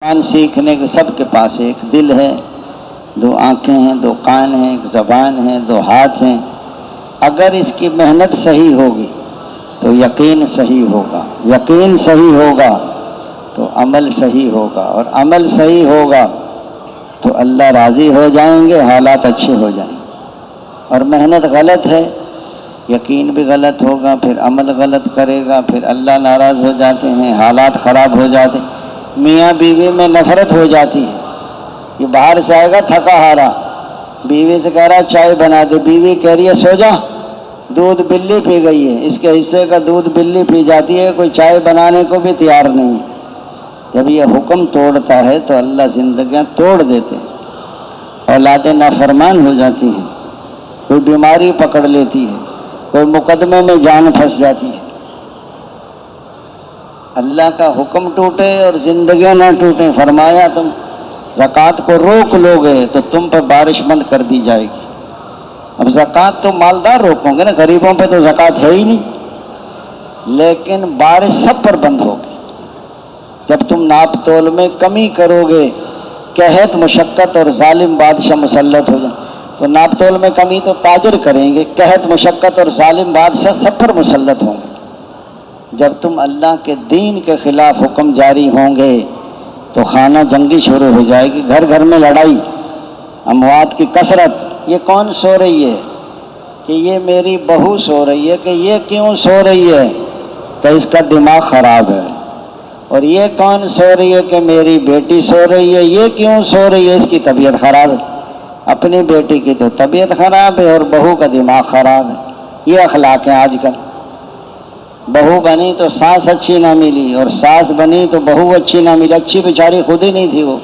قرآن سیکھنے کے سب کے پاس ایک دل ہے، دو آنکھیں ہیں، دو کان ہیں، ایک زبان ہے، دو ہاتھ ہیں۔ اگر اس کی محنت صحیح ہوگی تو یقین صحیح ہوگا، یقین صحیح ہوگا تو عمل صحیح ہوگا، اور عمل صحیح ہوگا تو اللہ راضی ہو جائیں گے، حالات اچھے ہو جائیں گے۔ اور محنت غلط ہے، یقین بھی غلط ہوگا، پھر عمل غلط کرے گا، پھر اللہ ناراض ہو جاتے ہیں، حالات خراب ہو جاتے ہیں۔ میاں بیوی میں نفرت ہو جاتی ہے، یہ باہر سے آئے گا تھکا ہارا، بیوی سے کہہ رہا چائے بنا دے، بیوی کہہ رہی ہے سو جا، دودھ بلی پی گئی ہے، اس کے حصے کا دودھ بلی پی جاتی ہے، کوئی چائے بنانے کو بھی تیار نہیں ہے۔ جب یہ حکم توڑتا ہے تو اللہ زندگیاں توڑ دیتے ہیں، اولادیں نافرمان ہو جاتی ہیں، کوئی بیماری پکڑ لیتی ہے، کوئی مقدمے میں جان پھنس جاتی ہے۔ اللہ کا حکم ٹوٹے اور زندگیاں نہ ٹوٹیں، فرمایا تم زکوٰۃ کو روک لو گے تو تم پہ بارش بند کر دی جائے گی۔ اب زکوٰۃ تو مالدار روکوں گے نا، غریبوں پہ تو زکوٰۃ ہے ہی نہیں، لیکن بارش سب پر بند ہوگی۔ جب تم ناپ تول میں کمی کرو گے، قحط مشقت اور ظالم بادشاہ مسلط ہو جائیں تو ناپ تول میں کمی تو تاجر کریں گے، قحط مشقت اور ظالم بادشاہ سب پر مسلط ہوں گے۔ جب تم اللہ کے دین کے خلاف حکم جاری ہوں گے تو خانہ جنگی شروع ہو جائے گی، گھر گھر میں لڑائی، اموات کی کثرت۔ یہ کون سو رہی ہے کہ یہ میری بہو سو رہی ہے، کہ یہ کیوں سو رہی ہے کہ اس کا دماغ خراب ہے، اور یہ کون سو رہی ہے کہ میری بیٹی سو رہی ہے، یہ کیوں سو رہی ہے، اس کی طبیعت خراب ہے۔ اپنی بیٹی کی تو طبیعت خراب ہے اور بہو کا دماغ خراب ہے۔ یہ اخلاق ہیں آج کل۔ بہو بنی تو ساس اچھی نہ ملی، اور ساس بنی تو بہو اچھی نہ ملی، اچھی بیچاری خود ہی نہیں تھی وہ۔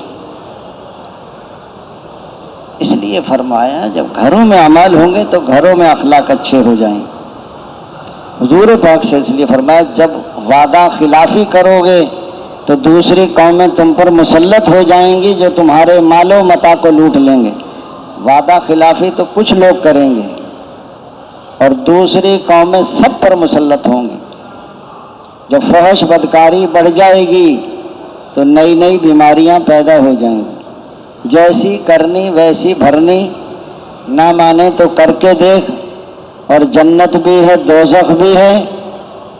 اس لیے فرمایا جب گھروں میں اعمال ہوں گے تو گھروں میں اخلاق اچھے ہو جائیں گے۔ حضور پاک سے اس لیے فرمایا جب وعدہ خلافی کرو گے تو دوسری قومیں تم پر مسلط ہو جائیں گی جو تمہارے مال و متاع کو لوٹ لیں گے۔ وعدہ خلافی تو کچھ لوگ کریں گے اور دوسری قومیں سب پر مسلط ہوں گی۔ جب فحش بدکاری بڑھ جائے گی تو نئی نئی بیماریاں پیدا ہو جائیں گی۔ جیسی کرنی ویسی بھرنی، نہ مانے تو کر کے دیکھ، اور جنت بھی ہے دوزخ بھی ہے،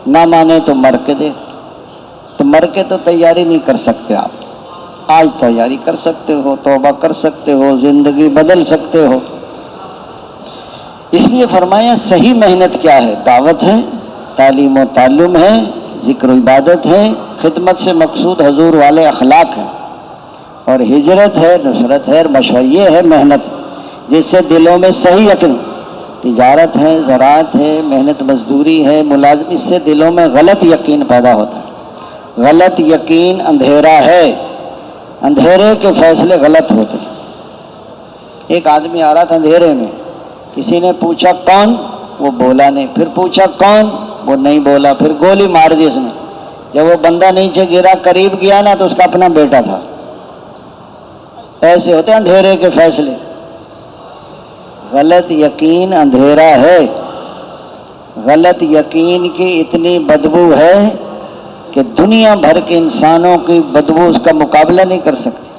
نہ مانے تو مر کے دیکھ۔ تو مر کے تو تیاری نہیں کر سکتے آپ، آج تیاری کر سکتے ہو، توبہ کر سکتے ہو، زندگی بدل سکتے ہو۔ اس لیے فرمایا صحیح محنت کیا ہے؟ دعوت ہے، تعلیم و تعلم ہے، ذکر و عبادت ہے، خدمت سے مقصود حضور والے اخلاق ہیں، اور ہجرت ہے، نصرت ہے، اور مشورہ یہ ہے محنت جس سے دلوں میں صحیح یقین، تجارت ہے، زراعت ہے، محنت مزدوری ہے، ملازم، اس سے دلوں میں غلط یقین پیدا ہوتا ہے۔ غلط یقین اندھیرا ہے، اندھیرے کے فیصلے غلط ہوتے ہیں۔ ایک آدمی آ رہا تھا اندھیرے میں، کسی نے پوچھا کون؟ وہ بولا نہیں، پھر پوچھا کون؟ وہ نہیں بولا، پھر گولی مار دی اس نے۔ جب وہ بندہ نیچے گرا، قریب گیا نا تو اس کا اپنا بیٹا تھا۔ ایسے ہوتے ہیں اندھیرے کے فیصلے۔ غلط یقین اندھیرا ہے، غلط یقین کی اتنی بدبو ہے کہ دنیا بھر کے انسانوں کی بدبو اس کا مقابلہ نہیں کر سکتی۔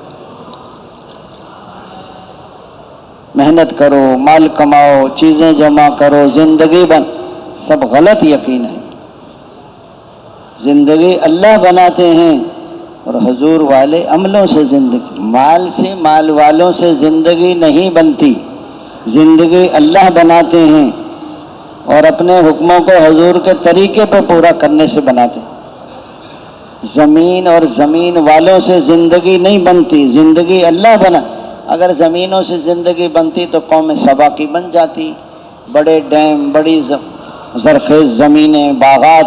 محنت کرو، مال کماؤ، چیزیں جمع کرو، زندگی سب غلط یقین ہے۔ زندگی اللہ بناتے ہیں اور حضور والے عملوں سے زندگی، مال سے، مال والوں سے زندگی نہیں بنتی، زندگی اللہ بناتے ہیں اور اپنے حکموں کو حضور کے طریقے پہ پورا کرنے سے بناتے ہیں۔ زمین اور زمین والوں سے زندگی نہیں بنتی، زندگی اللہ بنا۔ اگر زمینوں سے زندگی بنتی تو قوم سبا کی بن جاتی، بڑے ڈیم، بڑی زرخیز زمینیں، باغات۔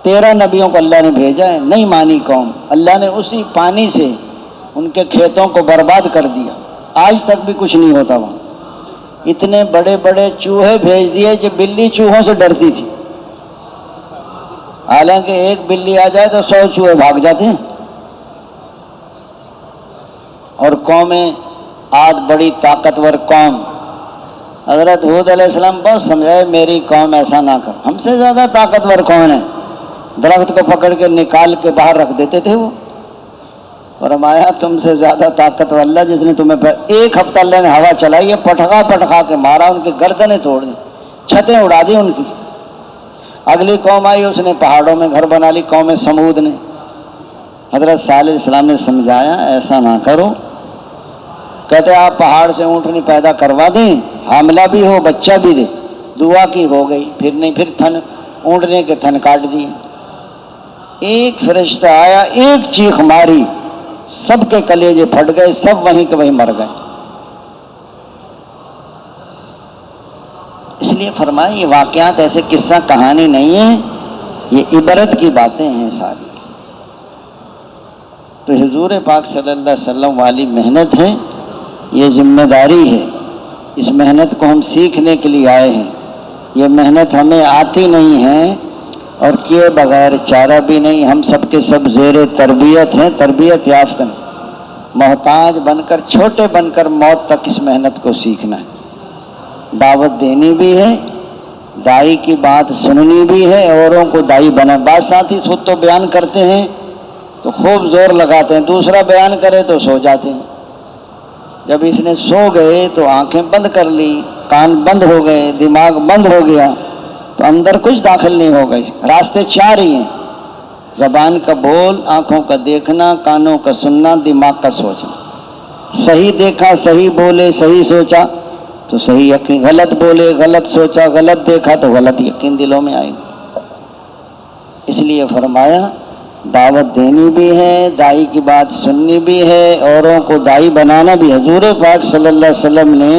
13 نبیوں کو اللہ نے بھیجا ہے، نہیں مانی قوم، اللہ نے اسی پانی سے ان کے کھیتوں کو برباد کر دیا، آج تک بھی کچھ نہیں ہوتا وہاں۔ اتنے بڑے بڑے چوہے بھیج دیے جو بلی چوہوں سے ڈرتی تھی، حالانکہ ایک بلی آ جائے تو 100 چوہے بھاگ جاتے ہیں۔ اور قومیں عاد بڑی طاقتور قوم، حضرت ہود علیہ السلام بہت سمجھائے میری قوم ایسا نہ کر، ہم سے زیادہ طاقتور کون ہے؟ درخت کو پکڑ کے نکال کے باہر رکھ دیتے تھے وہ، فرمایا تم سے زیادہ طاقت والا جس نے تمہیں ایک ہفتہ اللہ نے ہوا چلائی ہے، پٹخا پٹخا کے مارا، ان کی گردنیں توڑ دی، چھتیں اڑا دی ان کی۔ اگلی قوم آئی، اس نے پہاڑوں میں گھر بنا لی، قوم سمود نے۔ حضرت صالح علیہ السلام نے سمجھایا ایسا نہ کرو، کہتے آپ پہاڑ سے اونٹنی پیدا کروا دیں، حاملہ بھی ہو بچہ بھی دے۔ دعا کی، ہو گئی، پھر نہیں، پھر تھن اونٹنے کے تھن کاٹ دیے۔ ایک فرشتہ آیا، ایک چیخ ماری، سب کے کلیجے پھٹ گئے، سب وہیں کے وہیں مر گئے۔ اس لیے فرمایا یہ واقعات ایسے قصہ کہانی نہیں ہے، یہ عبرت کی باتیں ہیں ساری۔ تو حضور پاک صلی اللہ علیہ وسلم والی محنت ہے، یہ ذمہ داری ہے، اس محنت کو ہم سیکھنے کے لیے آئے ہیں۔ یہ محنت ہمیں آتی نہیں ہے اور کیے بغیر چارہ بھی نہیں، ہم سب کے سب زیر تربیت ہیں، تربیت یافتہ ہیں، محتاج بن کر، چھوٹے بن کر موت تک اس محنت کو سیکھنا ہے۔ دعوت دینی بھی ہے، دائی کی بات سننی بھی ہے، اوروں کو دائی بنا۔ بعض ساتھی خود تو بیان کرتے ہیں تو خوب زور لگاتے ہیں، دوسرا بیان کرے تو سو جاتے ہیں۔ جب اس نے سو گئے تو آنکھیں بند کر لی، کان بند ہو گئے، دماغ بند ہو گیا، تو اندر کچھ داخل نہیں ہوگا۔ راستے چار ہی ہیں: زبان کا بول، آنکھوں کا دیکھنا، کانوں کا سننا، دماغ کا سوچنا۔ صحیح دیکھا، صحیح بولے، صحیح سوچا تو صحیح یقین، غلط بولے، غلط سوچا، غلط دیکھا تو غلط یقین دلوں میں آئے گا۔ اس لیے فرمایا دعوت دینی بھی ہے، دائی کی بات سننی بھی ہے، اوروں کو دائی بنانا بھی۔ حضور پاک صلی اللہ علیہ وسلم نے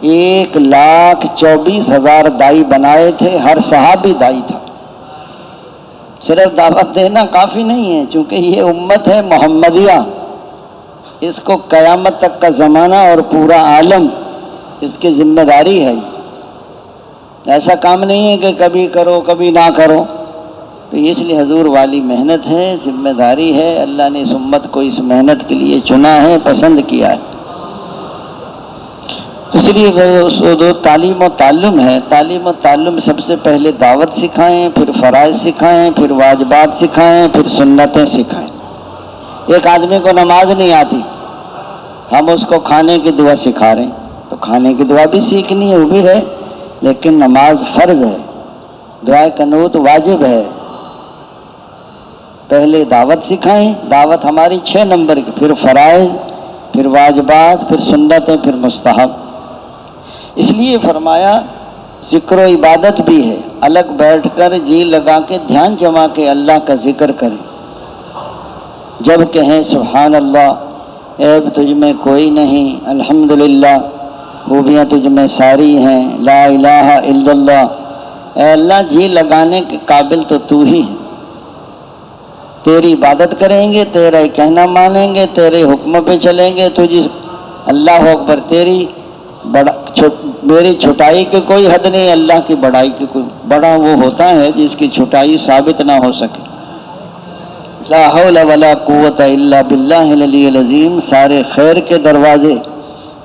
1,24,000 دائی بنائے تھے، ہر صحابی دائی تھا۔ صرف دعوت دینا کافی نہیں ہے، چونکہ یہ امت ہے محمدیہ، اس کو قیامت تک کا زمانہ اور پورا عالم اس کی ذمہ داری ہے۔ ایسا کام نہیں ہے کہ کبھی کرو کبھی نہ کرو، تو اس لیے حضور والی محنت ہے، ذمہ داری ہے۔ اللہ نے اس امت کو اس محنت کے لیے چنا ہے، پسند کیا ہے۔ اس لیے وہ تعلیم و تعلم ہے، تعلیم و تعلم سب سے پہلے دعوت سکھائیں، پھر فرائض سکھائیں، پھر واجبات سکھائیں، پھر سنتیں سکھائیں۔ ایک آدمی کو نماز نہیں آتی، ہم اس کو کھانے کی دعا سکھا رہے ہیں، تو کھانے کی دعا بھی سیکھنی ہے، وہ بھی ہے، لیکن نماز فرض ہے، دعائے قنوت واجب ہے۔ پہلے دعوت سکھائیں، دعوت ہماری 6 نمبر کی، پھر فرائض، پھر واجبات، پھر سنتیں، پھر مستحب۔ اس لیے فرمایا ذکر و عبادت بھی ہے، الگ بیٹھ کر جی لگا کے دھیان جما کے اللہ کا ذکر کریں، جب کہیں سبحان اللہ، عیب تجھ میں کوئی نہیں، الحمدللہ، خوبیاں تجھ میں ساری ہیں، لا الہ الا اللہ۔ اے اللہ، جی لگانے کے قابل تو تو ہی ہے، تیری عبادت کریں گے، تیرا کہنا مانیں گے، تیرے حکم پہ چلیں گے، تجھ اللہ اکبر، میری چھٹائی کی کوئی حد نہیں، اللہ کی بڑائی کی کوئی۔ بڑا وہ ہوتا ہے جس کی چھٹائی ثابت نہ ہو سکے۔ لا حول ولا قوت الا باللہ العلی العظیم، سارے خیر کے دروازے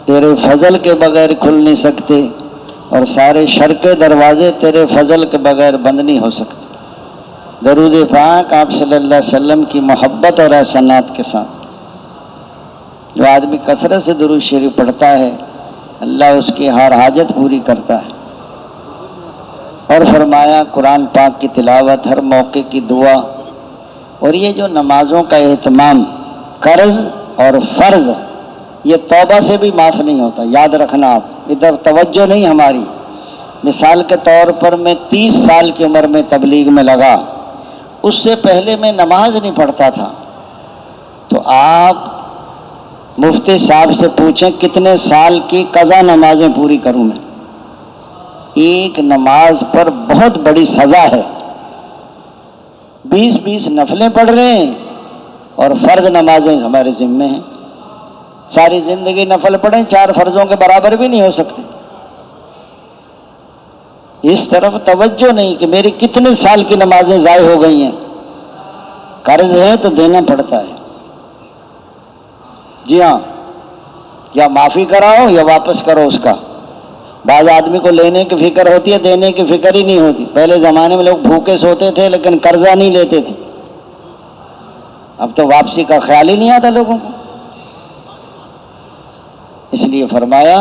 تیرے فضل کے بغیر کھل نہیں سکتے، اور سارے شر کے دروازے تیرے فضل کے بغیر بند نہیں ہو سکتے۔ درود پاک آپ صلی اللہ علیہ وسلم کی محبت اور احسانات کے ساتھ جو آدمی کثرت سے درود شریف پڑھتا ہے، اللہ اس کی ہر حاجت پوری کرتا ہے۔ اور فرمایا قرآن پاک کی تلاوت، ہر موقع کی دعا، اور یہ جو نمازوں کا اہتمام، قرض اور فرض، یہ توبہ سے بھی معاف نہیں ہوتا، یاد رکھنا آپ، ادھر توجہ نہیں ہماری۔ مثال کے طور پر میں 30 سال کی عمر میں تبلیغ میں لگا، اس سے پہلے میں نماز نہیں پڑھتا تھا، تو آپ مفتی صاحب سے پوچھیں کتنے سال کی قضا نمازیں پوری کروں میں۔ ایک نماز پر بہت بڑی سزا ہے، 20 نفلیں پڑھ رہے ہیں اور فرض نمازیں ہمارے ذمے ہیں۔ ساری زندگی نفل پڑھیں، 4 فرضوں کے برابر بھی نہیں ہو سکتے۔ اس طرف توجہ نہیں کہ میری کتنے سال کی نمازیں ضائع ہو گئی ہیں۔ قرض ہے تو دینا پڑتا ہے، جی ہاں، یا معافی کراؤ یا واپس کرو اس کا۔ بعض آدمی کو لینے کی فکر ہوتی ہے، دینے کی فکر ہی نہیں ہوتی۔ پہلے زمانے میں لوگ بھوکے سوتے تھے لیکن قرضہ نہیں لیتے تھے، اب تو واپسی کا خیال ہی نہیں آتا لوگوں کو. اس لیے فرمایا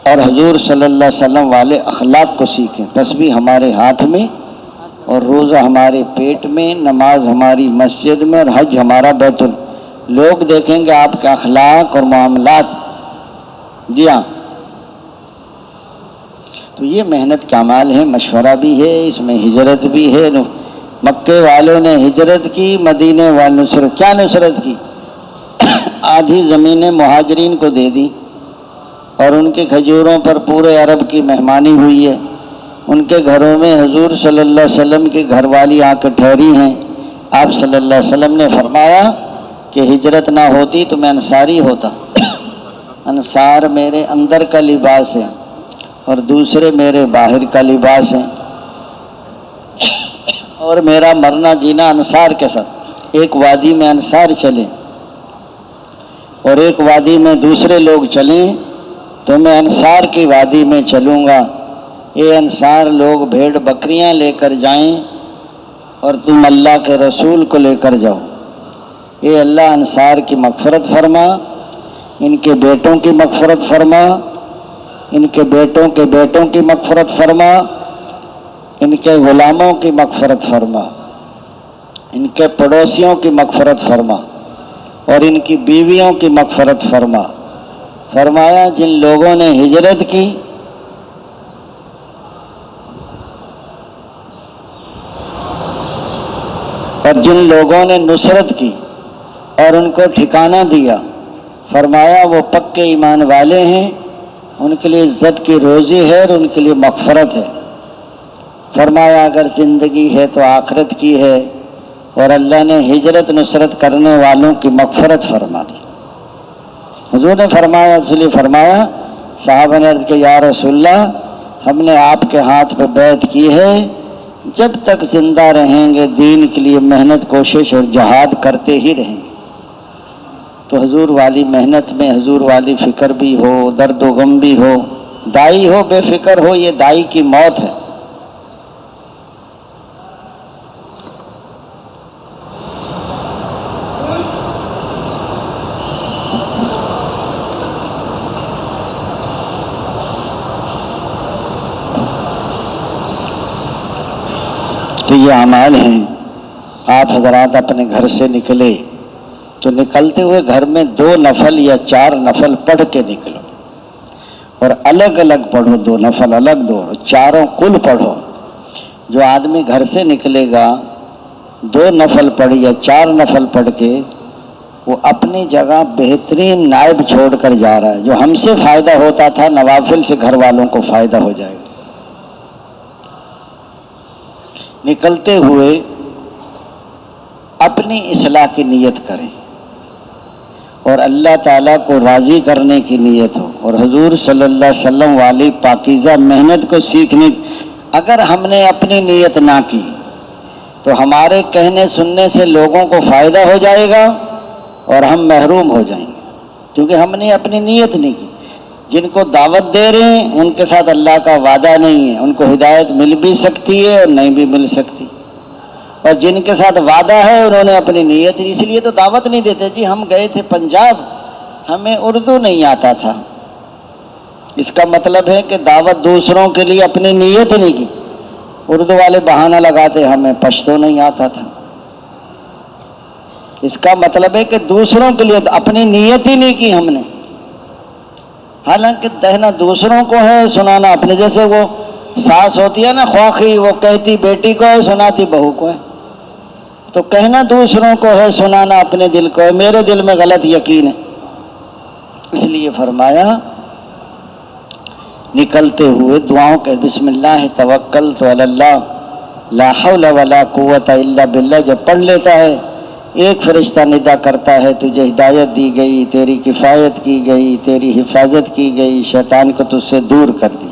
اور حضور صلی اللہ علیہ وسلم والے اخلاق کو سیکھیں. تسبیح ہمارے ہاتھ میں اور روزہ ہمارے پیٹ میں، نماز ہماری مسجد میں اور حج ہمارا بیت ال. لوگ دیکھیں گے آپ کے اخلاق اور معاملات. جی ہاں، تو یہ محنت کا عمل ہے، مشورہ بھی ہے، اس میں ہجرت بھی ہے. مکے والوں نے ہجرت کی، مدینے والوں نے نصرت. کیا نصرت کی؟ آدھی زمینیں مہاجرین کو دے دی اور ان کے کھجوروں پر پورے عرب کی مہمانی ہوئی ہے. ان کے گھروں میں حضور صلی اللہ علیہ وسلم کی گھر والی آ کے ٹھہری ہیں. آپ صلی اللہ علیہ وسلم نے فرمایا کہ ہجرت نہ ہوتی تو میں انصاری ہوتا. انصار میرے اندر کا لباس ہے اور دوسرے میرے باہر کا لباس ہے، اور میرا مرنا جینا انصار کے ساتھ. ایک وادی میں انصار چلیں اور ایک وادی میں دوسرے لوگ چلیں تو میں انصار کی وادی میں چلوں گا. اے انصار لوگ بھیڑ بکریاں لے کر جائیں اور تم اللہ کے رسول کو لے کر جاؤ. اے اللہ انصار کی مغفرت فرما، ان کے بیٹوں کی مغفرت فرما، ان کے بیٹوں کے بیٹوں کی مغفرت فرما، ان کے غلاموں کی مغفرت فرما، ان کے پڑوسیوں کی مغفرت فرما اور ان کی بیویوں کی مغفرت فرما. فرمایا جن لوگوں نے ہجرت کی اور جن لوگوں نے نصرت کی اور ان کو ٹھکانہ دیا، فرمایا وہ پکے ایمان والے ہیں، ان کے لیے عزت کی روزی ہے اور ان کے لیے مغفرت ہے. فرمایا اگر زندگی ہے تو آخرت کی ہے، اور اللہ نے ہجرت نصرت کرنے والوں کی مغفرت فرما دی. حضور نے فرمایا، اس لیے فرمایا صحابہ نے عرض کہ یا رسول اللہ ہم نے آپ کے ہاتھ پہ بیعت کی ہے، جب تک زندہ رہیں گے دین کے لیے محنت کوشش اور جہاد کرتے ہی رہیں گے. تو حضور والی محنت میں حضور والی فکر بھی ہو، درد و غم بھی ہو، دائی ہو بے فکر ہو، یہ دائی کی موت ہے. تو یہ اعمال ہیں. آپ حضرات اپنے گھر سے نکلے تو نکلتے ہوئے گھر میں 2 نفل یا 4 نفل پڑھ کے نکلو، اور الگ الگ پڑھو. 2 نفل الگ دو، چاروں کل پڑھو. جو آدمی گھر سے نکلے گا 2 نفل پڑھ یا 4 نفل پڑھ کے، وہ اپنی جگہ بہترین نائب چھوڑ کر جا رہا ہے. جو ہم سے فائدہ ہوتا تھا نوافل سے گھر والوں کو فائدہ ہو جائے گا. نکلتے ہوئے اپنی اصلاح کی نیت کریں اور اللہ تعالیٰ کو راضی کرنے کی نیت ہو، اور حضور صلی اللہ علیہ وسلم والی پاکیزہ محنت کو سیکھنے. اگر ہم نے اپنی نیت نہ کی تو ہمارے کہنے سننے سے لوگوں کو فائدہ ہو جائے گا اور ہم محروم ہو جائیں گے، کیونکہ ہم نے اپنی نیت نہیں کی. جن کو دعوت دے رہے ہیں ان کے ساتھ اللہ کا وعدہ نہیں ہے، ان کو ہدایت مل بھی سکتی ہے اور نہیں بھی مل سکتی. اور جن کے ساتھ وعدہ ہے انہوں نے اپنی نیت، اس لیے تو دعوت نہیں دیتے. جی ہم گئے تھے پنجاب، ہمیں اردو نہیں آتا تھا. اس کا مطلب ہے کہ دعوت دوسروں کے لیے اپنی نیت نہیں کی. اردو والے بہانہ لگاتے ہمیں پشتو نہیں آتا تھا. اس کا مطلب ہے کہ دوسروں کے لیے اپنی نیت ہی نہیں کی ہم نے. حالانکہ کہنا دوسروں کو ہے، سنانا اپنے. جیسے وہ ساس ہوتی ہے نا خواخی، وہ کہتی بیٹی کو ہے، سناتی بہو کو ہے. تو کہنا دوسروں کو ہے، سنانا اپنے دل کو ہے. میرے دل میں غلط یقین ہے. اس لیے فرمایا نکلتے ہوئے دعاؤں کے بسم اللہ توکلت علی اللہ لا حول ولا قوت الا باللہ جب پڑھ لیتا ہے، ایک فرشتہ ندا کرتا ہے تجھے ہدایت دی گئی، تیری کفایت کی گئی، تیری حفاظت کی گئی، شیطان کو تجھ سے دور کر دی.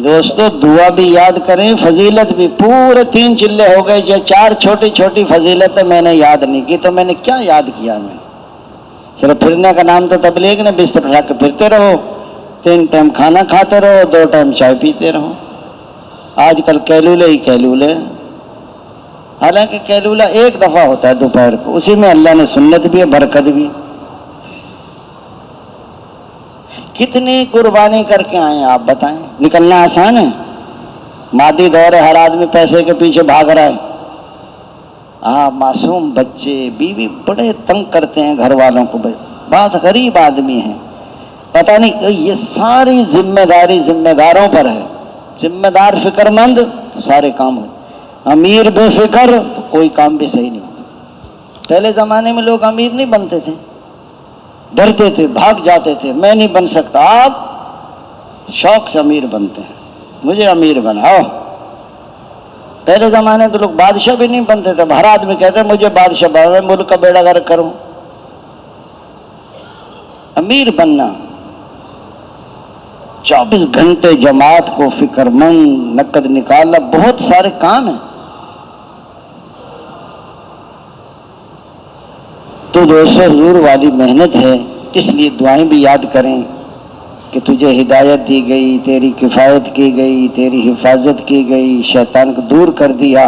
دوستو دعا بھی یاد کریں، فضیلت بھی. پورے 3 چلے ہو گئے. جو 4 چھوٹی چھوٹی فضیلتیں میں نے یاد نہیں کی تو میں نے کیا یاد کیا؟ میں صرف پھرنے کا نام تو تبلیغ نے، بستر اٹھا کے پھرتے رہو، 3 ٹائم کھانا کھاتے رہو، 2 ٹائم چائے پیتے رہو. آج کل کیلولے ہی کیلولے. حالانکہ قیلولہ ایک دفعہ ہوتا ہے دوپہر کو، اسی میں اللہ نے سنت بھی ہے، برکت بھی۔ کتنی قربانی کر کے آئے ہیں آپ بتائیں؟ نکلنا آسان ہے؟ مادی دور ہے، ہر آدمی پیسے کے پیچھے بھاگ رہا ہے۔ معصوم بچے بیوی بڑے تنگ کرتے ہیں گھر والوں کو، بات غریب آدمی ہیں، پتہ نہیں، یہ ساری ذمہ داری ذمہ داروں پر ہے۔ ذمہ دار فکر مند تو سارے کام ہو، امیر بے فکر تو کوئی کام بھی صحیح نہیں ہوتا۔ پہلے زمانے میں لوگ امیر نہیں بنتے تھے، ڈرتے تھے، بھاگ جاتے تھے، میں نہیں بن سکتا۔ آپ شوق سے امیر بنتے ہیں، مجھے امیر بناؤ۔ پہلے زمانے تو لوگ بادشاہ بھی نہیں بنتے تھے، ہر آدمی کہتے ہیں مجھے بادشاہ بناؤ، میں ملک کا بیڑا غرق کروں۔ امیر بننا، 24 گھنٹے جماعت کو فکر مند، نقد نکالنا، بہت سارے کام ہیں۔ تو دوستو حضور والی محنت ہے، اس لیے دعائیں بھی یاد کریں کہ تجھے ہدایت دی گئی، تیری کفایت کی گئی، تیری حفاظت کی گئی، شیطان کو دور کر دیا۔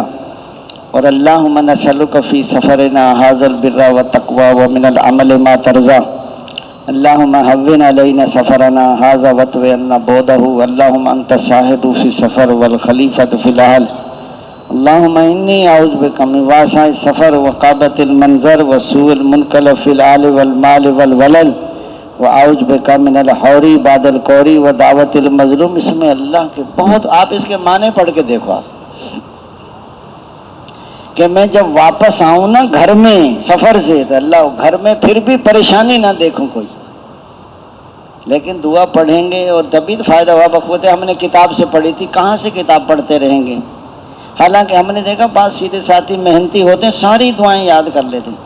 اور اللہم نسألک فی سفرنا ھذا البر والتقوی ومن العمل ما ترضى، اللہم هون علینا سفرنا ھذا واطوِ عنا بعدہ، اللہم انت الصاحب فی السفر والخلیفۃ فی الاہل، اللہم انی اعوذ بک من واسع السفر وقابۃ المنظر وسوء المنقلب فی الآل والمال والولد، وَأَعُوذُ بِكَ مِنَ الْحَوْرِ بَعْدَ الْقَوْرِ وَدَعْوَةِ الْمَظْلُومِ۔ اس میں اللہ کے بہت، آپ اس کے معنی پڑھ کے دیکھو آپ، کہ میں جب واپس آؤں نا گھر میں سفر سے، تو اللہ گھر میں پھر بھی پریشانی نہ دیکھوں کوئی، لیکن دعا پڑھیں گے اور تبھی تو فائدہ ہوا۔ بقوت ہم نے کتاب سے پڑھی تھی، کہاں سے کتاب پڑھتے رہیں گے؟ حالانکہ ہم نے دیکھا بعض سیدھے ساتھی محنتی ہوتے ہیں، ساری دعائیں یاد کر لیتے ہیں۔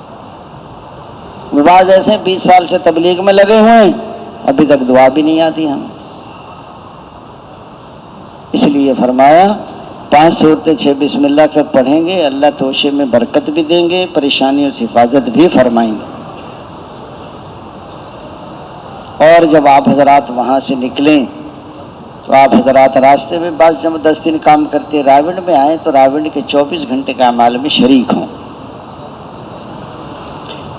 بعض ایسے 20 سال سے تبلیغ میں لگے ہوئے ہیں، ابھی تک دعا بھی نہیں آتی ہمیں۔ اس لیے فرمایا 5 سورتیں 6 بسم اللہ سے پڑھیں گے، اللہ توشے میں برکت بھی دیں گے، پریشانیوں سے حفاظت بھی فرمائیں گے۔ اور جب آپ حضرات وہاں سے نکلیں تو آپ حضرات راستے میں بعض جب 10 دن کام کرتے راوڑ میں آئیں تو راوڑ کے 24 گھنٹے کا اعمال میں شریک ہوں۔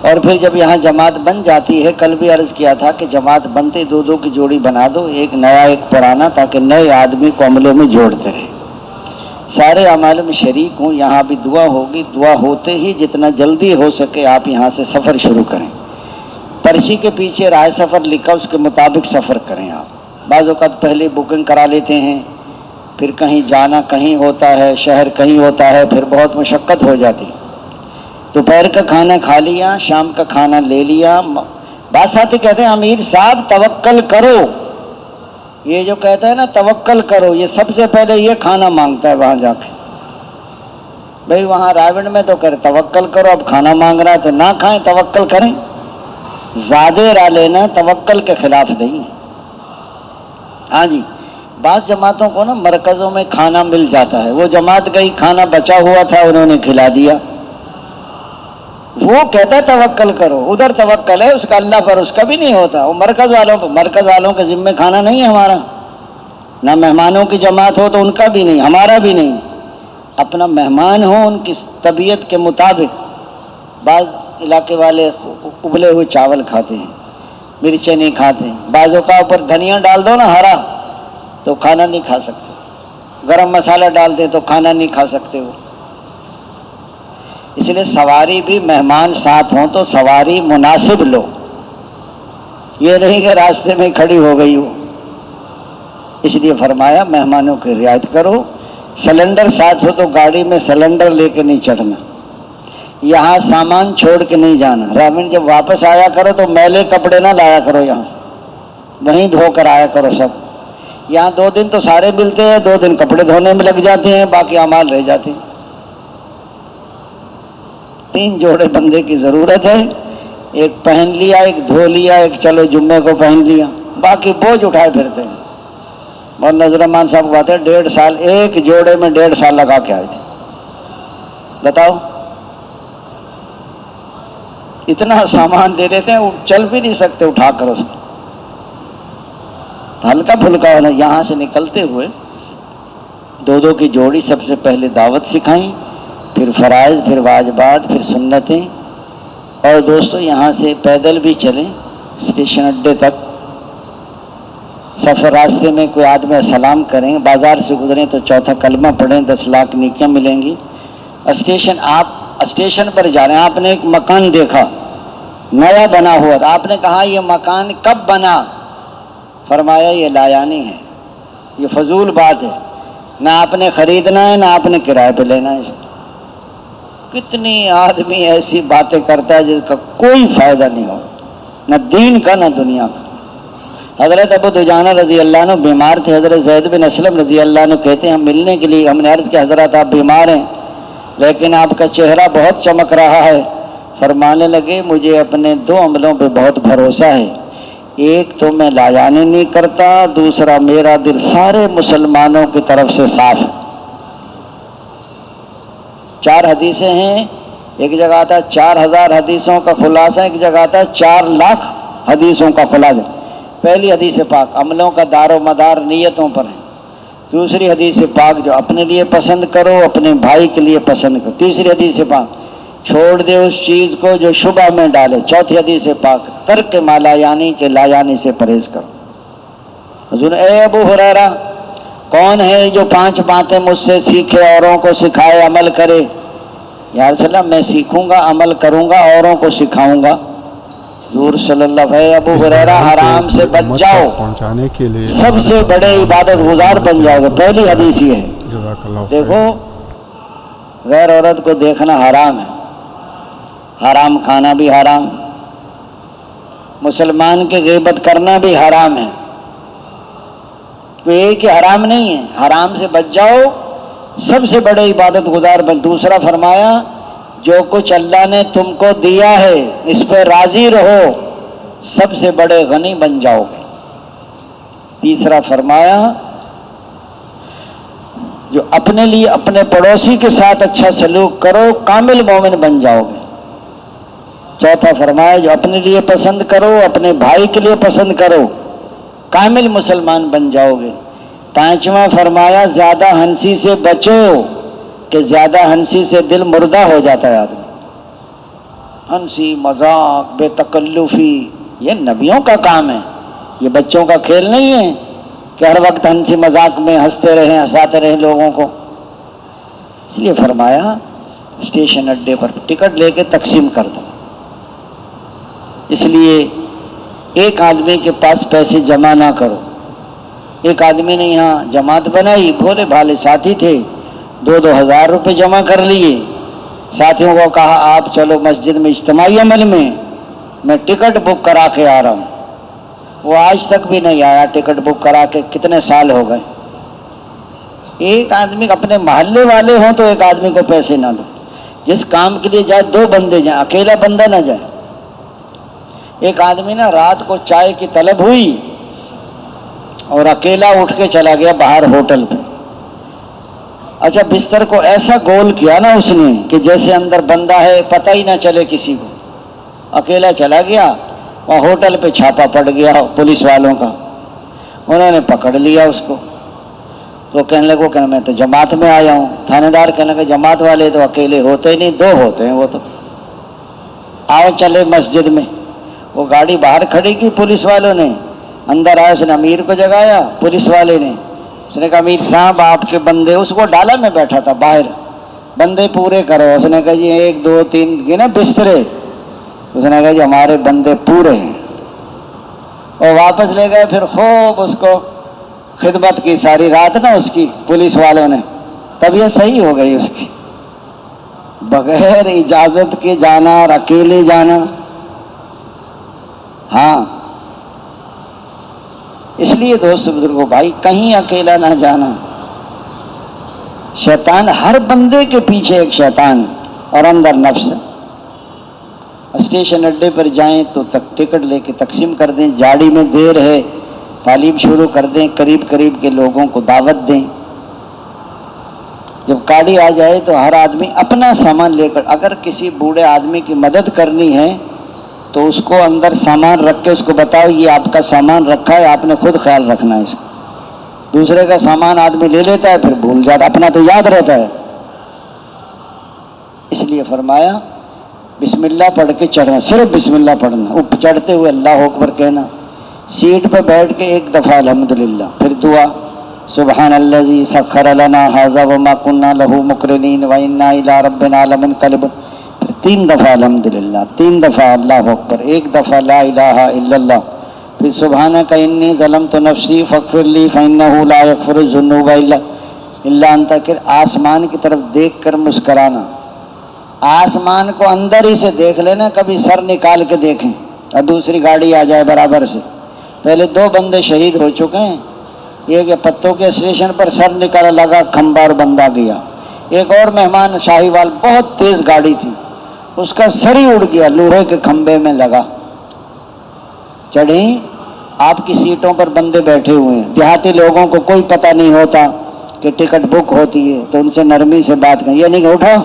اور پھر جب یہاں جماعت بن جاتی ہے، کل بھی عرض کیا تھا کہ جماعت بنتے 2 کی جوڑی بنا دو، ایک نیا ایک پرانا، تاکہ نئے آدمی کو عملوں میں جوڑتے رہے، سارے اعمال میں شریک ہوں۔ یہاں بھی دعا ہوگی، دعا ہوتے ہی جتنا جلدی ہو سکے آپ یہاں سے سفر شروع کریں۔ پرچی کے پیچھے راہ سفر لکھا، اس کے مطابق سفر کریں آپ۔ بعض اوقات پہلے بکنگ کرا لیتے ہیں، پھر کہیں جانا کہیں ہوتا ہے، شہر کہیں ہوتا ہے، پھر بہت مشقت ہو جاتی۔ دوپہر کا کھانا کھا لیا، شام کا کھانا لے لیا۔ بعض ساتھی کہتے ہیں امیر صاحب توکل کرو، یہ جو کہتا ہے نا توکل کرو، یہ سب سے پہلے یہ کھانا مانگتا ہے وہاں جا کے۔ بھئی وہاں راوڑ میں تو کہہ توکل کرو، اب کھانا مانگ رہا ہے تو نہ کھائیں، توکل کریں۔ زیادہ را لینا توکل کے خلاف نہیں۔ ہاں جی، بعض جماعتوں کو نا مرکزوں میں کھانا مل جاتا ہے، وہ جماعت گئی، کھانا بچا ہوا تھا انہوں نے کھلا دیا، وہ کہتا ہے توکل کرو، ادھر توکل ہے اس کا، اللہ پر اس کا بھی نہیں ہوتا، وہ مرکز والوں کے ذمہ کھانا نہیں ہے ہمارا، نہ مہمانوں کی جماعت ہو تو ان کا بھی نہیں، ہمارا بھی نہیں، اپنا مہمان ہو ان کی طبیعت کے مطابق۔ بعض علاقے والے ابلے ہوئے چاول کھاتے ہیں، مرچیں نہیں کھاتے ہیں، بعضوں کا اوپر دھنیا ڈال دو نا ہرا تو کھانا نہیں کھا سکتے، گرم مسالہ ڈال دیں تو کھانا نہیں کھا سکتے وہ۔ اس لیے سواری بھی مہمان ساتھ ہوں تو سواری مناسب لو، یہ نہیں کہ راستے میں کھڑی ہو گئی ہو۔ اس لیے فرمایا مہمانوں کی رعایت کرو۔ سلنڈر ساتھ ہو تو گاڑی میں سلنڈر لے کے نہیں چڑھنا، یہاں سامان چھوڑ کے نہیں جانا۔ راوڑ جب واپس آیا کرو تو میلے کپڑے نہ لایا کرو، یہاں وہیں دھو کر آیا کرو سب۔ یہاں 2 دن تو سارے ملتے ہیں، 2 دن کپڑے دھونے میں لگ جاتے ہیں، باقی اعمال رہ جاتے ہیں۔ 3 جوڑے بندے کی ضرورت ہے، ایک پہن لیا، ایک دھو لیا، ایک چلو جمعے کو پہن لیا، باقی بوجھ اٹھائے پھرتے ہیں۔ اور نظر رحمان صاحب بات ہے 1.5 سال ایک جوڑے میں 1.5 سال لگا کے آئے تھے، بتاؤ اتنا سامان دے دیتے ہیں، چل بھی نہیں سکتے اٹھا کر اس کو، ہلکا پھلکا ہونا۔ یہاں سے نکلتے ہوئے 2 کی جوڑی سب سے پہلے دعوت سکھائیں، پھر فرائض، پھر واجبات، پھر سنتیں. اور دوستو یہاں سے پیدل بھی چلیں اسٹیشن اڈے تک، سفر راستے میں کوئی آدمی سلام کریں، بازار سے گزریں تو چوتھا کلمہ پڑھیں، 10 لاکھ نیکیاں ملیں گی. آپ اسٹیشن پر جا رہے ہیں، آپ نے ایک مکان دیکھا نیا بنا ہوا تھا، آپ نے کہا یہ مکان کب بنا؟ فرمایا یہ لایانی ہے، یہ فضول بات ہے، نہ آپ نے خریدنا ہے نہ آپ نے کرائے پہ لینا ہے. کتنی آدمی ایسی باتیں کرتا ہے جس کا کوئی فائدہ نہیں ہو، نہ دین کا نہ دنیا کا. حضرت ابو دجانہ رضی اللہ عنہ بیمار تھے. حضرت زید بن اسلم رضی اللہ عنہ کہتے ہیں ہم ملنے کے لیے، ہم نے عرض کیا حضرت آپ بیمار ہیں لیکن آپ کا چہرہ بہت چمک رہا ہے. فرمانے لگے مجھے اپنے 2 عملوں پہ بہت بھروسہ ہے، ایک تو میں لایانی نہیں کرتا، دوسرا میرا دل سارے مسلمانوں کی طرف سے صاف ہے. 4 حدیثیں ہیں، ایک جگہ آتا ہے 4000 حدیثوں کا خلاصہ، ایک جگہ آتا ہے 4 لاکھ حدیثوں کا خلاصہ. پہلی حدیث پاک عملوں کا دار و مدار نیتوں پر ہے. دوسری حدیث پاک جو اپنے لیے پسند کرو اپنے بھائی کے لیے پسند کرو. تیسری حدیث پاک چھوڑ دے اس چیز کو جو شبہ میں ڈالے. چوتھی حدیث پاک ترک ما لا یعنی کے لا یعنی سے پرہیز کرو. حضور اے ابو ہریرہ کون ہے جو 5 باتیں مجھ سے سیکھے اوروں کو سکھائے عمل کرے؟ یا رسول اللہ میں سیکھوں گا عمل کروں گا اوروں کو سکھاؤں گا. حضور صلی اللہ علیہ وسلم ابو ہریرہ حرام سے بچ جاؤ پہنچانے کے لیے سب سے بڑے عبادت گزار بن جاؤ گے. پہلی حدیث یہ ہے. دیکھو غیر عورت کو دیکھنا حرام ہے، حرام کھانا بھی حرام، مسلمان کی غیبت کرنا بھی حرام ہے. تو ایک ہی حرام نہیں ہے، حرام سے بچ جاؤ سب سے بڑے عبادت گزار بن. دوسرا فرمایا جو کچھ اللہ نے تم کو دیا ہے اس پہ راضی رہو سب سے بڑے غنی بن جاؤ گے. تیسرا فرمایا جو اپنے لیے اپنے پڑوسی کے ساتھ اچھا سلوک کرو کامل مومن بن جاؤ گے. چوتھا فرمایا جو اپنے لیے پسند کرو اپنے بھائی کے لیے پسند کرو کامل مسلمان بن جاؤ گے. پانچواں فرمایا زیادہ ہنسی سے بچو کہ زیادہ ہنسی سے دل مردہ ہو جاتا ہے آدمی. ہنسی مذاق بے تکلفی یہ نبیوں کا کام ہے، یہ بچوں کا کھیل نہیں ہے کہ ہر وقت ہنسی مذاق میں ہنستے رہیں ہنساتے رہیں لوگوں کو. اس لیے فرمایا اسٹیشن اڈے پر ٹکٹ لے کے تقسیم کر دو. اس لیے ایک آدمی کے پاس پیسے جمع نہ کرو. ایک آدمی نے یہاں جماعت بنائی، بھولے بھالے ساتھی تھے، 2-2 ہزار روپے جمع کر لیے. ساتھیوں کو کہا آپ چلو مسجد میں اجتماعی عمل میں ٹکٹ بک کرا کے آ رہا ہوں. وہ آج تک بھی نہیں آیا. ٹکٹ بک کرا کے کتنے سال ہو گئے. ایک آدمی اپنے محلے والے ہوں تو ایک آدمی کو پیسے نہ دو. جس کام کے لیے جائے 2 بندے جائیں، اکیلا بندہ نہ جائے. ایک آدمی نا رات کو چائے کی طلب ہوئی اور اکیلا اٹھ کے چلا گیا باہر ہوٹل پہ. اچھا بستر کو ایسا گول کیا نا اس نے کہ جیسے اندر بندہ ہے پتہ ہی نہ چلے کسی کو. اکیلا چلا گیا اور ہوٹل پہ چھاپا پڑ گیا پولیس والوں کا. انہوں نے پکڑ لیا اس کو. تو کہنے لگے کہ میں تو جماعت میں آیا ہوں. تھانے دار کہنے لگے جماعت والے تو اکیلے ہوتے ہی نہیں، 2 ہوتے ہیں وہ تو. آؤ چلے مسجد میں. وہ گاڑی باہر کھڑی کی پولیس والوں نے، اندر آیا اس نے امیر کو جگایا. پولیس والے نے اس نے کہا امیر صاحب آپ کے بندے، اس کو ڈالا میں بیٹھا تھا باہر، بندے پورے کرو. اس نے کہا جی 1 2 3 گنا بسترے. اس نے کہا جی ہمارے بندے پورے ہیں. اور واپس لے گئے. پھر خوب اس کو خدمت کی ساری رات نا اس کی پولیس والوں نے. طبیعت صحیح ہو گئی اس کی. بغیر اجازت کے جانا اور اکیلے جانا، ہاں اس لیے دوست بزرگوں بھائی کہیں اکیلا نہ جانا. شیطان ہر بندے کے پیچھے ایک شیطان اور اندر نفس. اسٹیشن اڈے پر جائیں تو ٹکٹ لے کے تقسیم کر دیں. جاڑی میں دیر ہے تعلیم شروع کر دیں، قریب قریب کے لوگوں کو دعوت دیں. جب گاڑی آ جائے تو ہر آدمی اپنا سامان لے کر، اگر کسی بوڑھے آدمی کی مدد کرنی ہے تو اس کو اندر سامان رکھ کے اس کو بتاؤ یہ آپ کا سامان رکھا ہے آپ نے خود خیال رکھنا ہے اس کا. دوسرے کا سامان آدمی لے لیتا ہے پھر بھول جاتا، اپنا تو یاد رہتا ہے. اس لیے فرمایا بسم اللہ پڑھ کے چڑھنا، صرف بسم اللہ پڑھنا، اوپر چڑھتے ہوئے اللہ اکبر کہنا، سیٹ پہ بیٹھ کے ایک دفعہ الحمدللہ، پھر دعا سبحان الذی سخر لنا ھذا وما كنا له مقرنین وانا الی ربنا لمنقلبون، پھر 3 دفعہ الحمدللہ، 3 دفعہ اللہ اکبر، 1 دفعہ لا الہ الا اللہ، پھر سبحانک انی ظلمت نفسی فاغفر لی فانہ لا یغفر الذنوب الا انت، کہ آسمان کی طرف دیکھ کر مسکرانا، آسمان کو اندر ہی سے دیکھ لینا، کبھی سر نکال کے دیکھیں اور دوسری گاڑی آ جائے برابر سے۔ پہلے 2 بندے شہید ہو چکے ہیں، ایک پتوں کے اسٹیشن پر سر نکالا لگا کھمبا اور بندہ گیا، ایک اور مہمان شاہی وال بہت تیز گاڑی تھی، اس کا سر ہی اڑ گیا، لوہے کے کھمبے میں لگا۔ چڑھیں، آپ کی سیٹوں پر بندے بیٹھے ہوئے ہیں، دیہاتی لوگوں کو کوئی پتہ نہیں ہوتا کہ ٹکٹ بک ہوتی ہے، تو ان سے نرمی سے بات کریں، یہ نہیں کہ اٹھو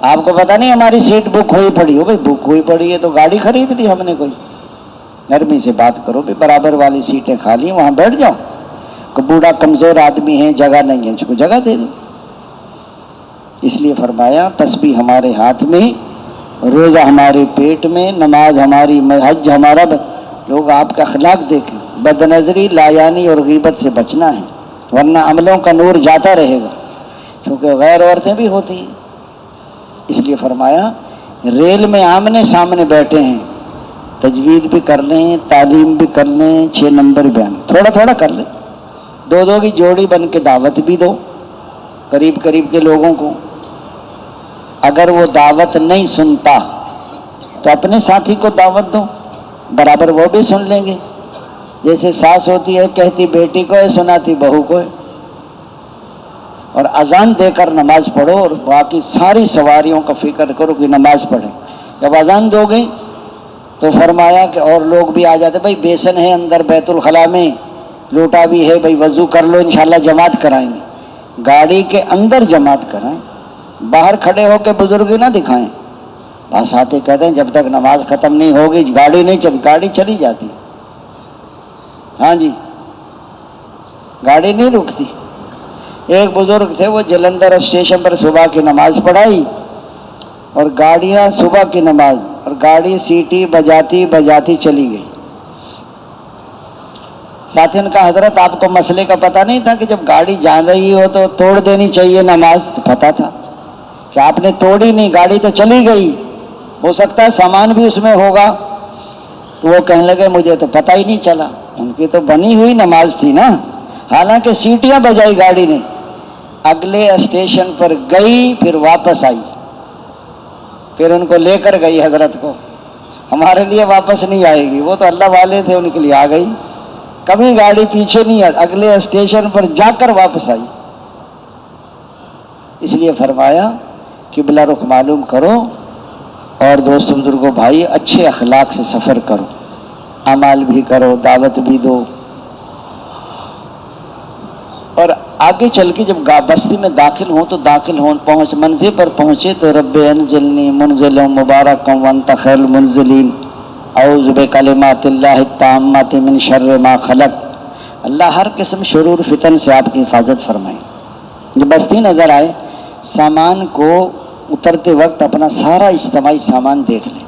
آپ کو پتہ نہیں ہماری سیٹ بک ہوئی پڑی ہو، بھائی بک ہوئی پڑی ہے تو گاڑی خرید لی ہم نے کوئی، نرمی سے بات کرو، بھی برابر والی سیٹیں خالی ہیں وہاں بیٹھ جاؤ، کوئی بوڑھا کمزور آدمی ہے جگہ نہیں ہے اس کو جگہ دے دو۔ اس لیے فرمایا تسبیح ہمارے ہاتھ میں، روزہ ہمارے پیٹ میں، نماز ہماری، حج ہمارا، لوگ آپ کا اخلاق دیکھیں، بد نظری، لایانی اور غیبت سے بچنا ہے، ورنہ عملوں کا نور جاتا رہے گا، کیونکہ غیر عورتیں بھی ہوتی ہیں۔ اس لیے فرمایا ریل میں آمنے سامنے بیٹھے ہیں، تجوید بھی کر لیں، تعلیم بھی کر لیں، 6 نمبر بیان تھوڑا تھوڑا کر لیں، 2 کی جوڑی بن کے دعوت بھی دو قریب قریب کے لوگوں کو۔ اگر وہ دعوت نہیں سنتا تو اپنے ساتھی کو دعوت دو، برابر وہ بھی سن لیں گے، جیسے ساس ہوتی ہے کہتی بیٹی کو ہے، سناتی بہو کو ہے۔ اور اذان دے کر نماز پڑھو اور باقی ساری سواریوں کا فکر کرو کہ نماز پڑھیں۔ جب اذان دو گے تو فرمایا کہ اور لوگ بھی آ جاتے، بھائی بیسن ہے اندر بیت الخلاء میں، لوٹا بھی ہے، بھائی وضو کر لو انشاءاللہ جماعت کرائیں گے، گاڑی کے اندر جماعت کرائیں، باہر کھڑے ہو کے بزرگی نہ دکھائیں۔ بس آتے کہتے ہیں جب تک نماز ختم نہیں ہوگی گاڑی نہیں چلی، گاڑی چلی جاتی، ہاں جی گاڑی نہیں رکتی۔ ایک بزرگ تھے، وہ جلندھر اسٹیشن پر صبح کی نماز پڑھائی اور گاڑیاں صبح کی نماز، اور گاڑی سیٹی بجاتی بجاتی چلی گئی۔ ساتھیوں نے کہا حضرت آپ کو مسئلے کا پتہ نہیں تھا کہ جب گاڑی جا رہی ہو تو توڑ دینی چاہیے نماز؟ تو پتہ تھا کہ آپ نے توڑی نہیں، گاڑی تو چلی گئی، ہو سکتا ہے سامان بھی اس میں ہوگا۔ تو وہ کہنے لگے مجھے تو پتہ ہی نہیں چلا، ان کی تو بنی ہوئی نماز تھی نا، حالانکہ سیٹیاں بجائی گاڑی نے، اگلے اسٹیشن پر گئی، پھر واپس آئی، پھر ان کو لے کر گئی حضرت کو، ہمارے لیے واپس نہیں آئے گی، وہ تو اللہ والے تھے ان کے لیے آ گئی، کبھی گاڑی پیچھے نہیں آئی، اگلے اسٹیشن پر جا کر واپس آئی۔ اس لیے فرمایا قبلہ رخ معلوم کرو، اور دوستوں بزرگوں بھائی اچھے اخلاق سے سفر کرو، اعمال بھی کرو، دعوت بھی دو، اور آگے چل کے جب بستی میں داخل ہوں تو منزل پر پہنچے تو رب انزلنی منزلا مبارکا وانت خیر المنزلین اعوذ بکلمات اللہ التامات من شر ما خلق، اللہ ہر قسم شرور فتن سے آپ کی حفاظت فرمائے۔ جو بستی نظر آئے، سامان کو اترتے وقت اپنا سارا اجتماعی سامان دیکھ لیں،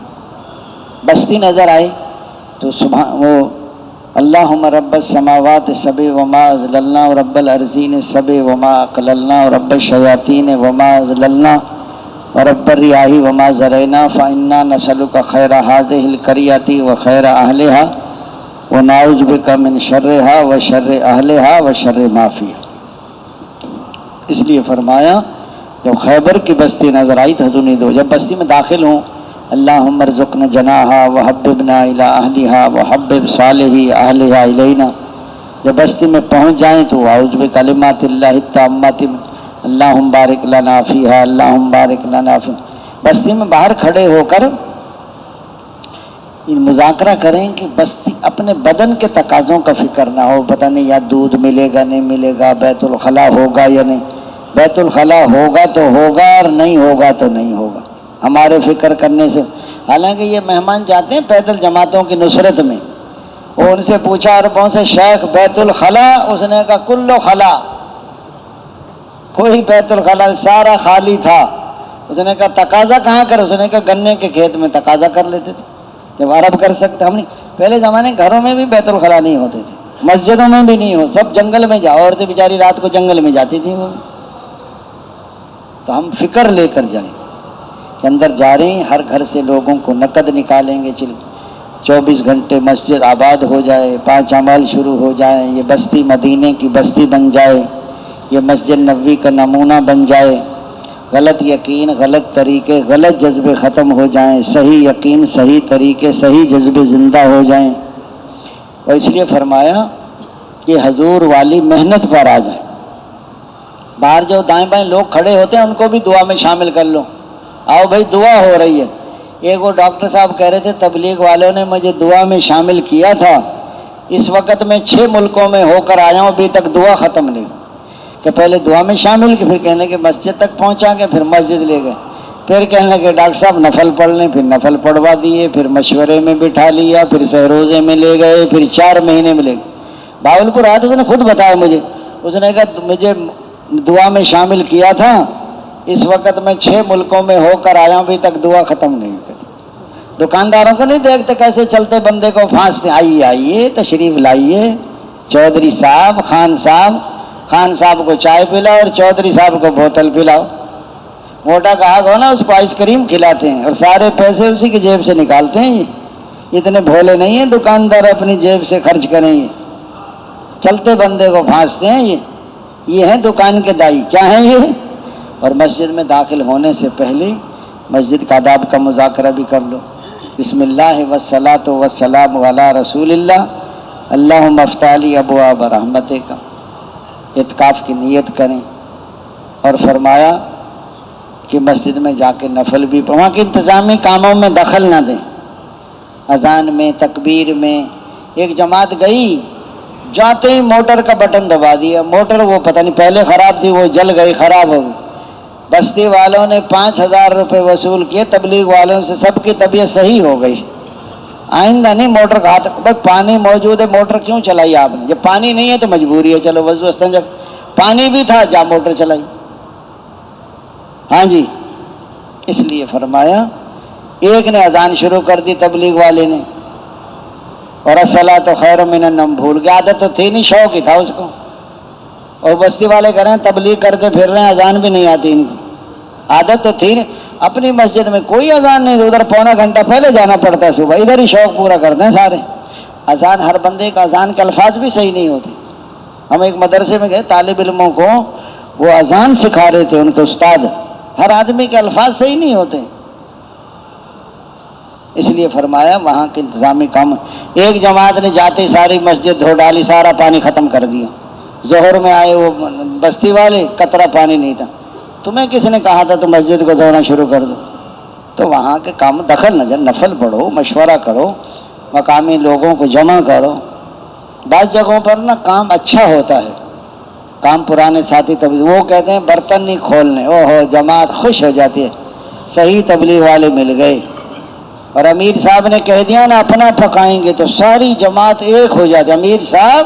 بستی نظر آئے تو وہ اللہم رب السماوات سبع وما اضللنا رب الارضین سبع وما اقللنا رب الشیاطین وما اضللنا ورب الریاح وما زرعنا فإنا نسألک خیر هذه القریۃ وخیر اہلها ونعوذ بک من شرها وشر اہلها وشر ما فیہا۔ اس لیے فرمایا جب خیبر کی بستی نظر آئی تو حضور نے دو، جب بستی میں داخل ہوں اللہم ارزقنا جناحا وحببنا الی اہلہا وحبب صالحی اہلہا الینا، جب بستی میں پہنچ جائیں تو اعوذ بکلمات اللہ التامات اللہم بارک لنا فیہا اللہم بارک لنا فیہا۔ بستی میں باہر کھڑے ہو کر مذاکرہ کریں کہ بستی اپنے بدن کے تقاضوں کا فکر نہ ہو، پتہ نہیں یا دودھ ملے گا نہیں ملے گا، بیت الخلاء ہوگا یا نہیں، بیت الخلاء ہوگا تو ہوگا اور نہیں ہوگا تو نہیں ہوگا، ہمارے فکر کرنے سے۔ حالانکہ یہ مہمان جاتے ہیں پیدل جماعتوں کی نصرت میں، وہ ان سے پوچھا عربوں سے شیخ بیت الخلاء، اس نے کہا کلو خلا، کوئی بیت الخلاء سارا خالی تھا۔ اس نے کہا تقاضا کہاں کر؟ اس نے کہا گنے کے کھیت میں تقاضا کر لیتے تھے، جب عرب کر سکتے ہم نہیں۔ پہلے زمانے گھروں میں بھی بیت الخلا نہیں ہوتے تھے، مسجدوں میں بھی نہیں ہو، سب جنگل میں جاؤ، عورتیں بیچاری رات کو جنگل میں جاتی تھیں وہ۔ تو ہم فکر لے کر جائیں کہ اندر جا رہے ہیں، ہر گھر سے لوگوں کو نقد نکالیں گے، 24 گھنٹے مسجد آباد ہو جائے، 5 اعمال شروع ہو جائیں، یہ بستی مدینے کی بستی بن جائے، یہ مسجد نبوی کا نمونہ بن جائے، غلط یقین، غلط طریقے، غلط جذبے ختم ہو جائیں، صحیح یقین، صحیح طریقے، صحیح جذبے زندہ ہو جائیں۔ اور اس لیے فرمایا کہ حضور والی محنت پر آ جائیں۔ باہر جو دائیں بائیں لوگ کھڑے ہوتے ہیں ان کو بھی دعا میں شامل کر لو، آؤ بھائی دعا ہو رہی ہے۔ ایک وہ ڈاکٹر صاحب کہہ رہے تھے تبلیغ والوں نے مجھے دعا میں شامل کیا تھا، اس وقت میں 6 ملکوں میں ہو کر آیا ہوں، ابھی تک دعا ختم نہیں، کہ پہلے دعا میں شامل کی، پھر کہنے کہ مسجد تک پہنچا کے پھر مسجد لے گئے، پھر کہنے لگے ڈاکٹر صاحب نفل پڑھ لیں، پھر نفل پڑھوا دیے، پھر مشورے میں بٹھا لیا، پھر سہروزے میں لے گئے، پھر 4 مہینے میں لے گئے۔ باولپور آیا تو اس نے خود بتایا مجھے، اس نے کہا مجھے دعا میں شامل کیا تھا، اس وقت میں 6 ملکوں میں ہو کر آیا ہوں، ابھی تک دعا ختم نہیں ہوئی۔ دکانداروں کو نہیں دیکھتے کیسے چلتے بندے کو پھانستے، آئیے آئیے تشریف لائیے، چودھری صاحب، خان صاحب کو چائے پلاؤ اور چودھری صاحب کو بوتل پلاؤ۔ موٹا گاہک ہو نا اس کو آئس کریم کھلاتے ہیں اور سارے پیسے اسی کی جیب سے نکالتے ہیں۔ یہ اتنے بھولے نہیں ہیں دکاندار اپنی جیب سے خرچ کریں، یہ چلتے بندے کو پھانستے ہیں۔ یہ ہیں دکان کے دائی، کیا ہیں یہ؟ اور مسجد میں داخل ہونے سے پہلے مسجد کا آداب کا مذاکرہ بھی کر لو، بسم اللہ والصلاۃ والسلام علی رسول اللہ، اللہم افتح لی ابواب رحمتک، اعتکاف کی نیت کریں۔ اور فرمایا کہ مسجد میں جا کے نفل بھی وہاں کے انتظامی کاموں میں دخل نہ دیں، اذان میں، تکبیر میں۔ ایک جماعت گئی، جاتے ہی موٹر کا بٹن دبا دیا، موٹر وہ پتہ نہیں پہلے خراب تھی وہ جل گئی، خراب ہو گئی۔ بستی والوں نے 5000 روپے وصول کیے، تبلیغ والوں سے سب کی طبیعت صحیح ہو گئی۔ آئندہ نہیں موٹر کا ہاتھ، بھائی پانی موجود ہے موٹر کیوں چلائی آپ نے؟ جب پانی نہیں ہے تو مجبوری ہے، چلو وضو استنجا، پانی بھی تھا جا موٹر چلائی۔ ہاں جی، اس لیے فرمایا ایک نے اذان شروع کر دی تبلیغ والے نے، اور الصلاۃ خیر من النوم بھول گیا، عادت تو تھی نہیں، شوق ہی تھا اس کو۔ اور بستی والے کہہ رہے ہیں تبلیغ کرتے پھر رہے ہیں، اذان بھی نہیں آتی ان کو، عادت تو تھی نہیں۔ اپنی مسجد میں کوئی اذان نہیں، ادھر پونا گھنٹہ پہلے جانا پڑتا ہے صبح، ادھر ہی شوق پورا کرتے ہیں سارے۔ اذان ہر بندے کا اذان کے الفاظ بھی صحیح نہیں ہوتے۔ ہم ایک مدرسے میں گئے، طالب علموں کو وہ اذان سکھا رہے تھے ان کے استاد، ہر آدمی کے الفاظ صحیح نہیں ہوتے، اس لیے فرمایا وہاں کے انتظامی کام۔ ایک جماعت نے جاتے ساری مسجد دھو ڈالی، سارا پانی ختم کر دیا۔ ظہر میں آئے وہ بستی والے، قطرہ پانی نہیں تھا۔ تمہیں کس نے کہا تھا تو مسجد کو دھونا شروع کر دو؟ تو وہاں کے کام دخل نہ جائے، نفل پڑھو، مشورہ کرو، مقامی لوگوں کو جمع کرو۔ بعض جگہوں پر نا کام اچھا ہوتا ہے، کام پرانے ساتھی تبلیغ وہ کہتے ہیں برتن نہیں کھولنے، او ہو جماعت خوش ہو جاتی ہے، صحیح تبلیغ والے مل گئے۔ اور امیر صاحب نے کہہ دیا نا اپنا پکائیں گے تو ساری جماعت ایک ہو جاتی۔ امیر صاحب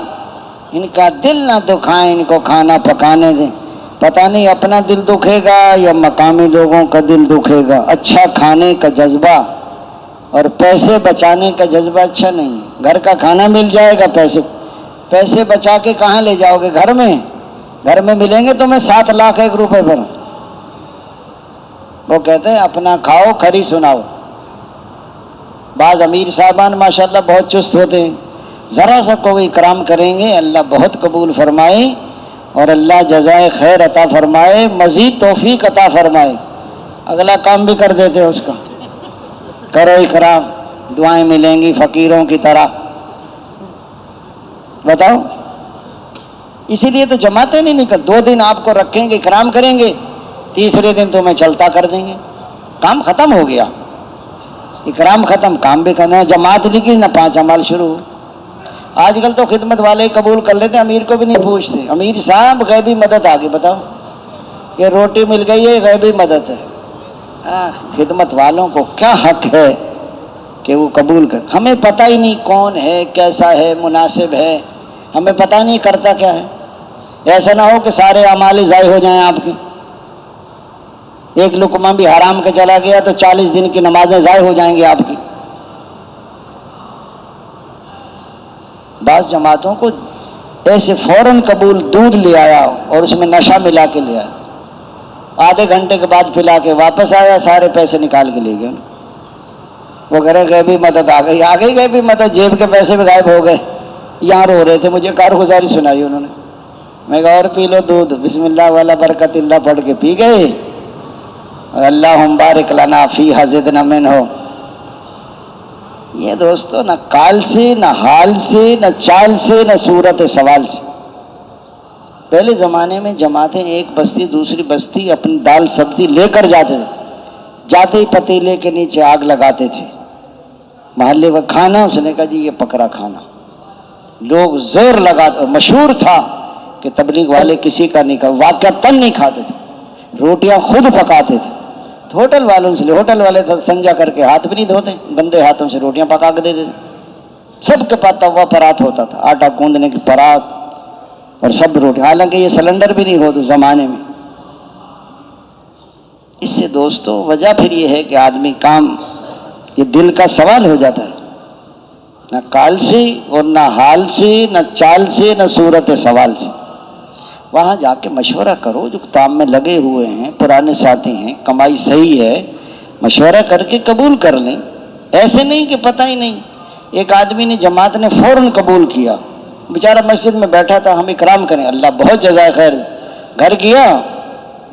ان کا دل نہ دکھائیں، ان کو کھانا پکانے دیں، پتہ نہیں اپنا دل دکھے گا یا مقامی لوگوں کا دل دکھے گا۔ اچھا کھانے کا جذبہ اور پیسے بچانے کا جذبہ اچھا نہیں ہے۔ گھر کا کھانا مل جائے گا، پیسے بچا کے کہاں لے جاؤ گے؟ گھر میں ملیں گے تمہیں 7 لاکھ 1 روپے پر۔ وہ کہتے ہیں اپنا کھاؤ کھری سناؤ۔ بعض امیر صاحبان ماشاءاللہ بہت چست ہوتے ہیں، ذرا سا کوئی اکرام کریں گے اللہ بہت قبول فرمائے اور اللہ جزائے خیر عطا فرمائے، مزید توفیق عطا فرمائے، اگلا کام بھی کر دیتے اس کا۔ کرو اکرام، دعائیں ملیں گی فقیروں کی طرح۔ بتاؤ، اسی لیے تو جماعتیں نہیں نکل، 2 دن آپ کو رکھیں گے، اکرام کریں گے، تیسرے دن تمہیں چلتا کر دیں گے، کام ختم ہو گیا، اکرام ختم، کام بھی کرنا ہے۔ جماعت نکلی نہ 5 اعمال شروع۔ آج کل تو خدمت والے ہی قبول کر لیتے، امیر کو بھی نہیں پوچھتے۔ امیر صاحب غیبی مدد آ گئی، بتاؤ یہ روٹی مل گئی ہے غیبی مدد ہے۔ خدمت والوں کو کیا حق ہے کہ وہ قبول کر؟ ہمیں پتہ ہی نہیں کون ہے، کیسا ہے، مناسب ہے، ہمیں پتہ نہیں کرتا کیا ہے۔ ایسا نہ ہو کہ سارے اعمال ضائع ہو جائیں آپ کے۔ ایک لقمہ بھی حرام کا چلا گیا تو 40 دن کی نمازیں ضائع ہو جائیں گی آپ کی۔ بعض جماعتوں کو ایسے فوراً قبول دودھ لے آیا اور اس میں نشہ ملا کے لے آیا، آدھے گھنٹے کے بعد پلا کے واپس آیا، سارے پیسے نکال کے لے گئے۔ وہ کہہ رہے غیبی مدد آ گئی غیبی مدد، جیب کے پیسے بھی غائب ہو گئے۔ یہاں رو رہے تھے، مجھے کارگزاری سنائی انہوں نے، میں کہا اور پی لو دودھ، بسم اللہ والا برکت اللہ پڑھ کے پی گئے، اللہم بارک لنا فیہا زدنا منہ۔ یہ دوستو نہ کال سے، نہ حال سے، نہ چال سے، نہ صورت سوال سے۔ پہلے زمانے میں جماعتیں ایک بستی دوسری بستی اپنی دال سبزی لے کر جاتے تھے، جاتے ہی پتیلے کے نیچے آگ لگاتے تھے، محلے کا کھانا، اس نے کہا جی یہ پکڑا کھانا، لوگ زور لگاتے، مشہور تھا کہ تبلیغ والے کسی کا نہیں، واقعتاً نہیں کھاتے تھے، روٹیاں خود پکاتے تھے۔ تو ہوٹل والوں سے، ہوٹل والے سنجا کر کے ہاتھ بھی نہیں دھوتے، گندے ہاتھوں سے روٹیاں پکا کے دے دیتے۔ سب کے پاس توا پرات ہوتا تھا، آٹا گوندنے کی پرات اور سب روٹی، حالانکہ یہ سلنڈر بھی نہیں ہوتے زمانے میں۔ اس سے دوستو وجہ پھر یہ ہے کہ آدمی کام، یہ دل کا سوال ہو جاتا ہے، نہ کال سے اور نہ حال سے، نہ چال سے، نہ صورت سوال سے۔ وہاں جا کے مشورہ کرو، جو کام میں لگے ہوئے ہیں، پرانے ساتھی ہیں، کمائی صحیح ہے، مشورہ کر کے قبول کر لیں، ایسے نہیں کہ پتہ ہی نہیں۔ ایک آدمی نے جماعت نے فوراً قبول کیا، بیچارہ مسجد میں بیٹھا تھا، ہم اکرام کریں، اللہ بہت جزائے خیر، گھر گیا،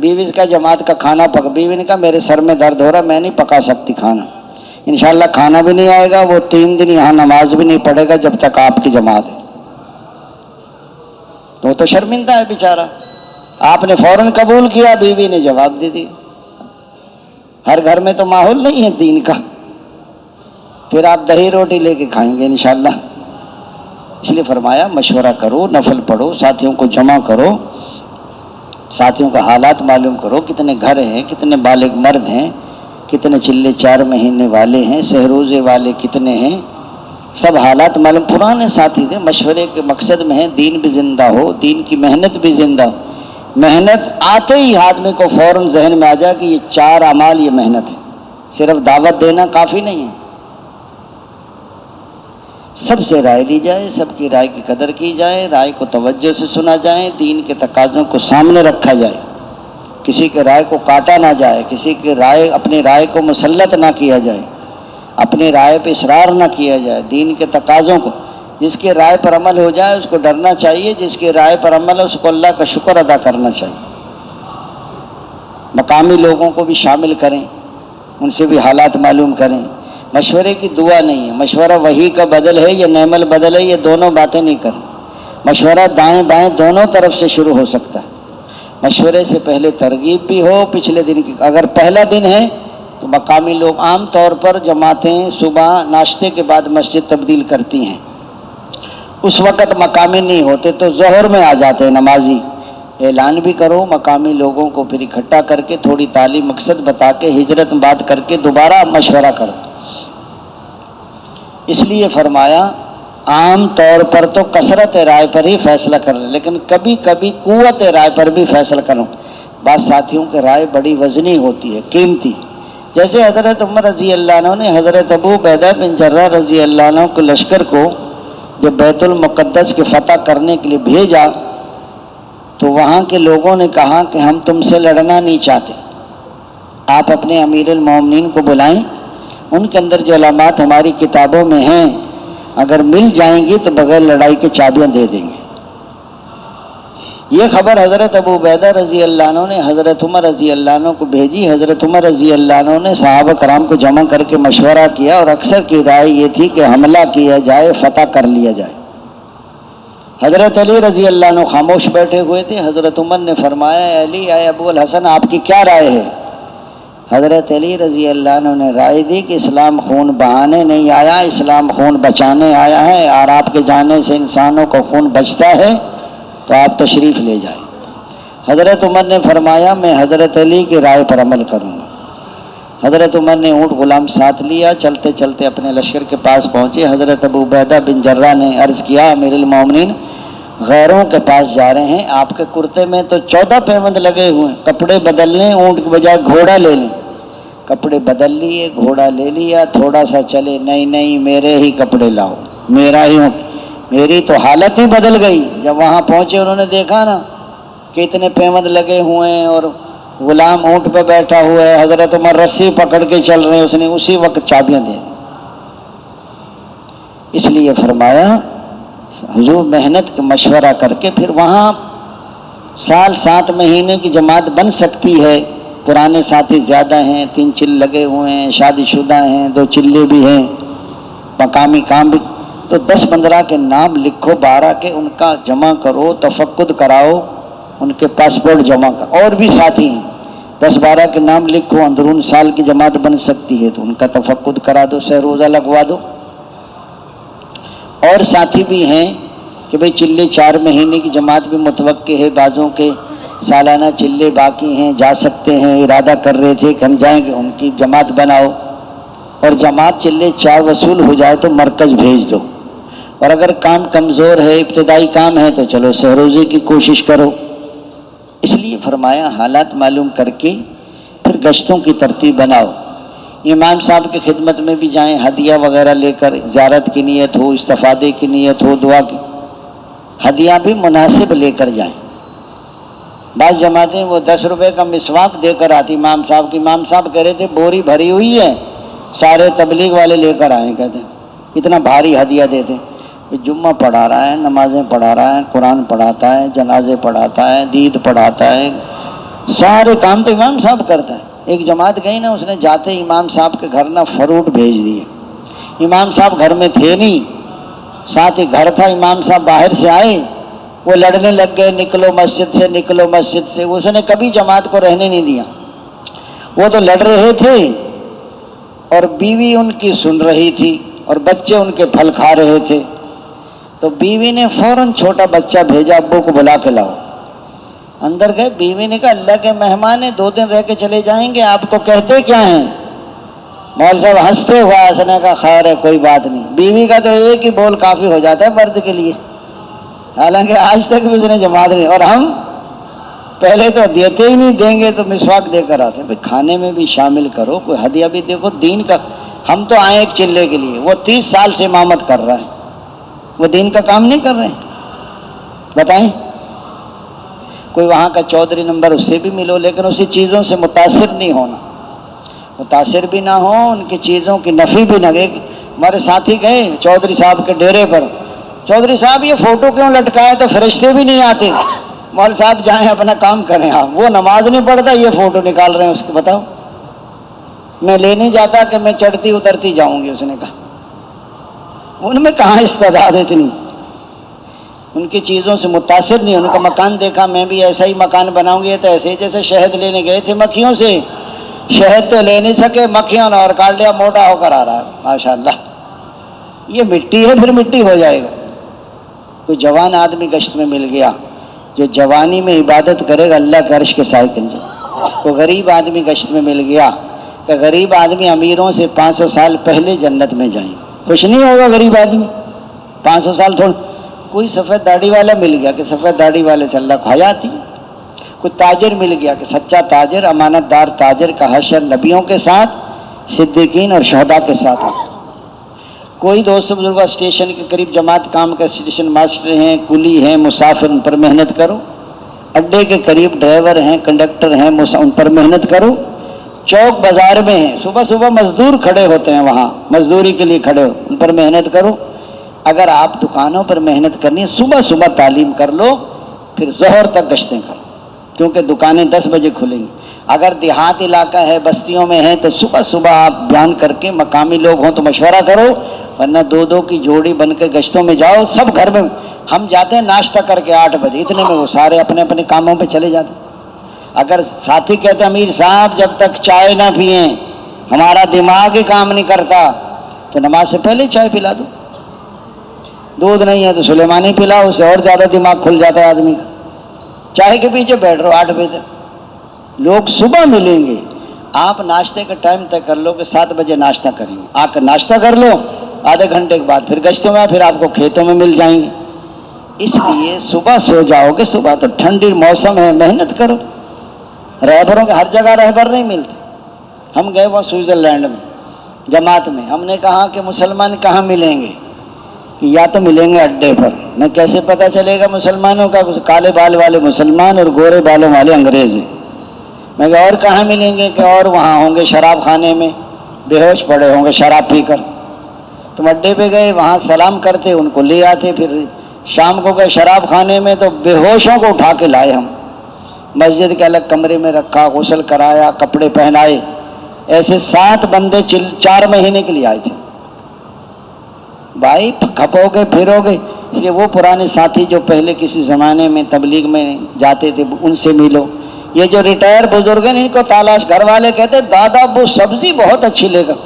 بیوی کا جماعت کا کھانا پکا، بیوی نے کہا میرے سر میں درد ہو رہا، میں نہیں پکا سکتی کھانا، انشاءاللہ کھانا بھی نہیں آئے گا، وہ 3 دن یہاں نماز بھی نہیں پڑھے گا جب تک آپ کی جماعت ہے۔ وہ تو شرمندہ ہے بیچارہ، آپ نے فوراً قبول کیا، بیوی نے جواب دے دی۔ ہر گھر میں تو ماحول نہیں ہے دین کا، پھر آپ دہی روٹی لے کے کھائیں گے انشاءاللہ۔ اس لیے فرمایا مشورہ کرو، نفل پڑھو، ساتھیوں کو جمع کرو، ساتھیوں کا حالات معلوم کرو، کتنے گھر ہیں، کتنے بالغ مرد ہیں، کتنے چلے 4 مہینے والے ہیں، سہروزے والے کتنے ہیں، سب حالات معلوم۔ پرانے ساتھی تھے، مشورے کے مقصد میں ہے دین بھی زندہ ہو، دین کی محنت بھی زندہ ہو۔ محنت آتے ہی آدمی کو فوراً ذہن میں آ جائے کہ یہ 4 اعمال یہ محنت ہے، صرف دعوت دینا کافی نہیں ہے۔ سب سے رائے لی جائے، سب کی رائے کی قدر کی جائے، رائے کو توجہ سے سنا جائے، دین کے تقاضوں کو سامنے رکھا جائے، کسی کے رائے کو کاٹا نہ جائے، کسی کی رائے، اپنی رائے کو مسلط نہ کیا جائے، اپنی رائے پہ اصرار نہ کیا جائے، دین کے تقاضوں کو، جس کی رائے پر عمل ہو جائے اس کو ڈرنا چاہیے، جس کی رائے پر عمل ہے اس کو اللہ کا شکر ادا کرنا چاہیے۔ مقامی لوگوں کو بھی شامل کریں، ان سے بھی حالات معلوم کریں۔ مشورے کی دعا نہیں ہے، مشورہ وحی کا بدل ہے، یہ نعم البدل ہے، یہ دونوں باتیں نہیں کریں۔ مشورہ دائیں بائیں دونوں طرف سے شروع ہو سکتا ہے۔ مشورے سے پہلے ترغیب بھی ہو، پچھلے دن کی، اگر پہلا دن ہے تو مقامی لوگ عام طور پر جماعتیں صبح ناشتے کے بعد مسجد تبدیل کرتی ہیں، اس وقت مقامی نہیں ہوتے تو ظہر میں آ جاتے ہیں نمازی۔ اعلان بھی کرو، مقامی لوگوں کو پھر اکٹھا کر کے تھوڑی تعلیم مقصد بتا کے ہجرت بات کر کے دوبارہ مشورہ کرو۔ اس لیے فرمایا عام طور پر تو کثرت رائے پر ہی فیصلہ کر لیں، لیکن کبھی کبھی قوت رائے پر بھی فیصلہ کرو۔ بعض ساتھیوں کی رائے بڑی وزنی ہوتی ہے، قیمتی، جیسے حضرت عمر رضی اللہ عنہ نے حضرت ابو عبیدہ بن جراح رضی اللہ عنہ کے لشکر کو جب بیت المقدس کی فتح کرنے کے لیے بھیجا تو وہاں کے لوگوں نے کہا کہ ہم تم سے لڑنا نہیں چاہتے، آپ اپنے امیر المومنین کو بلائیں، ان کے اندر جو علامات ہماری کتابوں میں ہیں اگر مل جائیں گی تو بغیر لڑائی کے چابیاں دے دیں گے۔ یہ خبر حضرت ابو عبیدہ رضی اللہ عنہ نے حضرت عمر رضی اللہ عنہ کو بھیجی۔ حضرت عمر رضی اللہ عنہ نے صحابہ کرام کو جمع کر کے مشورہ کیا اور اکثر کی رائے یہ تھی کہ حملہ کیا جائے، فتح کر لیا جائے۔ حضرت علی رضی اللہ عنہ خاموش بیٹھے ہوئے تھے۔ حضرت عمر نے فرمایا اے علی، اے ابو الحسن، آپ کی کیا رائے ہے؟ حضرت علی رضی اللہ عنہ نے رائے دی کہ اسلام خون بہانے نہیں آیا، اسلام خون بچانے آیا ہے، اور آپ کے جانے سے انسانوں کو خون بچتا ہے تو آپ تشریف لے جائیں۔ حضرت عمر نے فرمایا میں حضرت علی کی رائے پر عمل کروں گا۔ حضرت عمر نے اونٹ غلام ساتھ لیا، چلتے چلتے اپنے لشکر کے پاس پہنچے۔ حضرت ابو عبیدہ بن جراح نے عرض کیا امیر المومنین، غیروں کے پاس جا رہے ہیں، آپ کے کرتے میں تو 14 پیوند لگے ہوئے ہیں، کپڑے بدل لیں، اونٹ کے بجائے گھوڑا لے لیں، کپڑے بدل لیے، گھوڑا لے لیا، تھوڑا سا چلے، نہیں نہیں میرے ہی کپڑے لاؤ، میرا ہی اونٹ۔ میری تو حالت ہی بدل گئی جب وہاں پہنچے، انہوں نے دیکھا نا کہ اتنے پیوند لگے ہوئے ہیں اور غلام اونٹ پہ بیٹھا ہوا ہے، حضرت عمر رسی پکڑ کے چل رہے ہیں، اس نے اسی وقت چابیاں دے دی۔ اس لیے فرمایا حضور محنت کا مشورہ کر کے پھر وہاں سال 7 مہینے کی جماعت بن سکتی ہے۔ پرانے ساتھی زیادہ ہیں، 3 چل لگے ہوئے ہیں، شادی شدہ ہیں، 2 چلے بھی ہیں، مقامی کام بھی، تو 10-15 کے نام لکھو، 12 کے ان کا جمع کرو، تفقد کراؤ، ان کے پاسپورٹ جمع کرو، اور بھی ساتھی ہیں 10-12 کے نام لکھو، اندرون سال کی جماعت بن سکتی ہے تو ان کا تفقد کرا دو، سہ روزہ لگوا دو۔ اور ساتھی بھی ہیں کہ بھئی چلے 4 مہینے کی جماعت بھی متوقع ہے، بعضوں کے سالانہ چلے باقی ہیں، جا سکتے ہیں، ارادہ کر رہے تھے کہ ہم جائیں گے، ان کی جماعت بناؤ، اور جماعت چلے 4 وصول ہو جائے تو مرکز بھیج دو، اور اگر کام کمزور ہے، ابتدائی کام ہے تو چلو سہ روزے کی کوشش کرو۔ اس لیے فرمایا حالات معلوم کر کے پھر گشتوں کی ترتیب بناؤ۔ امام صاحب کی خدمت میں بھی جائیں، ہدیہ وغیرہ لے کر، زیارت کی نیت ہو، استفادے کی نیت ہو، دعا کی ہدیہ بھی مناسب لے کر جائیں۔ بعض جماعتیں وہ 10 روپے کا مسواک دے کر آتی امام صاحب کی، امام صاحب کہہ رہے تھے بوری بھری ہوئی ہے، سارے تبلیغ والے لے کر آئیں، کہتے ہیں اتنا بھاری ہدیہ دیتے۔ جمعہ پڑھا رہا ہے، نمازیں پڑھا رہا ہے، قرآن پڑھاتا ہے، جنازے پڑھاتا ہے، دید پڑھاتا ہے، سارے کام تو امام صاحب کرتا ہے۔ ایک جماعت گئی نا، اس نے جاتے امام صاحب کے گھر نا فروٹ بھیج دیے، امام صاحب گھر میں تھے نہیں، ساتھ ہی گھر تھا، امام صاحب باہر سے آئے، وہ لڑنے لگ گئے، نکلو مسجد سے، نکلو مسجد سے، اس نے کبھی جماعت کو رہنے نہیں دیا، وہ تو لڑ رہے تھے اور بیوی ان کی سن رہی تھی اور بچے ان کے پھل کھا رہے تھے، تو بیوی نے فوراً چھوٹا بچہ بھیجا، ابو کو بلا کے لاؤ۔ اندر گئے، بیوی نے کہا اللہ کے مہمان ہیں، 2 دن رہ کے چلے جائیں گے، آپ کو کہتے کیا ہیں؟ مول صاحب ہنستے ہوا اس نے کہا خیر ہے کوئی بات نہیں، بیوی کا تو ایک ہی بول کافی ہو جاتا ہے مرد کے لیے، حالانکہ آج تک بھی اس نے جماعت نہیں، اور ہم پہلے تو دیتے ہی نہیں، دیں گے تو مسواک دے کر آتے ہیں۔ کھانے میں بھی شامل کرو، کوئی ہدیہ بھی دیکھو، دین کا۔ ہم تو آئے ایک چلے کے لیے، وہ 30 سال سے امامت کر رہا ہے، وہ دین کا کام نہیں کر رہے ہیں، بتائیں؟ کوئی وہاں کا چودھری نمبر، اس سے بھی ملو، لیکن اسی چیزوں سے متاثر نہیں ہونا، متاثر بھی نہ ہو، ان کی چیزوں کی نفی بھی نہ گئے۔ ہمارے ساتھی گئے چودھری صاحب کے ڈیرے پر، چودھری صاحب یہ فوٹو کیوں لٹکائے؟ تو فرشتے بھی نہیں آتے، مول صاحب جائیں اپنا کام کریں، آپ وہ نماز نہیں پڑھتا، یہ فوٹو نکال رہے ہیں اس کے، بتاؤ۔ میں لے نہیں جاتا کہ میں چڑھتی اترتی جاؤں گی، اس نے کہا ان میں کہاں استعداد اتنی، ان کی چیزوں سے متاثر نہیں، ان کا مکان دیکھا میں بھی ایسا ہی مکان بناؤں گی، تو ایسے ہی جیسے شہد لینے گئے تھے مکھیوں سے، شہد تو لے نہیں سکے، مکھیوں نے اور کاٹ لیا، موٹا ہو کر آ رہا ہے ماشاءاللہ۔ یہ مٹی ہے، پھر مٹی ہو جائے گا۔ کوئی جوان آدمی گشت میں مل گیا جو جوانی میں عبادت کرے گا اللہ کے عرش کے سائے کے نیچے، کوئی غریب آدمی گشت میں مل گیا کہ غریب آدمی امیروں سے 500 سال پہلے جنت میں جائیں، کچھ نہیں ہوگا غریب آدمی 500 سال تھوڑا۔ کوئی سفید داڑھی والا مل گیا کہ سفید داڑھی والے سے اللہ کو حیا آتی ہے، کوئی تاجر مل گیا کہ سچا تاجر، امانت دار تاجر کا حشر نبیوں کے ساتھ، صدیقین اور شہداء کے ساتھ ہے۔ کوئی دوست بزرگ اسٹیشن کے قریب جماعت کام کا اسٹیشن ماسٹر ہیں، کلی ہیں، مسافر، ان پر محنت کرو۔ اڈے کے قریب ڈرائیور ہیں، کنڈکٹر ہیں، ان پر محنت کرو۔ چوک بازار میں ہیں، صبح صبح مزدور کھڑے ہوتے ہیں، وہاں مزدوری کے لیے کھڑے ہو، ان پر محنت کرو۔ اگر آپ دکانوں پر محنت کرنی ہے، صبح صبح تعلیم کر لو، پھر ظہر تک گشتیں کرو، کیونکہ دکانیں 10 بجے کھلیں گی۔ اگر دیہات علاقہ ہے، بستیوں میں ہے، تو صبح صبح آپ بیان کر کے، مقامی لوگ ہوں تو مشورہ کرو، ورنہ 2-2 کی جوڑی بن کے گشتوں میں جاؤ۔ سب گھر میں، ہم جاتے ہیں ناشتہ کر کے 8 بجے، اتنے میں وہ سارے اپنے اپنے کاموں پہ چلے جاتے۔ اگر ساتھی کہتے امیر صاحب جب تک چائے نہ پئیں ہمارا دماغ ہی کام نہیں کرتا، تو نماز سے پہلے چائے پلا دو۔ دودھ نہیں ہے تو سلیمانی پلاؤ، اس سے اور زیادہ دماغ کھل جاتا ہے آدمی کا۔ چائے کے پیچھے بیٹھ رہو 8 بجے تک، لوگ صبح ملیں گے، آپ ناشتے کا ٹائم طے کر لو کہ 7 بجے ناشتہ کریں گے، آ کر ناشتہ کر لو، آدھے گھنٹے کے بعد پھر گشتوں میں، پھر آپ کو کھیتوں میں مل جائیں گے۔ اس لیے صبح سو جاؤ گے، صبح تو ٹھنڈی موسم ہے، محنت کرو. رہبروں کے ہر جگہ رہبر نہیں ملتے. ہم گئے وہ سوئٹزرلینڈ میں جماعت میں، ہم نے کہا کہ مسلمان کہاں ملیں گے؟ کہ یا تو ملیں گے اڈے پر. میں کیسے پتہ چلے گا مسلمانوں کا؟ کالے بال والے مسلمان اور گورے بالوں والے انگریز ہیں. میں کہا اور کہاں ملیں گے؟ کہ اور وہاں ہوں گے شراب خانے میں، بے ہوش پڑے ہوں گے شراب پی کر. تم اڈے پہ گئے، وہاں سلام کرتے، ان کو لے آتے. پھر شام کو گئے شراب خانے میں تو بے ہوشوں کو اٹھا کے لائے ہم، مسجد کے الگ کمرے میں رکھا، غسل کرایا، کپڑے پہنائے. ایسے 7 بندے 4 مہینے کے لیے آئے تھے. بھائی کھپو گے پھرو گے. اس لیے وہ پرانے ساتھی جو پہلے کسی زمانے میں تبلیغ میں جاتے تھے ان سے ملو. یہ جو ریٹائر بزرگ ہیں ان کو تالاش. گھر والے کہتے دادا وہ سبزی بہت اچھی لے کر،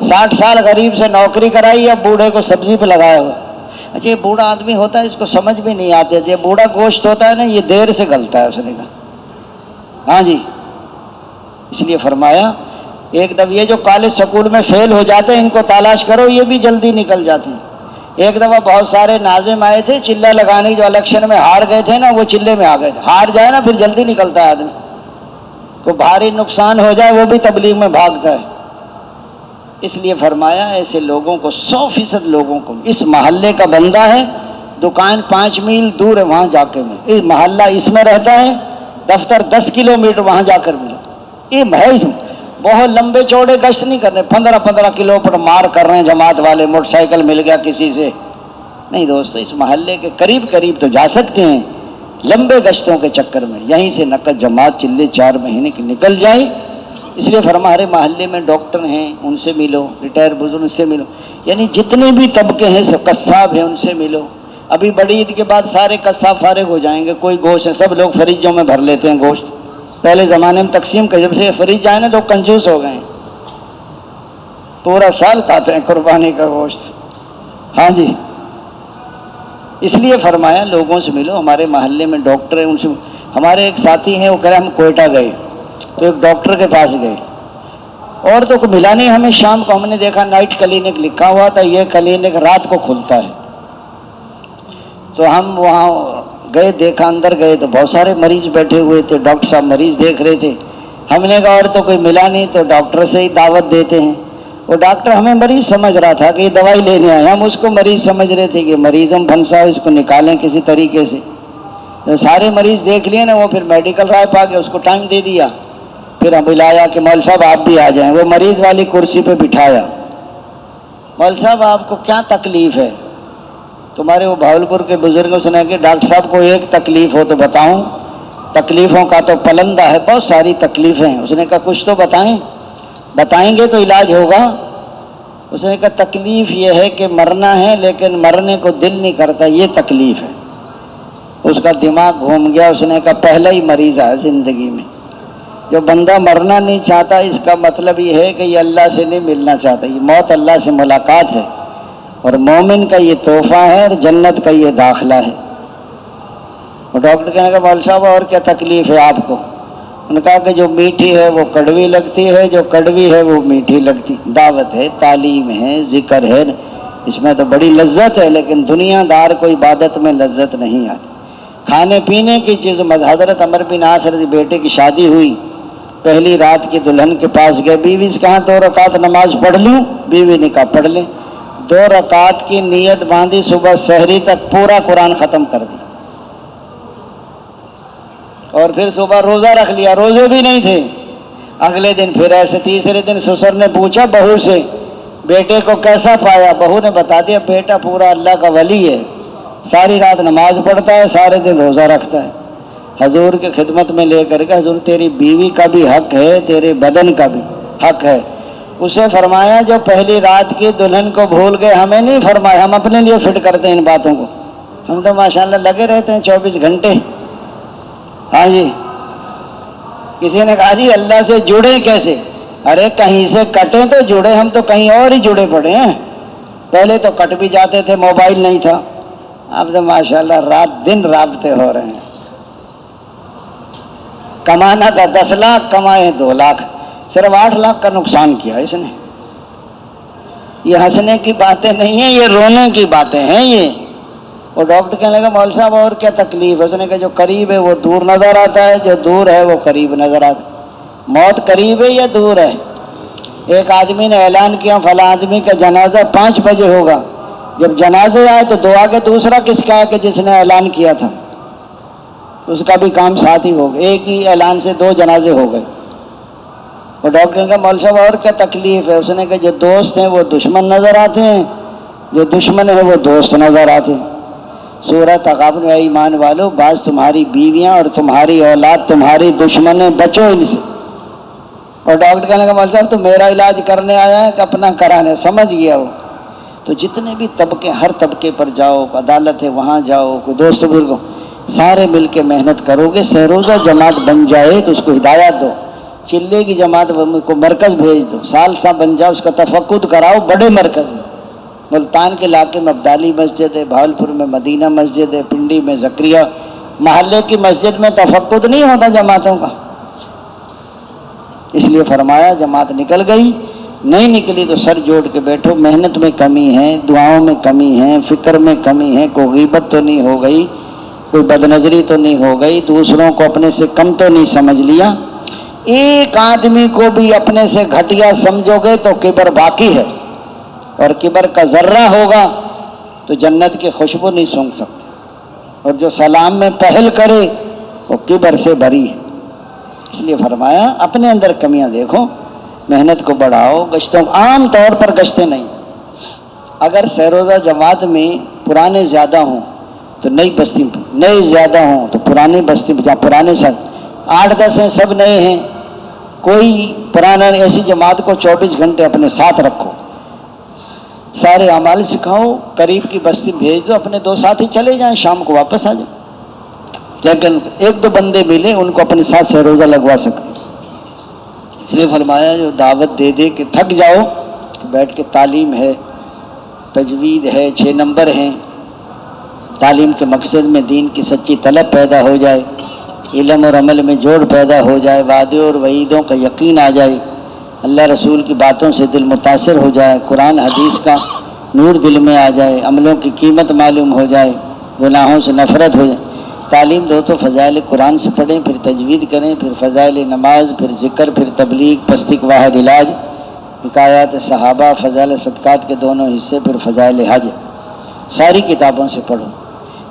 60 سال غریب سے نوکری کرائی، اب بوڑھے کو سبزی پہ لگایا ہوا. اچھا یہ بوڑھا آدمی ہوتا ہے، اس کو سمجھ بھی نہیں آتے. یہ بوڑھا گوشت ہوتا ہے نا، یہ دیر سے گلتا ہے. اس نے کہا ہاں جی. اس لیے فرمایا ایک دفعہ یہ جو کالج سکول میں فیل ہو جاتے ہیں ان کو تلاش کرو، یہ بھی جلدی نکل جاتی ہیں. ایک دفعہ بہت سارے ناظم آئے تھے چلہ لگانے، جو الیکشن میں ہار گئے تھے نا وہ چلے میں آ گئے تھے. ہار جائے نا پھر جلدی نکلتا ہے آدمی. کو بھاری نقصان ہو جائے وہ بھی تبلیغ میں بھاگتا ہے. اس لیے فرمایا ایسے لوگوں کو 100% لوگوں کو، اس محلے کا بندہ ہے، دکان 5 میل دور ہے وہاں جا کے ملو. یہ محلہ اس میں رہتا ہے، دفتر 10 کلومیٹر وہاں جا کر ملو. یہ محض بہت لمبے چوڑے گشت نہیں کر رہے، 15 کلومیٹر مار کر رہے ہیں جماعت والے، موٹر سائیکل مل گیا کسی سے. نہیں دوستو، اس محلے کے قریب تو جا سکتے ہیں لمبے گشتوں کے چکر میں. یہیں سے نقد جماعت چلے 4 مہینے کی نکل جائے. اس لیے فرما ہمارے محلے میں ڈاکٹر ہیں ان سے ملو، ریٹائر بزرگ سے ملو، یعنی جتنے بھی طبقے ہیں سب، قصاب ہیں ان سے ملو. ابھی بڑی عید کے بعد سارے قصاب فارغ ہو جائیں گے. کوئی گوشت ہے، سب لوگ فریجوں میں بھر لیتے ہیں گوشت. پہلے زمانے میں تقسیم کا، جب سے فریج آئے نا تو کنجوس ہو گئے ہیں، پورا سال کھاتے ہیں قربانی کا گوشت. ہاں جی. اس لیے فرمایا لوگوں سے ملو. ہمارے محلے میں ڈاکٹر ہیں ان سے. ہمارے ایک ساتھی ہیں وہ کہہ رہے ہم کوئٹہ گئے تو ایک ڈاکٹر کے پاس گئے اور تو کوئی ملا نہیں ہمیں. شام کو ہم نے دیکھا نائٹ کلینک لکھا ہوا تھا، یہ کلینک رات کو کھلتا ہے. تو ہم وہاں گئے، دیکھا، اندر گئے تو بہت سارے مریض بیٹھے ہوئے تھے. ڈاکٹر صاحب مریض دیکھ رہے تھے. ہم نے کہا اور تو کوئی ملا نہیں تو ڈاکٹر سے ہی دعوت دیتے ہیں. وہ ڈاکٹر ہمیں مریض سمجھ رہا تھا کہ یہ دوائی لینے آئے، ہم اس کو مریض سمجھ رہے تھے کہ مریض ہم پھنسا اس کو نکالیں کسی طریقے سے. سارے مریض دیکھ لیے نا، وہ پھر میڈیکل رائے پا کے اس کو ٹائم دے دیا. پھر ہم بلایا کہ مول صاحب آپ بھی آ جائیں. وہ مریض والی کرسی پہ بٹھایا. مول صاحب آپ کو کیا تکلیف ہے؟ تمہارے وہ بھاولپور کے بزرگوں سے نے کہ ڈاکٹر صاحب کو ایک تکلیف ہو تو بتاؤں. تکلیفوں کا تو پلندہ ہے، بہت ساری تکلیفیں ہیں. اس نے کہا کچھ تو بتائیں، بتائیں گے تو علاج ہوگا. اس نے کہا تکلیف یہ ہے کہ مرنا ہے لیکن مرنے کو دل نہیں کرتا، یہ تکلیف ہے. اس کا دماغ گھوم گیا. اس نے کہا پہلا ہی مریض ہے زندگی میں. جو بندہ مرنا نہیں چاہتا اس کا مطلب یہ ہے کہ یہ اللہ سے نہیں ملنا چاہتا. یہ موت اللہ سے ملاقات ہے اور مومن کا یہ تحفہ ہے اور جنت کا یہ داخلہ ہے. اور ڈاکٹر کہنے کا مول صاحب اور کیا تکلیف ہے آپ کو؟ انہوں نے کہا کہ جو میٹھی ہے وہ کڑوی لگتی ہے، جو کڑوی ہے وہ میٹھی لگتی. دعوت ہے، تعلیم ہے، ذکر ہے، اس میں تو بڑی لذت ہے، لیکن دنیا دار کو عبادت میں لذت نہیں آتی. کھانے پینے کی چیز. حضرت عمر بن عاص رضی بیٹے کی شادی ہوئی، پہلی رات کی دلہن کے پاس گئے. بیوی سے کہا 2 رکعت نماز پڑھ لوں؟ بیوی نے کہا پڑھ لیں. 2 رکعت کی نیت باندھی، صبح سحری تک پورا قرآن ختم کر دیا اور پھر صبح روزہ رکھ لیا. روزے بھی نہیں تھے. اگلے دن پھر ایسے. تیسرے دن سسر نے پوچھا بہو سے بیٹے کو کیسا پایا؟ بہو نے بتا دیا بیٹا پورا اللہ کا ولی ہے، ساری رات نماز پڑھتا ہے، سارے دن روزہ رکھتا ہے. حضور کی خدمت میں لے کر کے حضور تیری بیوی کا بھی حق ہے، تیرے بدن کا بھی حق ہے. اسے فرمایا جو پہلی رات کی دلہن کو بھول گئے. ہمیں نہیں فرمایا، ہم اپنے لیے فٹ کرتے ہیں ان باتوں کو. ہم تو ماشاءاللہ لگے رہتے ہیں 24 گھنٹے. ہاں جی. کسی نے کہا جی اللہ سے جڑے کیسے؟ ارے کہیں سے کٹے تو جڑے، ہم تو کہیں اور ہی جڑے پڑے ہیں. پہلے تو کٹ بھی جاتے تھے، موبائل نہیں تھا. اب تو ماشاءاللہ رات دن رابطے ہو رہے ہیں. کمانا تھا 10 لاکھ، کمائے 2 لاکھ، صرف 8 لاکھ کا نقصان کیا اس نے. یہ ہنسنے کی باتیں نہیں ہیں، یہ رونے کی باتیں ہیں. یہ وہ ڈاکٹر کہنے لگا مول صاحب اور کیا تکلیف ہے؟ اس نے کہا جو قریب ہے وہ دور نظر آتا ہے، جو دور ہے وہ قریب نظر آتا ہے۔ موت قریب ہے یا دور ہے؟ ایک آدمی نے اعلان کیا فلاں آدمی کا جنازہ 5 بجے ہوگا، جب جنازے آئے تو دعا کے دوسرا کس کا ہے کہ جس نے اعلان کیا تھا، اس کا بھی کام ساتھ ہی ہو گیا، ایک ہی اعلان سے 2 جنازے ہو گئے۔ وہ ڈاکٹر نے کہا مول صاحب اور کیا تکلیف ہے؟ اس نے کہا جو دوست ہیں وہ دشمن نظر آتے ہیں، جو دشمن ہیں وہ دوست نظر آتے ہیں۔ سورہ تغابن میں ایمان والو، بعض تمہاری بیویاں اور تمہاری اولاد تمہاری دشمن ہیں، بچو ان سے۔ اور ڈاکٹر کہنے کا مول صاحب تو میرا علاج کرنے آیا ہے کہ اپنا کرانے؟ سمجھ گیا وہ۔ تو جتنے بھی طبقے، ہر طبقے پر جاؤ، عدالت ہے وہاں جاؤ، کوئی دوست بزرگ، سارے مل کے محنت کرو گے، سہروزہ جماعت بن جائے تو اس کو ہدایت دو، چلے کی جماعت کو مرکز بھیج دو، سالسہ بن جاؤ، اس کا تفقد کراؤ بڑے مرکز میں۔ ملتان کے علاقے میں عبدالی مسجد ہے، بھاولپور میں مدینہ مسجد ہے، پنڈی میں زکریہ، محلے کی مسجد میں تفقد نہیں ہوتا جماعتوں کا، اس لیے فرمایا جماعت نکل گئی، نہیں نکلی تو سر جوڑ کے بیٹھو، محنت میں کمی ہے، دعاؤں میں کمی ہے، فکر میں کمی ہے، کوئی غیبت تو نہیں ہو گئی، کوئی بدنظری تو نہیں ہو گئی، دوسروں کو اپنے سے کم تو نہیں سمجھ لیا۔ ایک آدمی کو بھی اپنے سے گھٹیا سمجھو گے تو کبر باقی ہے، اور کبر کا ذرہ ہوگا تو جنت کی خوشبو نہیں سونگھ سکتے، اور جو سلام میں پہل کرے وہ کبر سے بری ہے۔ اس لیے فرمایا اپنے اندر کمیاں دیکھو، محنت کو بڑھاؤ، گشتوں عام طور پر گشتے نہیں، اگر سہروزہ جماعت میں پرانے زیادہ ہوں تو نئی بستی، نئے زیادہ ہوں تو پرانی بستی، جہاں پرانے ساتھ 8-10 ہیں سب نئے ہیں، کوئی پرانا ایسی جماعت کو 24 گھنٹے اپنے ساتھ رکھو، سارے اعمال سکھاؤ، قریب کی بستی بھیج دو، اپنے 2 ساتھی چلے جائیں، شام کو واپس آ جائیں، لیکن 1-2 بندے ملے ان کو اپنے ساتھ سہروزہ لگوا سکتے۔ اس لیے فرمایا جو دعوت دے دے کہ تھک جاؤ، بیٹھ کے تعلیم ہے، تجوید ہے، 6 نمبر ہیں، تعلیم کے مقصد میں دین کی سچی طلب پیدا ہو جائے، علم اور عمل میں جوڑ پیدا ہو جائے، وعدے اور وعیدوں کا یقین آ جائے، اللہ رسول کی باتوں سے دل متاثر ہو جائے، قرآن حدیث کا نور دل میں آ جائے، عملوں کی قیمت معلوم ہو جائے، گناہوں سے نفرت ہو جائے۔ تعلیم دو تو فضائل قرآن سے پڑھیں، پھر تجوید کریں، پھر فضائل نماز، پھر ذکر، پھر تبلیغ، پستی کا واحد علاج، حکایات صحابہ، فضائل صدقات کے دونوں حصے، پھر فضائل حج، ساری کتابوں سے پڑھو۔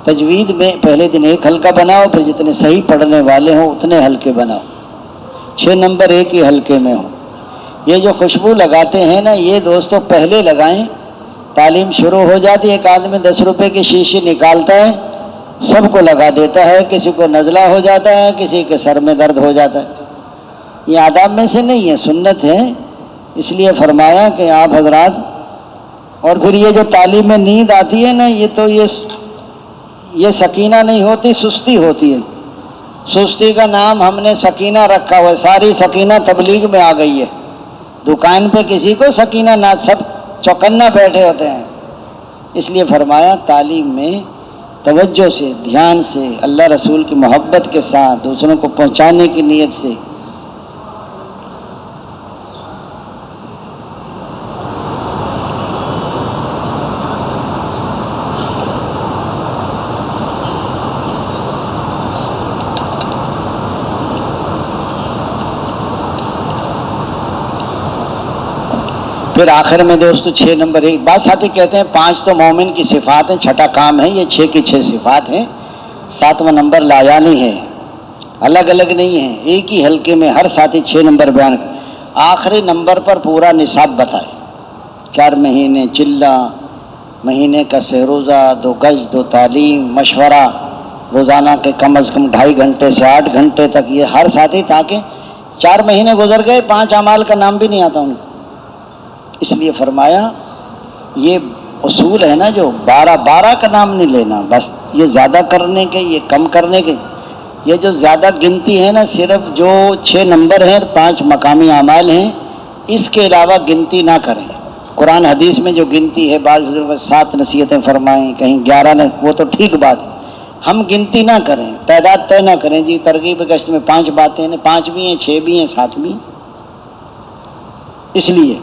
تجوید میں پہلے دن 1 حلقہ بناؤ، پھر جتنے صحیح پڑھنے والے ہوں اتنے حلقے بناؤ، 6 نمبر ایک ہی حلقے میں ہوں۔ یہ جو خوشبو لگاتے ہیں نا، یہ دوستوں پہلے لگائیں، تعلیم شروع ہو جاتی ہے، ایک آدمی 10 روپے کی شیشی نکالتا ہے، سب کو لگا دیتا ہے، کسی کو نزلہ ہو جاتا ہے، کسی کے سر میں درد ہو جاتا ہے۔ یہ آداب میں سے نہیں ہے، سنت ہے، اس لیے فرمایا کہ آپ حضرات، اور پھر یہ جو تعلیم میں نیند آتی ہے نا، یہ تو یہ سکینہ نہیں ہوتی، سستی ہوتی ہے، سستی کا نام ہم نے سکینہ رکھا ہوا ہے، ساری سکینہ تبلیغ میں آ گئی ہے، دکان پہ کسی کو سکینہ نہ، سب چوکنا بیٹھے ہوتے ہیں۔ اس لیے فرمایا تعلیم میں توجہ سے، دھیان سے، اللہ رسول کی محبت کے ساتھ، دوسروں کو پہنچانے کی نیت سے، پھر آخر میں دوستو 6 نمبر ایک بات ساتھی کہتے ہیں 5 تو مومن کی صفات ہیں، 6 کام ہے، یہ 6 کی 6 صفات ہیں، 7واں نمبر لایانی ہے، الگ الگ نہیں ہے، ایک ہی حلقے میں ہر ساتھی 6 نمبر بیان کر، آخری نمبر پر پورا نصاب بتائے، 4 مہینے چلہ، مہینے کا سہروزہ، 2 گز، 2 تعلیم، مشورہ، روزانہ کے کم از کم 2.5 گھنٹے سے 8 گھنٹے تک، یہ ہر ساتھی، تاکہ 4 مہینے گزر گئے 5 اعمال کا نام بھی نہیں آتا ان کو۔ اس لیے فرمایا یہ اصول ہے نا، جو 12 کا نام نہیں لینا، بس یہ زیادہ کرنے کے، یہ کم کرنے کے، یہ جو زیادہ گنتی ہے نا، صرف جو 6 نمبر ہیں، 5 مقامی اعمال ہیں، اس کے علاوہ گنتی نہ کریں۔ قرآن حدیث میں جو گنتی ہے، بعض بزرگ 7 نصیحتیں فرمائیں، کہیں 11 نے، وہ تو ٹھیک بات ہے، ہم گنتی نہ کریں، تعداد طے نہ کریں، جی ترغیب گشت میں 5 باتیں ہیں، 5 بھی ہیں، 6 بھی ہیں، 7 بھی ہیں۔ اس لیے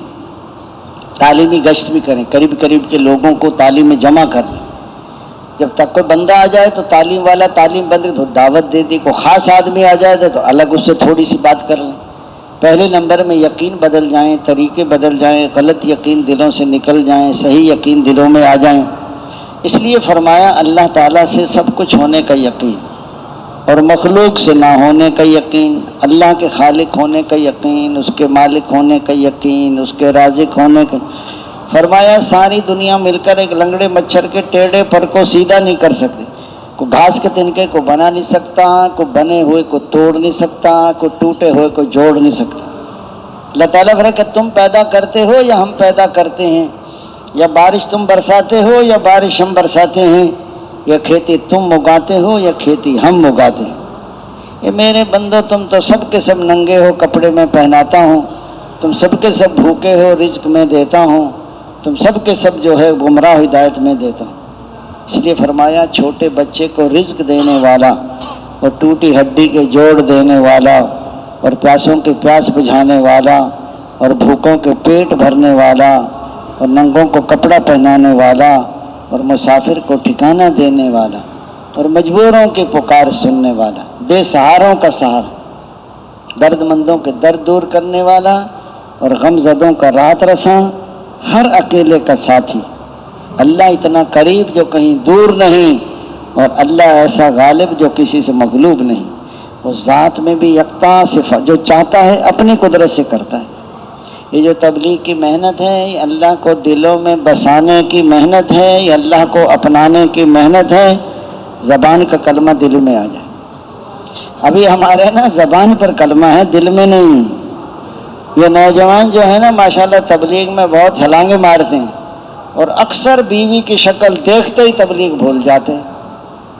تعلیمی گشت بھی کریں، قریب قریب کے لوگوں کو تعلیم میں جمع کریں، جب تک کوئی بندہ آ جائے تو تعلیم والا تعلیم بند تو دعوت دے دی، کوئی خاص آدمی آ جائے تو الگ اس سے تھوڑی سی بات کر لیں۔ پہلے نمبر میں یقین بدل جائیں، طریقے بدل جائیں، غلط یقین دلوں سے نکل جائیں، صحیح یقین دلوں میں آ جائیں۔ اس لیے فرمایا اللہ تعالیٰ سے سب کچھ ہونے کا یقین، اور مخلوق سے نہ ہونے کا یقین، اللہ کے خالق ہونے کا یقین، اس کے مالک ہونے کا یقین، اس کے رازق ہونے کا۔ فرمایا ساری دنیا مل کر ایک لنگڑے مچھر کے ٹیڑھے پر کو سیدھا نہیں کر سکتے، کوئی گھاس کے تنکے کو بنا نہیں سکتا، کوئی بنے ہوئے کو توڑ نہیں سکتا، کوئی ٹوٹے ہوئے کو جوڑ نہیں سکتا۔ اللہ تعالیٰ فرمایا کہ تم پیدا کرتے ہو یا ہم پیدا کرتے ہیں، یا بارش تم برساتے ہو یا بارش ہم برساتے ہیں، یا کھیتی تم اگاتے ہو یا کھیتی ہم اگاتے ہیں۔ یہ میرے بندو تم تو سب کے سب ننگے ہو، کپڑے میں پہناتا ہوں، تم سب کے سب بھوکے ہو، رزق میں دیتا ہوں، تم سب کے سب جو ہے گمراہ ہدایت میں دیتا ہوں۔ اس لیے فرمایا چھوٹے بچے کو رزق دینے والا، اور ٹوٹی ہڈی کے جوڑ دینے والا، اور پیاسوں کی پیاس بجھانے والا، اور بھوکوں کے پیٹ بھرنے والا، اور ننگوں کو کپڑا پہنانے والا، اور مسافر کو ٹھکانہ دینے والا، اور مجبوروں کی پکار سننے والا، بے سہاروں کا سہارا، درد مندوں کے درد دور کرنے والا، اور غم زدوں کا راحت رساں، ہر اکیلے کا ساتھی۔ اللہ اتنا قریب جو کہیں دور نہیں، اور اللہ ایسا غالب جو کسی سے مغلوب نہیں۔ وہ ذات میں بھی یکتا صفت، جو چاہتا ہے اپنی قدرت سے کرتا ہے۔ یہ جو تبلیغ کی محنت ہے، یہ اللہ کو دلوں میں بسانے کی محنت ہے، یہ اللہ کو اپنانے کی محنت ہے۔ زبان کا کلمہ دل میں آ جائے۔ ابھی ہمارے نا زبان پر کلمہ ہے، دل میں نہیں۔ یہ نوجوان جو ہے نا ماشاءاللہ تبلیغ میں بہت چھلانگیں مارتے ہیں، اور اکثر بیوی کی شکل دیکھتے ہی تبلیغ بھول جاتے ہیں۔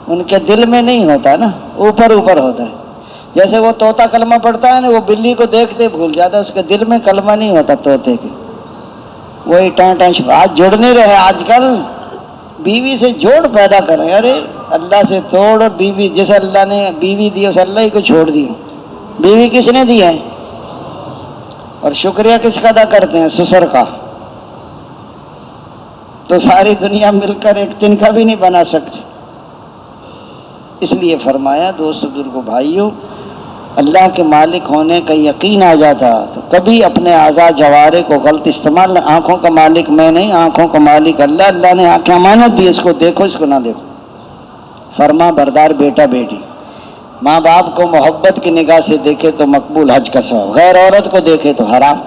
ان کے دل میں نہیں ہوتا نا، اوپر اوپر ہوتا ہے۔ جیسے وہ طوطا کلمہ پڑھتا ہے نا، وہ بلی کو دیکھتے بھول جاتا ہے، اس کے دل میں کلمہ نہیں ہوتا طوطے کے۔ وہی آج جڑ نہیں رہے، آج کل بیوی سے جوڑ پیدا کریں۔ ارے اللہ سے توڑ، اور بیوی جیسے اللہ نے بیوی دی اسے اللہ ہی کو چھوڑ دی۔ بیوی کس نے دی ہے؟ اور شکریہ کس کا ادا کرتے ہیں؟ سسر کا۔ تو ساری دنیا مل کر ایک دن کا بھی نہیں بنا سکتی۔ اس لیے فرمایا دوست بزرگوں بھائیوں، اللہ کے مالک ہونے کا یقین آ جاتا تو کبھی اپنے اعضاء جوارے کو غلط استعمال۔ آنکھوں کا مالک میں نہیں، آنکھوں کا مالک اللہ۔ اللہ نے آنکھیں امانت دی، اس کو دیکھو اس کو نہ دیکھو۔ فرما بردار بیٹا بیٹی، ماں باپ کو محبت کی نگاہ سے دیکھے تو مقبول حج کا ثواب، غیر عورت کو دیکھے تو حرام۔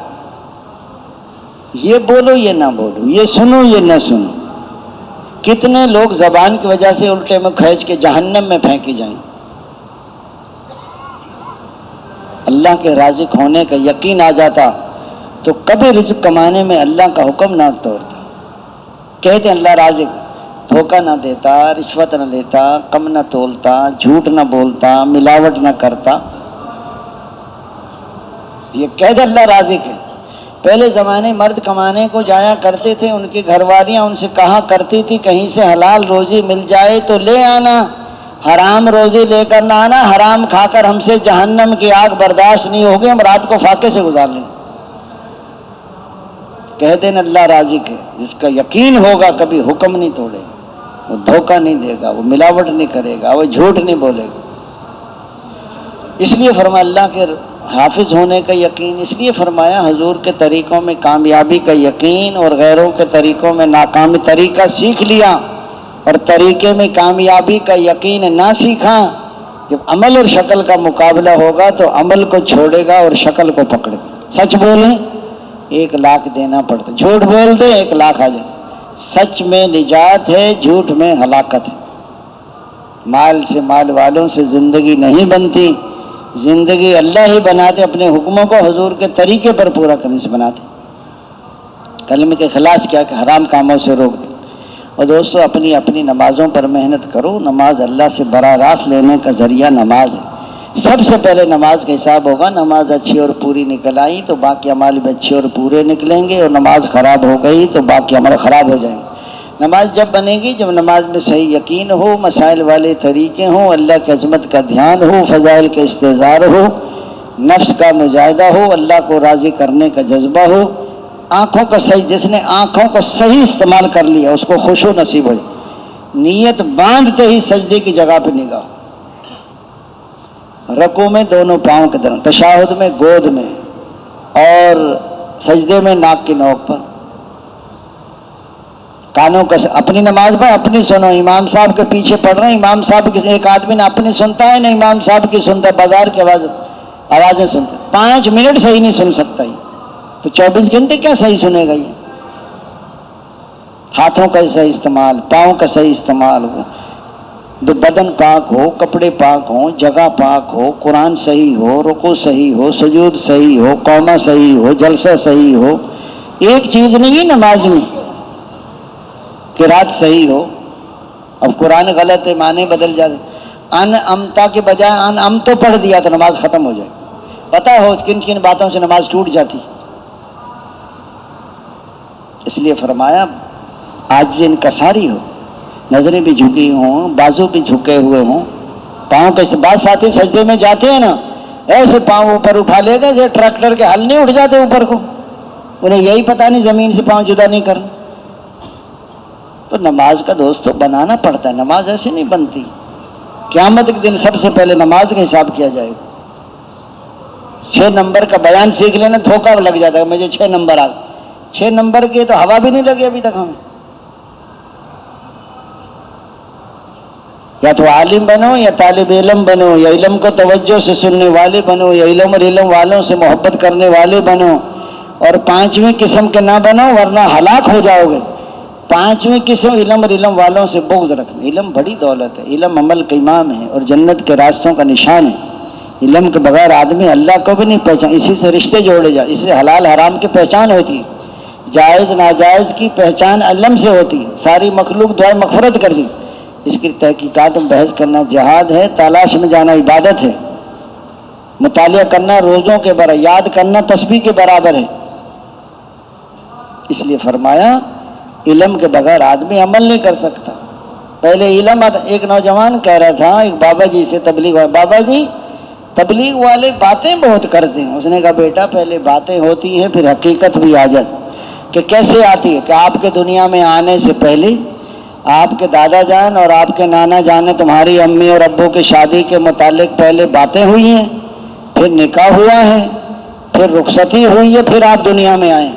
یہ بولو یہ نہ بولو، یہ سنو یہ نہ سنو۔ کتنے لوگ زبان کی وجہ سے الٹے میں کھینچ کے جہنم میں پھینکی جائیں۔ اللہ کے رازق ہونے کا یقین آ جاتا تو کبھی رزق کمانے میں اللہ کا حکم نہ توڑتا۔ کہتے ہیں اللہ رازق، دھوکہ نہ دیتا، رشوت نہ لیتا، کم نہ تولتا، جھوٹ نہ بولتا، ملاوٹ نہ کرتا۔ یہ کہتے اللہ رازق ہے۔ پہلے زمانے مرد کمانے کو جایا کرتے تھے، ان کی گھر والیاں ان سے کہا کرتی تھی کہیں سے حلال روزی مل جائے تو لے آنا، حرام روزی لے کر نہ آنا، حرام کھا کر ہم سے جہنم کی آگ برداشت نہیں ہوگی، ہم رات کو فاقے سے گزار لیں۔ کہہ دینا اللہ رازق ہے، جس کا یقین ہوگا کبھی حکم نہیں توڑے گا، وہ دھوکہ نہیں دے گا، وہ ملاوٹ نہیں کرے گا، وہ جھوٹ نہیں بولے گا۔ اس لیے فرمایا اللہ کے حافظ ہونے کا یقین، اس لیے فرمایا حضور کے طریقوں میں کامیابی کا یقین اور غیروں کے طریقوں میں ناکامی۔ طریقہ سیکھ لیا اور طریقے میں کامیابی کا یقین نہ سیکھا، جب عمل اور شکل کا مقابلہ ہوگا تو عمل کو چھوڑے گا اور شکل کو پکڑے گا۔ سچ بولیں 1 لاکھ دینا پڑتا، جھوٹ بول دیں 1 لاکھ آ جائے۔ سچ میں نجات ہے، جھوٹ میں ہلاکت ہے۔ مال سے مال والوں سے زندگی نہیں بنتی، زندگی اللہ ہی بناتے، اپنے حکموں کو حضور کے طریقے پر پورا کرنے سے بناتے۔ کلمے کے خلاص کیا کہ حرام کاموں سے روک دیں۔ اور دوستو اپنی اپنی نمازوں پر محنت کرو۔ نماز اللہ سے براہ راست لینے کا ذریعہ نماز ہے۔ سب سے پہلے نماز کا حساب ہوگا، نماز اچھی اور پوری نکل آئی تو باقی عمال بھی اچھے اور پورے نکلیں گے، اور نماز خراب ہو گئی تو باقی عمل خراب ہو جائیں گے۔ نماز جب بنے گی جب نماز میں صحیح یقین ہو، مسائل والے طریقے ہوں، اللہ کی عظمت کا دھیان ہو، فضائل کا استحضار ہو، نفس کا مجاہدہ ہو، اللہ کو راضی کرنے کا جذبہ ہو، آنکھوں کا صحیح، جس نے آنکھوں کو صحیح استعمال کر لیا اس کو خشوع نصیب ہو جائے۔ نیت باندھتے ہی سجدے کی جگہ پہ نگاہ، رکوع میں دونوں پاؤں کے درمیان، تشہد میں گود میں، اور سجدے میں ناک کی نوک پر۔ کانوں کا اپنی نماز میں اپنی سنو، امام صاحب کے پیچھے پڑھ رہے ہیں، امام صاحب کی ایک آدمی نہ اپنی سنتا ہے نہ امام صاحب کی سنتا، بازار کی آوازیں سنتا، 5 منٹ صحیح نہیں سن سکتا یہ، تو 24 گھنٹے کیا صحیح سنے گا یہ؟ ہاتھوں کا صحیح استعمال، پاؤں کا صحیح استعمال ہو، بدن پاک ہو، کپڑے پاک ہوں، جگہ پاک ہو، قرآن صحیح ہو، رکوع صحیح ہو، سجود صحیح ہو، قومہ صحیح ہو، جلسہ صحیح ہو۔ ایک چیز نہیں ہے نماز میں، قرات صحیح ہو۔ اب قرآن غلط ہے، معنی بدل جاتے، ان امتا کے بجائے ان ام تو پڑھ دیا تو نماز ختم ہو جائے، پتہ ہو کن کن باتوں سے نماز ٹوٹ جاتی۔ اس لیے فرمایا عاجز انکساری ہو، نظریں بھی جھکی ہوں، بازو بھی جھکے ہوئے ہوں، پاؤں کے بعض ساتھی سجدے میں جاتے ہیں نا، ایسے پاؤں اوپر اٹھا لے گا جیسے ٹریکٹر کے ہل نہیں اٹھ جاتے اوپر کو، انہیں یہی پتہ نہیں زمین سے پاؤں جدا نہیں کرنا۔ تو نماز کا دوستو بنانا پڑتا ہے، نماز ایسے نہیں بنتی۔ قیامت کے دن سب سے پہلے نماز کا حساب کیا جائے گا۔ 6 نمبر کا بیان سیکھ لینا دھوکہ لگ جاتا ہے، مجھے 6 نمبر آ گئے، 6 نمبر کے تو ہوا بھی نہیں لگی ابھی تک ہمیں۔ یا تو عالم بنو یا طالب علم بنو، یا علم کو توجہ سے سننے والے بنو، یا علم اور علم والوں سے محبت کرنے والے بنو، اور 5ویں قسم کے نہ بنو ورنہ ہلاک ہو جاؤ گے۔ 5ویں قسم علم اور علم والوں سے بغض رکھنا۔ علم بڑی دولت ہے، علم عمل کا امام ہے اور جنت کے راستوں کا نشان ہے۔ علم کے بغیر آدمی اللہ کو بھی نہیں پہچان، اسی سے رشتے جوڑے جا، اس سے حلال حرام کی پہچان ہوتی ہے، جائز ناجائز کی پہچان علم سے ہوتی ہے۔ ساری مخلوق دعائے مغفرت کر دی، اس کی تحقیقات میں بحث کرنا جہاد ہے، تلاش میں جانا عبادت ہے، مطالعہ کرنا روزوں کے برابر، یاد کرنا تسبیح کے برابر ہے۔ اس لیے فرمایا علم کے بغیر آدمی عمل نہیں کر سکتا۔ پہلے علم، ایک نوجوان کہہ رہا تھا ایک بابا جی سے، تبلیغ والے، بابا جی تبلیغ والے باتیں بہت کرتے ہیں۔ اس نے کہا بیٹا پہلے باتیں ہوتی ہیں پھر حقیقت بھی آ جاتی، کہ کیسے آتی ہے؟ کہ آپ کے دنیا میں آنے سے پہلے آپ کے دادا جان اور آپ کے نانا جان نے تمہاری امی اور ابو کی شادی کے متعلق پہلے باتیں ہوئی ہیں، پھر نکاح ہوا ہے، پھر رخصتی ہوئی ہے، پھر آپ دنیا میں آئے۔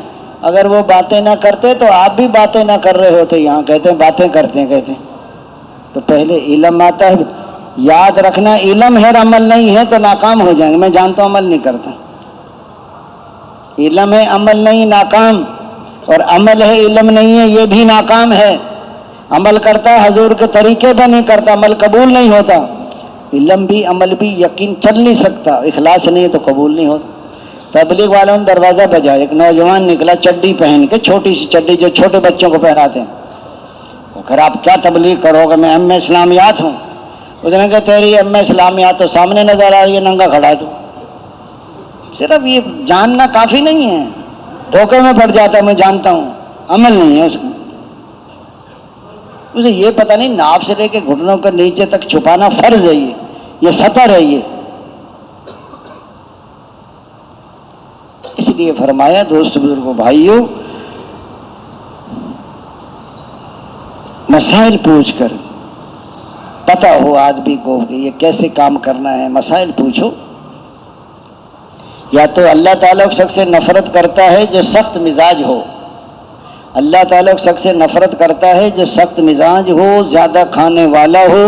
اگر وہ باتیں نہ کرتے تو آپ بھی باتیں نہ کر رہے ہوتے، یہاں کہتے ہیں باتیں کرتے ہیں، کہتے ہیں تو پہلے علم آتا ہے۔ یاد رکھنا علم ہے عمل نہیں ہے تو ناکام ہو جائیں گے۔ میں جانتا ہوں عمل نہیں کرتا، علم ہے عمل نہیں، ناکام، اور عمل ہے علم نہیں ہے یہ بھی ناکام ہے۔ عمل کرتا ہے حضور کے طریقے پہ نہیں کرتا، عمل قبول نہیں ہوتا۔ علم بھی عمل بھی یقین چل نہیں سکتا، اخلاص نہیں ہے تو قبول نہیں ہوتا۔ تبلیغ والوں نے دروازہ بجا، ایک نوجوان نکلا چڈی پہن کے، چھوٹی سی چڈی جو چھوٹے بچوں کو پہناتے ہیں۔ وہ کہا آپ کیا تبلیغ کرو گے؟ میں ایم اسلامیات ہوں۔ اس نے کہا تیری ایم اسلامیات تو سامنے نظر آ رہی ہے، ننگا کھڑا ہے تو۔ صرف یہ جاننا کافی نہیں ہے، دھوکے میں پڑ جاتا ہے، میں جانتا ہوں، عمل نہیں ہے اس میں۔ اسے یہ پتہ نہیں ناف سے لے کے گھٹنوں کے نیچے تک چھپانا فرض ہے، یہ سطر ہے یہ۔ اس لیے فرمایا دوست بزرگوں بھائیوں، مسائل پوچھ کر پتہ ہو آدمی کو کہ یہ کیسے کام کرنا ہے، مسائل پوچھو۔ یا تو اللہ تعالیٰ اس شخص سے نفرت کرتا ہے جو سخت مزاج ہو، اللہ تعالیٰ اس شخص سے نفرت کرتا ہے جو سخت مزاج ہو، زیادہ کھانے والا ہو،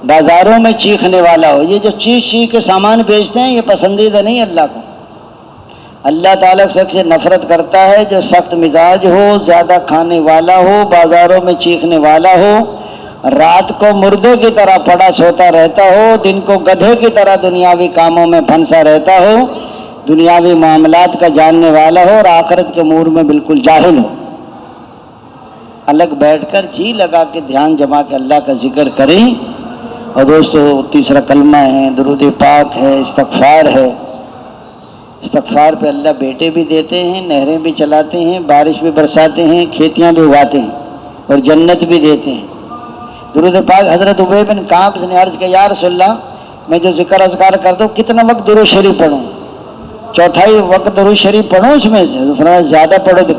بازاروں میں چیخنے والا ہو۔ یہ جو چیخ کے سامان بیچتے ہیں یہ پسندیدہ نہیں اللہ کو۔ اللہ تعالیٰ اس شخص سے نفرت کرتا ہے جو سخت مزاج ہو، زیادہ کھانے والا ہو، بازاروں میں چیخنے والا ہو، رات کو مردے کی طرح پڑا سوتا رہتا ہو، دن کو گدھے کی طرح دنیاوی کاموں میں پھنسا رہتا ہو، دنیاوی معاملات کا جاننے والا ہو اور آخرت کے امور میں بالکل جاہل ہو۔ الگ بیٹھ کر جی لگا کے دھیان جما کے اللہ کا ذکر کریں۔ اور دوستو تیسرا کلمہ ہے، درود پاک ہے، استغفار ہے۔ استغفار پہ اللہ بیٹے بھی دیتے ہیں، نہریں بھی چلاتے ہیں، بارش بھی برساتے ہیں، کھیتیاں بھی اگاتے ہیں اور جنت بھی دیتے ہیں۔ درود پاک حضرت ابی بن کعب نے عرض کیا یا رسول اللہ میں جو ذکر اذکار کرتا ہوں کتنا وقت درود شریف پڑھوں؟ 1/4 وقت درود شریف پڑھوں اس میں سے؟ فرمایا زیادہ پڑھو۔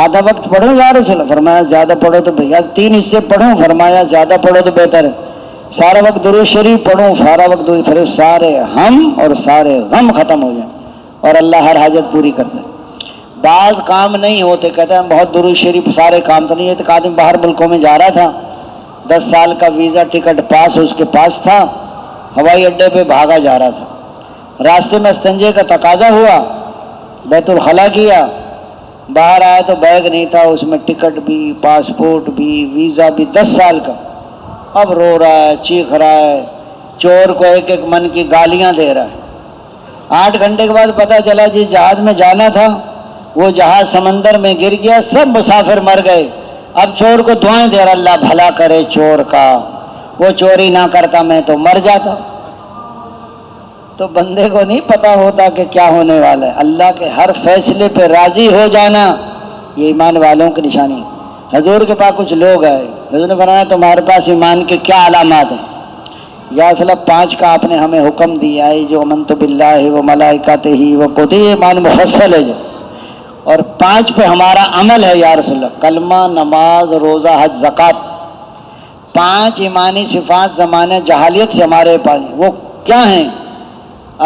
آدھا وقت پڑھو یا رسول اللہ؟ فرمایا زیادہ پڑھو تو بھیا 3 حصے پڑھو؟ فرمایا زیادہ پڑھو تو بہتر ہے۔ سارا وقت درود شریف پڑھوں، سارا وقت درود، پھر سارے ہم اور سارے غم ختم ہو جائیں اور اللہ ہر حاجت پوری کرتا ہے۔ بعض کام نہیں ہوتے، کہتے ہیں بہت درود شریف، سارے کام تو نہیں ہوتے۔ ایک آدمی باہر ملکوں میں جا رہا تھا، 10 سال کا ویزا ٹکٹ پاس اس کے پاس تھا، ہوائی اڈے پہ بھاگا جا رہا تھا، راستے میں استنجے کا تقاضا ہوا، بیت الخلا کیا، باہر آیا تو بیگ نہیں تھا، اس میں ٹکٹ بھی، پاسپورٹ بھی، ویزا بھی 10 سال کا۔ اب رو رہا ہے، چیخ رہا ہے، چور کو ایک ایک من کی گالیاں دے رہا ہے۔ 8 گھنٹے کے بعد پتہ چلا جس جہاز میں جانا تھا وہ جہاز سمندر میں گر گیا، سب مسافر مر گئے۔ اب چور کو دعائیں دے رہا، اللہ بھلا کرے چور کا، وہ چوری نہ کرتا میں تو مر جاتا۔ تو بندے کو نہیں پتا ہوتا کہ کیا ہونے والا ہے۔ اللہ کے ہر فیصلے پہ راضی ہو جانا یہ ایمان والوں کی نشانی ہے۔ حضور کے پاس کچھ لوگ آئے، حضور نے فرمایا تمہارے پاس ایمان کے کیا علامات ہیں؟ یا صلی 5 کا آپ نے ہمیں حکم دیا ہے، جو امنت باللہ و ملائکتہ و کتبہ، ایمان مفصل ہے جو، اور 5 پہ ہمارا عمل ہے یا رسول اللہ، کلمہ، نماز، روزہ، حج، زکوٰۃ۔ 5 ایمانی صفات زمانے جہالیت سے ہمارے پاس، وہ کیا ہیں؟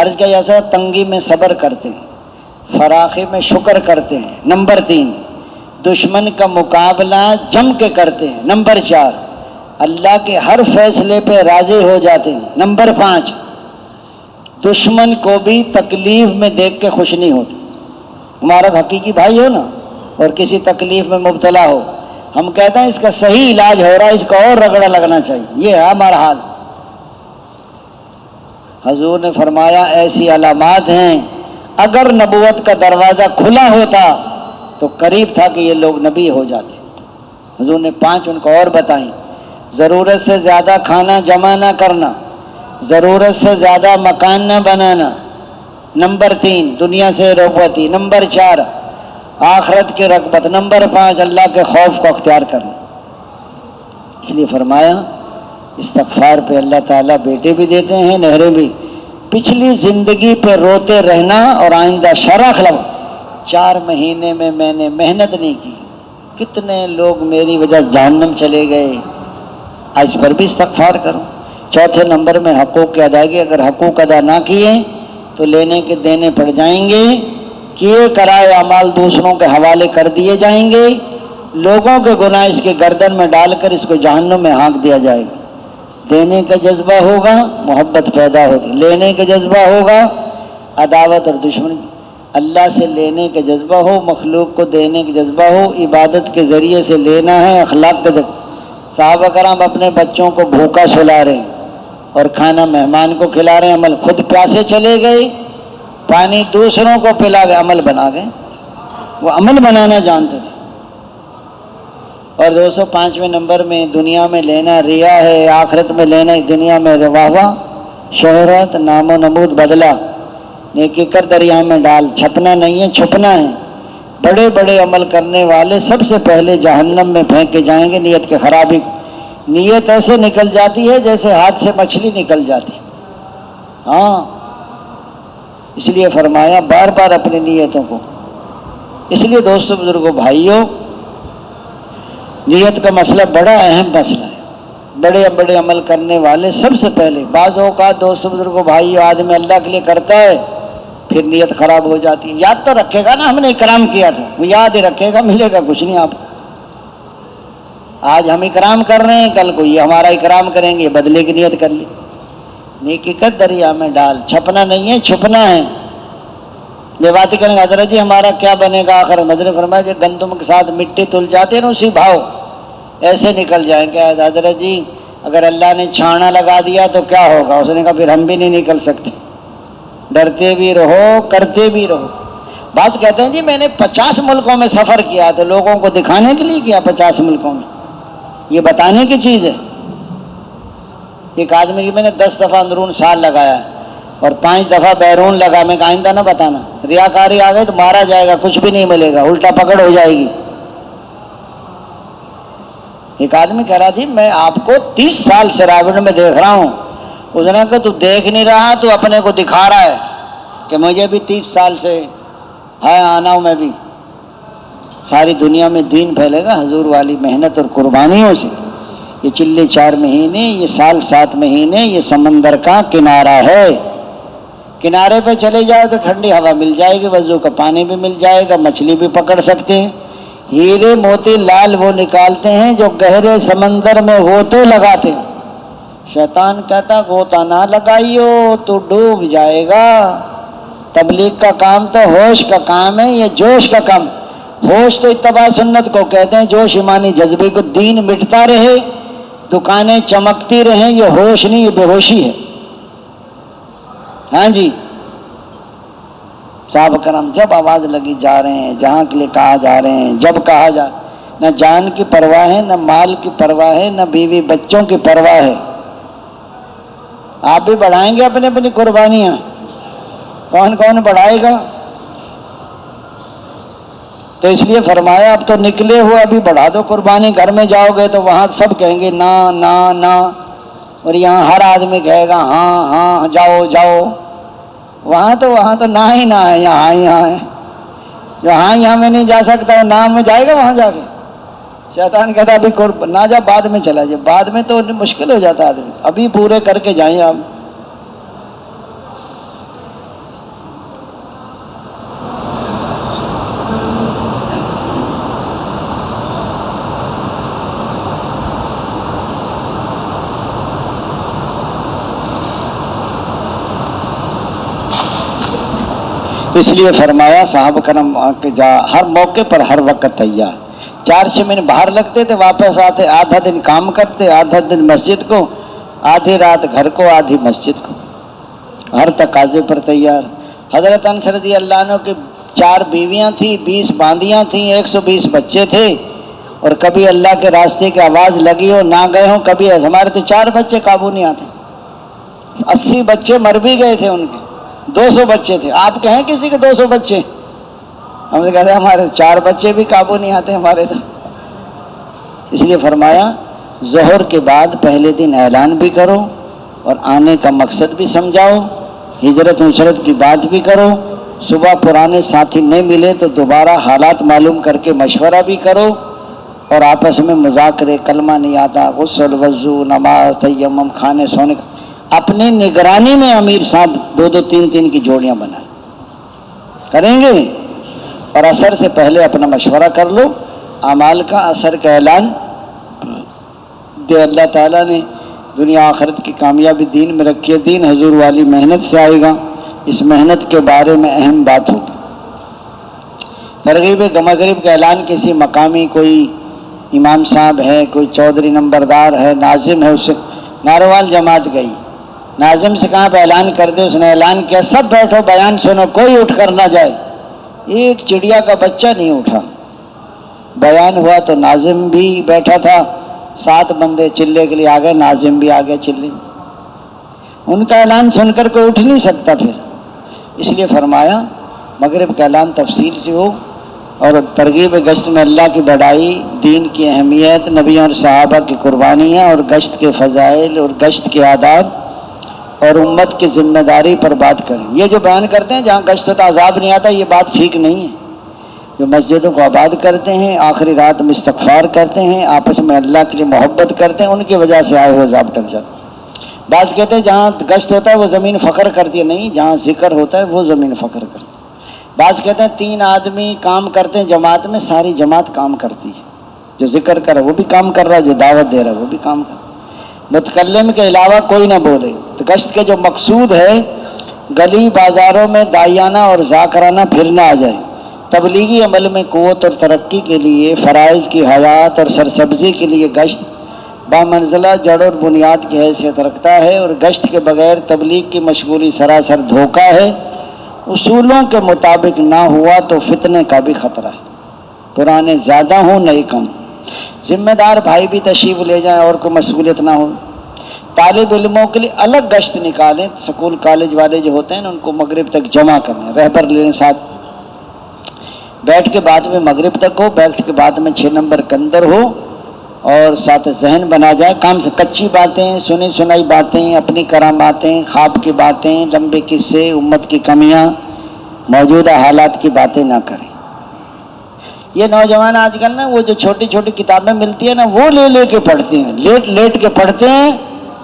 عرض کیا جیسا تنگی میں صبر کرتے ہیں، فراخی میں شکر کرتے ہیں۔ نمبر 3، دشمن کا مقابلہ جم کے کرتے ہیں۔ نمبر 4، اللہ کے ہر فیصلے پہ راضی ہو جاتے ہیں۔ نمبر 5، دشمن کو بھی تکلیف میں دیکھ کے خوش نہیں ہوتے۔ ہمارا حقیقی بھائی ہو نا اور کسی تکلیف میں مبتلا ہو، ہم کہتے ہیں اس کا صحیح علاج ہو رہا ہے، اس کا اور رگڑا لگنا چاہیے، یہ ہے ہمارا حال۔ حضور نے فرمایا ایسی علامات ہیں، اگر نبوت کا دروازہ کھلا ہوتا تو قریب تھا کہ یہ لوگ نبی ہو جاتے۔ حضور نے 5 ان کو اور بتائیں، ضرورت سے زیادہ کھانا جمع نہ کرنا، ضرورت سے زیادہ مکان نہ بنانا، نمبر 3 دنیا سے رغبتی، نمبر 4 آخرت کی رغبت، نمبر 5 اللہ کے خوف کو اختیار کرنا۔ اس لیے فرمایا استغفار پہ اللہ تعالیٰ بیٹے بھی دیتے ہیں، نہریں بھی۔ پچھلی زندگی پہ روتے رہنا اور آئندہ شرع خلق، 4 مہینے میں میں نے محنت نہیں کی، کتنے لوگ میری وجہ سے جہنم چلے گئے، اس پر بھی استغفار کرو۔ 4 نمبر میں حقوق کی ادائیگی، اگر حقوق ادا نہ کیے تو لینے کے دینے پڑ جائیں گے، کیے کرائے اعمال دوسروں کے حوالے کر دیے جائیں گے، لوگوں کے گناہ اس کے گردن میں ڈال کر اس کو جہنم میں ہانک دیا جائے گا۔ دینے کا جذبہ ہوگا محبت پیدا ہوگی، لینے کا جذبہ ہوگا عداوت اور دشمنی۔ اللہ سے لینے کا جذبہ ہو، مخلوق کو دینے کا جذبہ ہو، عبادت کے ذریعے سے لینا ہے، اخلاق کا جذبہ۔ صحابہ کرام اپنے بچوں کو بھوکا سلا رہے ہیں اور کھانا مہمان کو کھلا رہے ہیں، عمل خود پیاسے چلے گئے، پانی دوسروں کو پلا گئے، عمل بنا گئے، وہ عمل بنانا جانتے تھے۔ اور 205ویں نمبر میں دنیا میں لینا ریا ہے، آخرت میں لینا دنیا میں واہ شہرت، نام و نمود، بدلہ، نیکی کر دریا میں ڈال، چھپنا نہیں ہے چھپنا ہے۔ بڑے بڑے عمل کرنے والے سب سے پہلے جہنم میں پھینکے جائیں گے، نیت کے خرابی، نیت ایسے نکل جاتی ہے جیسے ہاتھ سے مچھلی نکل جاتی۔ ہاں، اس لیے فرمایا بار بار اپنی نیتوں کو۔ اس لیے دوستو بزرگوں بھائیوں، نیت کا مسئلہ بڑا اہم مسئلہ ہے۔ بڑے بڑے عمل کرنے والے سب سے پہلے، بعض اوقات دوستو بزرگوں بھائیوں آدمی اللہ کے لیے کرتا ہے پھر نیت خراب ہو جاتی ہے۔ یاد تو رکھے گا نا ہم نے اکرام کیا تھا، وہ یاد ہی رکھے گا، ملے گا کچھ نہیں آپ کو۔ آج ہم اکرام کر رہے ہیں، کل کو یہ ہمارا اکرام کریں گے، بدلے کی نیت کر لی۔ نیکی کر دریا میں ڈال، چھپنا نہیں ہے چھپنا ہے۔ یہ بات کریں گے حضرت جی ہمارا کیا بنے گا آخر؟ حضرت نے فرمایا کہ گندم کے ساتھ مٹی تل جاتے ہیں نا اسی بھاؤ، ایسے نکل جائیں گے۔ حضرت جی اگر اللہ نے چھانا لگا دیا تو کیا ہوگا؟ اس نے کہا پھر ہم بھی نہیں نکل سکتے۔ ڈرتے بھی رہو، کرتے بھی رہو۔ بعض کہتے ہیں جی میں نے 50 ملکوں میں سفر کیا، تو لوگوں کو دکھانے کے لیے کیا 50 ملکوں میں؟ یہ بتانے کی چیز ہے۔ ایک آدمی کی میں نے 10 دفعہ اندرون سال لگایا ہے اور 5 دفعہ بیرون لگا، میں آئندہ نہ بتانا، ریاکاری آ گئی تو مارا جائے گا، کچھ بھی نہیں ملے گا، الٹا پکڑ ہو جائے گی۔ ایک آدمی کہہ رہا تھی میں آپ کو 30 سال سے راوڑ میں دیکھ رہا ہوں۔ اس نے کہا تو دیکھ نہیں رہا، تو اپنے کو دکھا رہا ہے کہ مجھے بھی 30 سال سے ہے آنا ہوں، میں بھی ساری دنیا میں دین پھیلے گا حضور والی محنت اور قربانیوں سے۔ یہ چلے 4 مہینے، یہ سال 7 مہینے، یہ سمندر کا کنارہ ہے۔ کنارے پہ چلے جاؤ تو ٹھنڈی ہوا مل جائے گی، وضو کا پانی بھی مل جائے گا، مچھلی بھی پکڑ سکتے ہیں۔ ہیرے موتی لال وہ نکالتے ہیں جو گہرے سمندر میں غوطے لگاتے ہیں۔ شیطان کہتا غوطہ نہ لگائیو تو ڈوب جائے گا۔ تبلیغ کا کام تو ہوش کا کام ہے، یہ جوش کا کام۔ ہوش تو اتباع سنت کو کہتے ہیں، جوش ایمانی جذبے کو۔ دین مٹتا رہے، دکانیں چمکتی رہیں، یہ ہوش نہیں، یہ بے ہوشی ہے۔ ہاں جی، صحابہ کرام جب آواز لگی جا رہے ہیں، جہاں کے لیے کہا جا رہے ہیں، جب کہا جا، نہ جان کی پرواہ ہے، نہ مال کی پرواہ ہے، نہ بیوی بچوں کی پرواہ ہے۔ آپ بھی بڑھائیں گے اپنی اپنی قربانیاں؟ کون کون بڑھائے گا؟ تو اس لیے فرمایا اب تو نکلے ہو، ابھی بڑھا دو قربانی۔ گھر میں جاؤ گے تو وہاں سب کہیں گے نا نا نا، اور یہاں ہر آدمی کہے گا ہاں ہاں جاؤ جاؤ۔ وہاں تو نہ ہی نہ ہے، یہاں ہی یہاں ہے۔ جو ہاں یہاں میں نہیں جا سکتا وہ نام میں جائے گا وہاں جا کے؟ شیطان کہتا ابھی نہ جا، بعد میں چلا جائے۔ بعد میں تو مشکل ہو جاتا ہے آدمی، ابھی پورے کر کے جائیں آپ۔ اس لیے فرمایا صحابہ کرام کے جا ہر موقع پر ہر وقت تیار۔ 4 مہینے باہر لگتے تھے، واپس آتے، آدھا دن کام کرتے، آدھا دن مسجد کو، آدھی رات گھر کو، آدھی مسجد کو، ہر تقاضے پر تیار۔ حضرت انس رضی اللہ عنہ کی 4 بیویاں تھیں، 20 باندیاں تھیں، 120 بچے تھے، اور کبھی اللہ کے راستے کی آواز لگی ہو نہ گئے ہوں۔ کبھی ہمارے تو 4 بچے قابو نہیں آتے، 80 بچے مر بھی گئے تھے ان کے، 200 بچے تھے۔ آپ کہیں کسی کے 200 بچے؟ ہم نے کہتے ہیں ہمارے 4 بچے بھی قابو نہیں آتے ہمارے تو۔ اس لیے فرمایا ظہر کے بعد پہلے دن اعلان بھی کرو اور آنے کا مقصد بھی سمجھاؤ، ہجرت وجرت کی بات بھی کرو۔ صبح پرانے ساتھی نہیں ملے تو دوبارہ حالات معلوم کر کے مشورہ بھی کرو، اور آپس میں مذاکرے، کلمہ نہیں آتا، غسل، وضو، نماز، تیمم، کھانے سونے کا۔ اپنی نگرانی میں امیر صاحب 2-2 3-3 کی جوڑیاں بنائیں، کریں گے؟ اور عصر سے پہلے اپنا مشورہ کر لو، اعمال کا اثر کا اعلان دے۔ اللہ تعالیٰ نے دنیا آخرت کی کامیابی دین میں رکھی ہے، دین حضور والی محنت سے آئے گا۔ اس محنت کے بارے میں اہم بات ہوگی۔ ترغیب مغرب کا اعلان کسی مقامی کوئی امام صاحب ہے، کوئی چودھری نمبردار ہے، ناظم ہے، اس سے ناروال جماعت گئی، ناظم سے کہاں پہ اعلان کر دے، اس نے اعلان کیا سب بیٹھو بیان سنو، کوئی اٹھ کر نہ جائے۔ ایک چڑیا کا بچہ نہیں اٹھا۔ بیان ہوا تو ناظم بھی بیٹھا تھا، 7 بندے چلے کے لیے آ گئے، ناظم بھی آ گئے چلے۔ ان کا اعلان سن کر کوئی اٹھ نہیں سکتا پھر۔ اس لیے فرمایا مغرب کا اعلان تفصیل سے ہو، اور ترغیب گشت میں اللہ کی بڑائی، دین کی اہمیت، نبیوں اور صحابہ کی قربانیاں، اور گشت کے فضائل اور گشت کے آداب اور امت کی ذمہ داری پر بات کریں۔ یہ جو بیان کرتے ہیں جہاں گشت ہوتا عذاب نہیں آتا، یہ بات ٹھیک نہیں ہے۔ جو مسجدوں کو آباد کرتے ہیں، آخری رات میں استغفار کرتے ہیں، آپس میں اللہ کے لیے محبت کرتے ہیں، ان کی وجہ سے آئے ہوئے عذاب ٹل جاتے ہیں۔ بعض کہتے ہیں جہاں گشت ہوتا ہے وہ زمین فخر کرتی ہے، نہیں، جہاں ذکر ہوتا ہے وہ زمین فخر کرتی ہے۔ بعض کہتے ہیں 3 آدمی کام کرتے ہیں جماعت میں، ساری جماعت کام کرتی ہے، جو ذکر کر رہا ہے وہ بھی کام کر رہا ہے، جو دعوت دے رہا ہے وہ بھی کام کر رہا ہے۔ متکلم کے علاوہ کوئی نہ بولے۔ تو گشت کے جو مقصود ہے گلی بازاروں میں داعیانہ اور ذاکرانہ پھرنا آ جائے۔ تبلیغی عمل میں قوت اور ترقی کے لیے، فرائض کی حیات اور سرسبزی کے لیے گشت بامنزلہ جڑ اور بنیاد کی حیثیت رکھتا ہے، اور گشت کے بغیر تبلیغ کی مشغولی سراسر دھوکہ ہے۔ اصولوں کے مطابق نہ ہوا تو فتنے کا بھی خطرہ ہے، پرانے زیادہ ہوں نئے کم۔ ذمہ دار بھائی بھی تشریف لے جائیں اور کوئی مشغولیت نہ ہو۔ طالب علموں کے لیے الگ گشت نکالیں، سکول کالج والے جو ہوتے ہیں نا ان کو مغرب تک جمع کریں، رہبر لیں ساتھ، بیٹھ کے بعد میں مغرب تک ہو، بیٹھ کے بعد میں 6 نمبر کے اندر ہو، اور ساتھ ذہن بنا جائے۔ کام سے کچی باتیں، سنی سنائی باتیں، اپنی کراماتیں، خواب کی باتیں، لمبے قصے، امت کی کمیاں، موجودہ حالات کی باتیں نہ کریں۔ یہ نوجوان آج کل نا وہ جو چھوٹی چھوٹی کتابیں ملتی ہیں نا وہ لے لے کے پڑھتے ہیں، لیٹ لیٹ کے پڑھتے ہیں،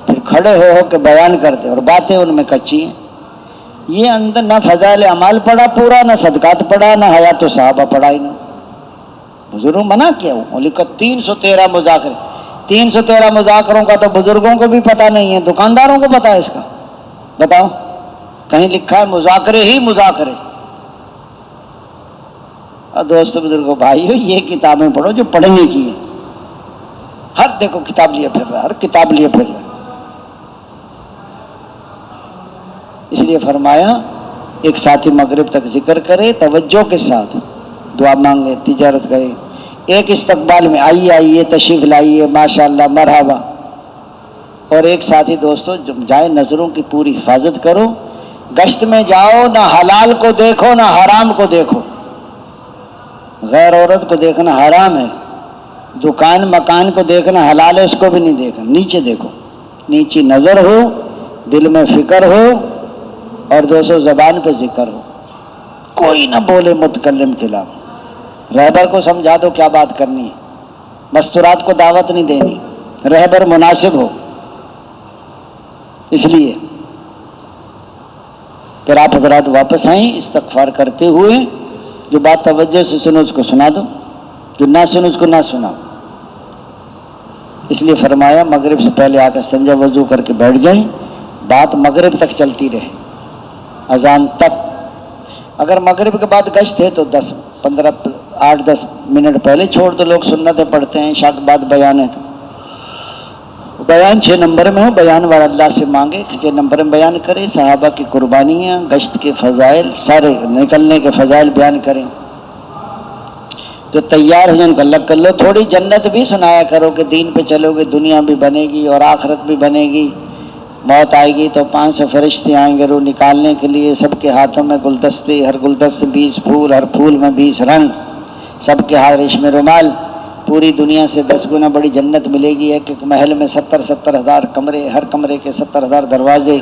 پھر کھڑے ہو کے بیان کرتے ہیں اور باتیں ان میں کچی ہیں۔ یہ اندر نہ فضائل اعمال پڑھا پورا، نہ صدقات پڑھا، نہ حیات صحابہ پڑھا ہی نہیں۔ بزرگوں منع کیا وہ لکھا 313 مذاکرے، 313 مذاکروں کا تو بزرگوں کو بھی پتہ نہیں ہے، دکانداروں کو پتہ ہے اس کا؟ بتاؤ کہیں لکھا ہے مذاکرے ہی مذاکرے؟ اور دوستو بزرگوں بھائیو، یہ کتابیں پڑھو جو پڑھنے کی ہے۔ ہر دیکھو کتاب لیے پھر رہا، ہر کتاب لیے پھر رہا۔ اس لیے فرمایا ایک ساتھی مغرب تک ذکر کرے، توجہ کے ساتھ دعا مانگے، تجارت کرے، ایک استقبال میں آئیے آئیے تشریف لائیے ماشاءاللہ مرحبا، اور ایک ساتھی دوستو جب جائے نظروں کی پوری حفاظت کرو، گشت میں جاؤ نہ حلال کو دیکھو نہ حرام کو دیکھو، غیر عورت کو دیکھنا حرام ہے، دکان مکان کو دیکھنا حلال ہے، اس کو بھی نہیں دیکھنا، نیچے دیکھو، نیچی نظر ہو، دل میں فکر ہو، اور دوستو زبان پہ ذکر ہو، کوئی نہ بولے متکلم خلاف، رہبر کو سمجھا دو کیا بات کرنی ہے، مستورات کو دعوت نہیں دینی، رہبر مناسب ہو۔ اس لیے پھر آپ حضرات واپس آئیں استغفار کرتے ہوئے، جو بات توجہ سے سنو اس کو سنا دو، جو نہ سنو اس کو نہ سناؤ۔ اس لیے فرمایا مغرب سے پہلے آ کر استنجا وضو کر کے بیٹھ جائیں، بات مغرب تک چلتی رہے، اذان تک۔ اگر مغرب کے بعد گشت ہے تو 8-10 منٹ پہلے چھوڑ دو، لوگ سنتیں پڑھتے ہیں، عشاء کے بعد بیان ہے تو بیان 6 نمبر میں ہو، بیان والا اللہ سے مانگے 6 نمبر میں بیان کرے، صحابہ کی قربانیاں، گشت کے فضائل، سارے نکلنے کے فضائل بیان کریں۔ تو تیار ہو جائیں کو الگ کر لو، تھوڑی جنت بھی سنایا کرو کہ دین پہ چلو گے دنیا بھی بنے گی اور آخرت بھی بنے گی، موت آئے گی تو 500 فرشتے آئیں گے روح نکالنے کے لیے، سب کے ہاتھوں میں گلدستے، ہر گلدستے 20 پھول، ہر پھول میں 20 رنگ، سب کے ہاتھ ریشم رومال، پوری دنیا سے 10 گنا بڑی جنت ملے گی۔ ایک ایک محل میں 70,000 کمرے، ہر کمرے کے 70,000 دروازے،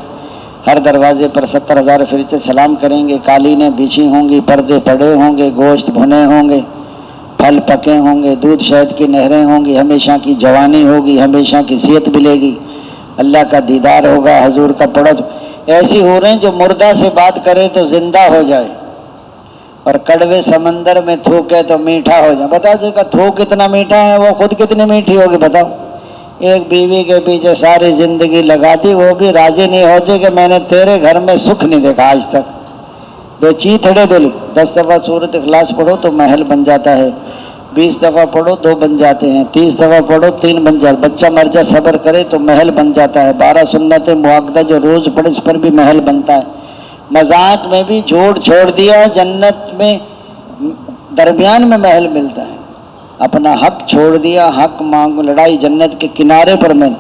ہر دروازے پر 70,000 فرشتے سلام کریں گے، قالینیں بچھی ہوں گی، پردے پڑے ہوں گے، گوشت بھنے ہوں گے، پھل پکے ہوں گے، دودھ شہد کی نہریں ہوں گی، ہمیشہ کی جوانی ہوگی، ہمیشہ کی صحت ملے گی، اللہ کا دیدار ہوگا، حضور کا پڑھ ایسی ہو رہے ہیں جو مردہ سے بات کرے تو زندہ ہو جائے، اور کڑوے سمندر میں تھوکے تو میٹھا ہو جائے۔ بتاؤ جی کا تھوک کتنا میٹھا ہے، وہ خود کتنی میٹھی ہوگی بتاؤ۔ ایک بیوی کے پیچھے ساری زندگی لگا دی، وہ بھی راضی نہیں ہوتی کہ میں نے تیرے گھر میں سکھ نہیں دیکھا آج تک۔ 2 چیتھڑے دل، 10 دفعہ سورۃ اخلاص پڑھو تو محل بن جاتا ہے، 20 دفعہ پڑھو 2 بن جاتے ہیں، 30 دفعہ پڑھو 3 بن جاتے، بچہ مر جائے صبر کرے تو محل بن جاتا ہے، 12 سنت مؤکدہ جو روز پڑھے اس پر بھی محل بنتا ہے۔ مذاق میں بھی جھوٹ چھوڑ دیا، جنت میں درمیان میں محل ملتا ہے۔ اپنا حق چھوڑ دیا، حق مانگ لڑائی جنت کے کنارے پر میں،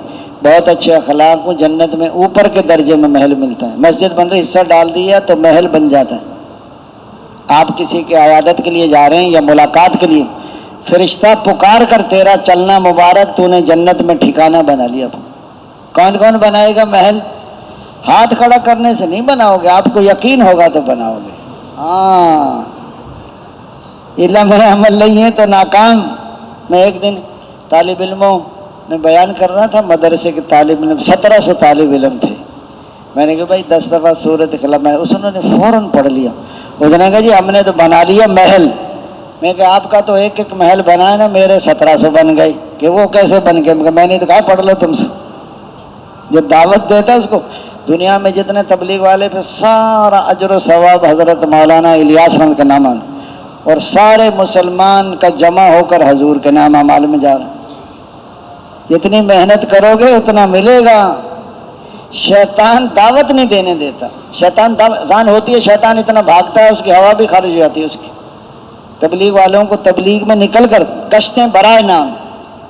بہت اچھے اخلاق ہوں جنت میں اوپر کے درجے میں محل ملتا ہے۔ مسجد بن رہی حصہ ڈال دیا تو محل بن جاتا ہے۔ آپ کسی کے عیادت کے لیے جا رہے ہیں یا ملاقات کے لیے، فرشتہ پکار کر تیرا چلنا مبارک، تو نے جنت میں ٹھکانہ بنا لیا۔ کون کون بنائے گا محل؟ ہاتھ کھڑا کرنے سے نہیں بناؤ گے، آپ کو یقین ہوگا تو بناؤ گے۔ ہاں علم ہے عمل نہیں ہے تو ناکام۔ میں ایک دن طالب علموں میں بیان کر رہا تھا، مدرسے کے طالب علم 1700 طالب علم تھے، میں نے کہا بھائی 10 دفعہ سورۃ اخلاص، اس نے فوراً پڑھ لیا، اس نے کہا جی ہم نے تو بنا لیا محل۔ میں کہ آپ کا تو ایک ایک محل بنا ہے نا، میرے 1700 بن گئے، کہ وہ کیسے بن گئے؟ میں نے تو کہا پڑھ لو تم سے، جو دعوت دیتا ہے اس کو، دنیا میں جتنے تبلیغ والے پہ سارا اجر و ثواب حضرت مولانا الیاس رحمۃ کا نام آنا، اور سارے مسلمان کا جمع ہو کر حضور کے نام اعمال میں جا رہا ہے۔ جتنی محنت کرو گے اتنا ملے گا۔ شیطان دعوت نہیں دینے دیتا، شیطان اذان ہوتی ہے، شیطان اتنا بھاگتا ہے، اس کی ہوا بھی خارج ہو جاتی ہے اس کی۔ تبلیغ والوں کو تبلیغ میں نکل کر کشتیں برائے نام،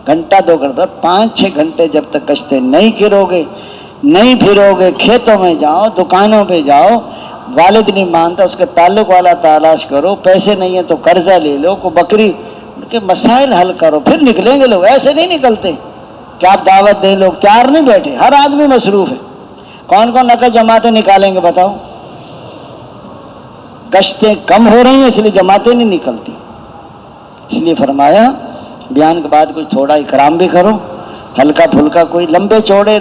گھنٹہ 2 گھنٹہ 5-6 گھنٹے جب تک کشتے نہیں گرو گے، نہیں پھرو گے، کھیتوں میں جاؤ، دکانوں پہ جاؤ، والد نہیں مانتا اس کے تعلق والا تلاش کرو، پیسے نہیں ہیں تو قرضہ لے لو، کو بکری کے مسائل حل کرو، پھر نکلیں گے لوگ۔ ایسے نہیں نکلتے کہ آپ دعوت دیں، لوگ تیار نہیں بیٹھے، ہر آدمی مصروف ہے۔ کون کون نقد جماعتیں نکالیں گے بتاؤ؟ گشتیں کم ہو رہی ہیں اس لیے جماعتیں نہیں نکلتی، اس لیے فرمایا بیان کے بعد کچھ تھوڑا اکرام بھی کرو، ہلکا پھلکا، کوئی لمبے چوڑے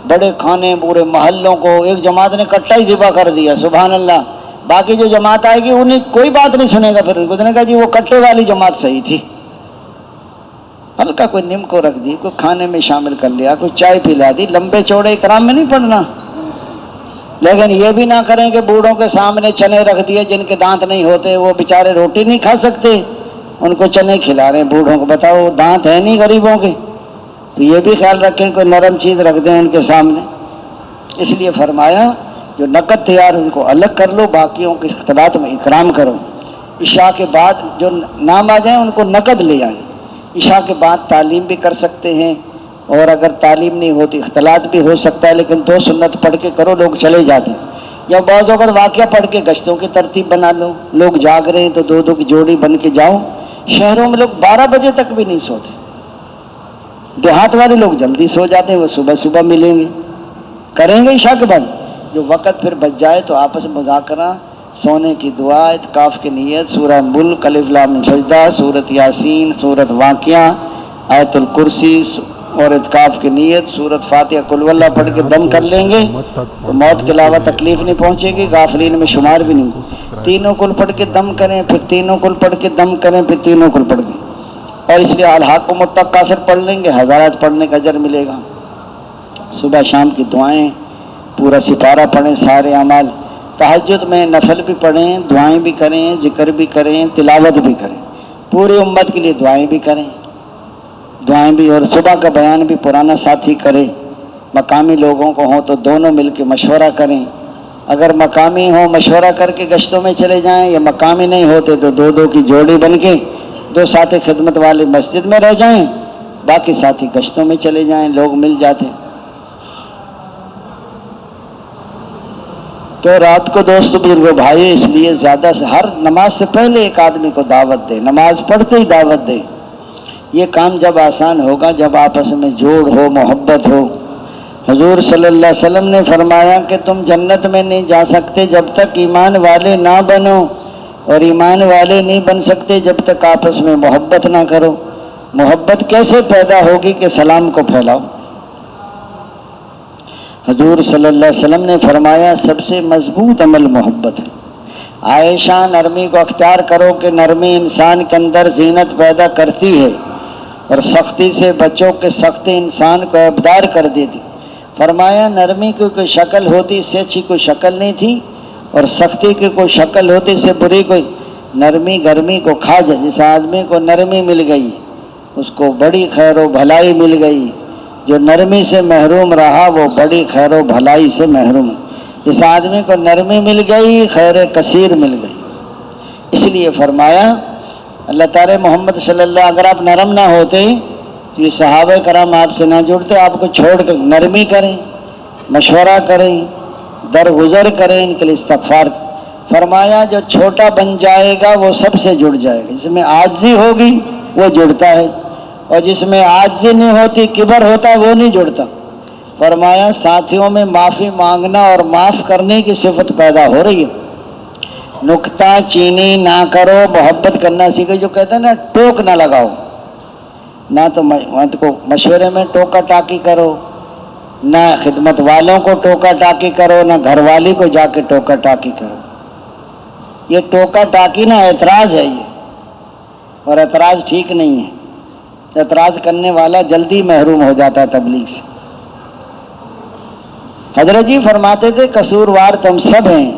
بڑے کھانے پورے محلوں کو ایک جماعت نے کٹا ہی ذبح کر دیا، سبحان اللہ، باقی جو جماعت آئے گی انہیں کوئی بات نہیں سنے گا، پھر اس نے کہا جی وہ کٹے والی جماعت صحیح تھی، ہلکا کوئی نیم کو رکھ دی، کوئی کھانے میں شامل کر لیا، کوئی چائے پلا دی، لمبے چوڑے اکرام میں نہیں پڑنا۔ لیکن یہ بھی نہ کریں کہ بوڑھوں کے سامنے چنے رکھ دیے، جن کے دانت نہیں ہوتے، وہ بیچارے روٹی نہیں کھا سکتے، ان کو چنے کھلا رہے ہیں بوڑھوں کو، بتاؤ دانت ہے نہیں غریبوں کے، تو یہ بھی خیال رکھیں کوئی نرم چیز رکھ دیں ان کے سامنے۔ اس لیے فرمایا جو نقد تیار ان کو الگ کر لو، باقیوں کے اختلاط میں اکرام کرو۔ عشاء کے بعد جو نام آ جائیں ان کو نقد لے آئیں۔ عشاء کے بعد تعلیم بھی کر سکتے ہیں، اور اگر تعلیم نہیں ہوتی اختلاط بھی ہو سکتا ہے، لیکن 2 سنت پڑھ کے کرو، لوگ چلے جاتے ہیں۔ یا بعض اوقات واقعہ پڑھ کے گشتوں کی ترتیب بنا لو، لوگ جاگ رہے ہیں تو 2 کی جوڑی بن کے جاؤ۔ شہروں میں لوگ 12 بجے تک بھی نہیں سوتے، دیہات والے لوگ جلدی سو جاتے ہیں، وہ صبح صبح ملیں گے، کریں گے عشاء کے بعد۔ جو وقت پھر بچ جائے تو آپس میں مذاکرہ، سونے کی دعا، اعتکاف کی نیت، سورہ ملک، الف لام سجدہ، سورۃ یاسین، سورۃ واقعہ، آیت الکرسی اور اعتکاف کی نیت، سورۃ فاتحہ قل ہو اللہ پڑھ کے دم کر لیں گے تو موت کے علاوہ تکلیف نہیں پہنچے گی، غافلین میں شمار بھی نہیں۔ تینوں کل پڑھ کے دم کریں، پھر تینوں کل پڑھ کے دم کریں، پھر تینوں کل پڑھ کے، اور اس لیے الحاق و متقاصر پڑھ لیں گے، ہزارات پڑھنے کا اجر ملے گا۔ صبح شام کی دعائیں، پورا سپارہ پڑھیں، سارے اعمال، تہجد میں نفل بھی پڑھیں، دعائیں بھی کریں، ذکر بھی کریں، تلاوت بھی کریں، پوری امت کے لیے دعائیں بھی کریں، دعائیں بھی، اور صبح کا بیان بھی پرانا ساتھی کرے، مقامی لوگوں کو ہوں تو دونوں مل کے مشورہ کریں، اگر مقامی ہوں مشورہ کر کے گشتوں میں چلے جائیں، یا مقامی نہیں ہوتے تو 2 کی جوڑی بن کے 2 ساتھی خدمت والے مسجد میں رہ جائیں، باقی ساتھی گشتوں میں چلے جائیں، لوگ مل جاتے۔ تو رات کو دوست بزرگوں بھائی، اس لیے زیادہ سے ہر نماز سے پہلے ایک آدمی کو دعوت دے، نماز پڑھتے ہی دعوت دے۔ یہ کام جب آسان ہوگا جب آپس میں جوڑ ہو، محبت ہو۔ حضور صلی اللہ علیہ وسلم نے فرمایا کہ تم جنت میں نہیں جا سکتے جب تک ایمان والے نہ بنو، اور ایمان والے نہیں بن سکتے جب تک آپس میں محبت نہ کرو۔ محبت کیسے پیدا ہوگی کہ سلام کو پھیلاؤ۔ حضور صلی اللہ علیہ وسلم نے فرمایا سب سے مضبوط عمل محبت ہے۔ عائشہ نرمی کو اختیار کرو کہ نرمی انسان کے اندر زینت پیدا کرتی ہے، اور سختی سے بچوں کے سختی انسان کو ابدار کر دیتی۔ فرمایا نرمی کی کوئی شکل ہوتی اس سے اچھی کوئی شکل نہیں تھی، اور سختی کی کوئی شکل ہوتی اس سے بری کوئی۔ نرمی گرمی کو کھا جائے، جس آدمی کو نرمی مل گئی اس کو بڑی خیر و بھلائی مل گئی، جو نرمی سے محروم رہا وہ بڑی خیر و بھلائی سے محروم ہے۔ جس آدمی کو نرمی مل گئی خیر کثیر مل گئی۔ اس لیے فرمایا اللہ تعالی محمد صلی اللہ، اگر آپ نرم نہ ہوتے تو یہ صحابہ کرام آپ سے نہ جڑتے، آپ کو چھوڑ کر نرمی کریں، مشورہ کریں، درگزر کریں، ان کے لیے استغفار۔ فرمایا جو چھوٹا بن جائے گا وہ سب سے جڑ جائے گا، جس میں عاجزی ہوگی وہ جڑتا ہے، اور جس میں عاجزی نہیں ہوتی کبر ہوتا ہے وہ نہیں جڑتا۔ فرمایا ساتھیوں میں معافی مانگنا اور معاف کرنے کی صفت پیدا ہو رہی ہے۔ نکتہ چینی نہ کرو، محبت کرنا سیکھو۔ جو کہتے ہیں نا ٹوک نہ لگاؤ، نہ تو مشورے میں ٹوکا ٹاکی کرو، نہ خدمت والوں کو ٹوکا ٹاکی کرو، نہ گھر والی کو جا کے ٹوکا ٹاکی کرو۔ یہ ٹوکا ٹاکی نہ اعتراض ہے یہ، اور اعتراض ٹھیک نہیں ہے۔ اعتراض کرنے والا جلدی محروم ہو جاتا ہے تبلیغ سے۔ حضرت جی فرماتے تھے قصوروار تم سب ہیں،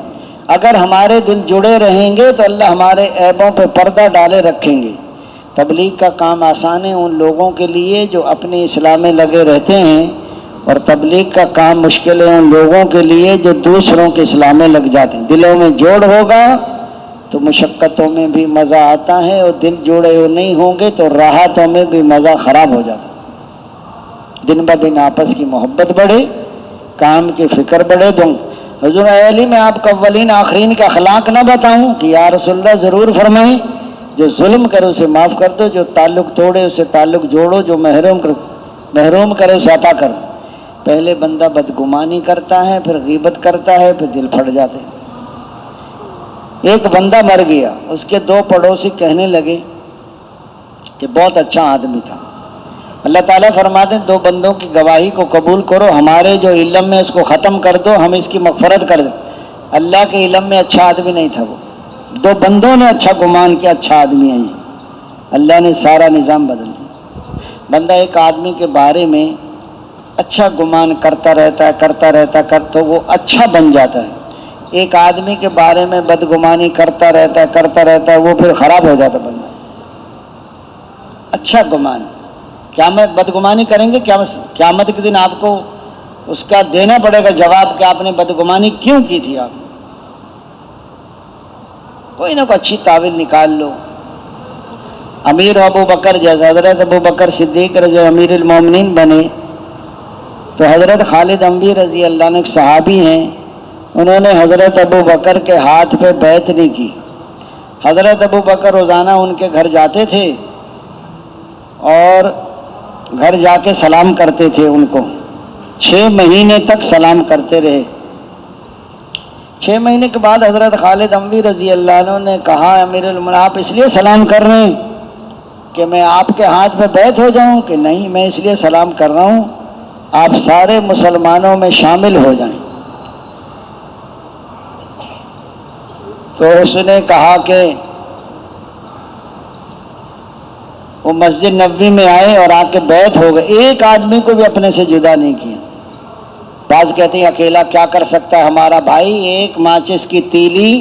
اگر ہمارے دل جڑے رہیں گے تو اللہ ہمارے عیبوں پہ پردہ ڈالے رکھیں گے۔ تبلیغ کا کام آسان ہے ان لوگوں کے لیے جو اپنی اصلاح میں لگے رہتے ہیں، اور تبلیغ کا کام مشکل ہے ان لوگوں کے لیے جو دوسروں کی اصلاح میں لگ جاتے ہیں۔ دلوں میں جوڑ ہوگا تو مشقتوں میں بھی مزہ آتا ہے، اور دل جوڑے ہوئے نہیں ہوں گے تو راحتوں میں بھی مزہ خراب ہو جاتا ہے۔ دن بدن آپس کی محبت بڑھے، کام کی فکر بڑھے۔ حضور علی میں آپ کو اولین آخرین کے اخلاق نہ بتاؤں کہ یا رسول اللہ ضرور فرمائیں؟ جو ظلم کرے اسے معاف کر دو، جو تعلق توڑے اسے تعلق جوڑو، جو محروم کرے اسے عطا کرو۔ پہلے بندہ بدگمانی کرتا ہے، پھر غیبت کرتا ہے، پھر دل پھٹ جاتے ہیں۔ ایک بندہ مر گیا، اس کے 2 پڑوسی کہنے لگے کہ بہت اچھا آدمی تھا۔ اللہ تعالیٰ فرماتے ہیں دو بندوں کی گواہی کو قبول کرو، ہمارے جو علم میں اس کو ختم کر دو، ہم اس کی مغفرت کر دیں۔ اللہ کے علم میں اچھا آدمی نہیں تھا وہ، دو بندوں نے اچھا گمان کیا اچھا آدمی ہے یہ، اللہ نے سارا نظام بدل دیا۔ بندہ ایک آدمی کے بارے میں اچھا گمان کرتا رہتا تو وہ اچھا بن جاتا ہے، ایک آدمی کے بارے میں بدگمانی کرتا رہتا ہے وہ پھر خراب ہو جاتا بندہ۔ اچھا گمان، قیامت بدگمانی کریں گے، قیامت کے دن آپ کو اس کا دینا پڑے گا جواب کہ آپ نے بدگمانی کیوں کی تھی۔ آپ کوئی نہ کوئی اچھی تعویل نکال لو۔ امیر ابو بکر جیسا حضرت ابو بکر صدیق رضی امیر المومنین بنے تو حضرت خالد اموی رضی اللہ عنہ ایک صحابی ہیں، انہوں نے حضرت ابو بکر کے ہاتھ پہ بیعت نہیں کی۔ حضرت ابو بکر روزانہ ان کے گھر جاتے تھے اور گھر جا کے سلام کرتے تھے ان کو، 6 مہینے تک سلام کرتے رہے۔ 6 مہینے کے بعد حضرت خالد اموی رضی اللہ عنہ نے کہا امیر المومنین آپ اس لیے سلام کر رہے ہیں کہ میں آپ کے ہاتھ پہ بیعت ہو جاؤں؟ کہ نہیں، میں اس لیے سلام کر رہا ہوں آپ سارے مسلمانوں میں شامل ہو جائیں۔ تو اس نے کہا کہ وہ مسجد نبوی میں آئے اور آ کے بیعت ہو گئے، ایک آدمی کو بھی اپنے سے جدا نہیں کیا۔ بعض کہتے ہیں اکیلا کیا کر سکتا ہے ہمارا بھائی، ایک ماچس کی تیلی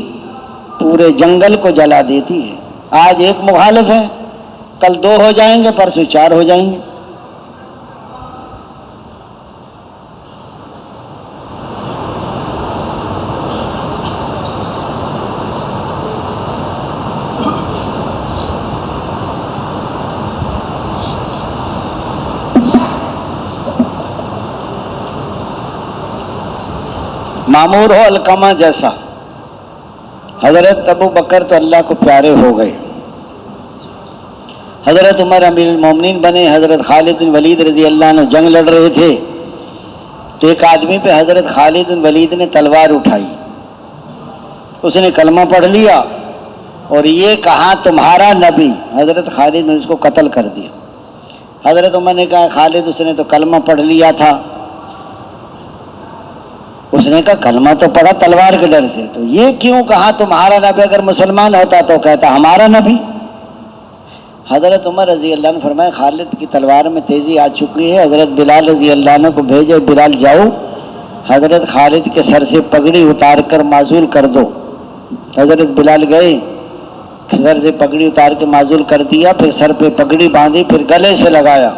پورے جنگل کو جلا دیتی ہے۔ آج ایک مخالف ہے، کل 2 ہو جائیں گے، پرسوں 4 ہو جائیں گے۔ معمور ہو علقمہ جیسا۔ حضرت ابو بکر تو اللہ کو پیارے ہو گئے، حضرت عمر امیر المومنین بنے، حضرت خالد بن ولید رضی اللہ عنہ جنگ لڑ رہے تھے تو ایک آدمی پہ حضرت خالد بن ولید نے تلوار اٹھائی، اس نے کلمہ پڑھ لیا اور یہ کہا تمہارا نبی، حضرت خالد نے اس کو قتل کر دیا۔ حضرت عمر نے کہا خالد اس نے تو کلمہ پڑھ لیا تھا، اس نے کہا کلمہ تو پڑھا تلوار کے ڈر سے، تو یہ کیوں کہا تمہارا نبی؟ اگر مسلمان ہوتا تو کہتا ہمارا نبی۔ حضرت عمر رضی اللہ عنہ فرمائے خالد کی تلوار میں تیزی آ چکی ہے، حضرت بلال رضی اللہ عنہ کو بھیجے، بلال جاؤ حضرت خالد کے سر سے پگڑی اتار کر معزول کر دو۔ حضرت بلال گئے، سر سے پگڑی اتار کے معزول کر دیا، پھر سر پہ پگڑی باندھی، پھر گلے سے لگایا۔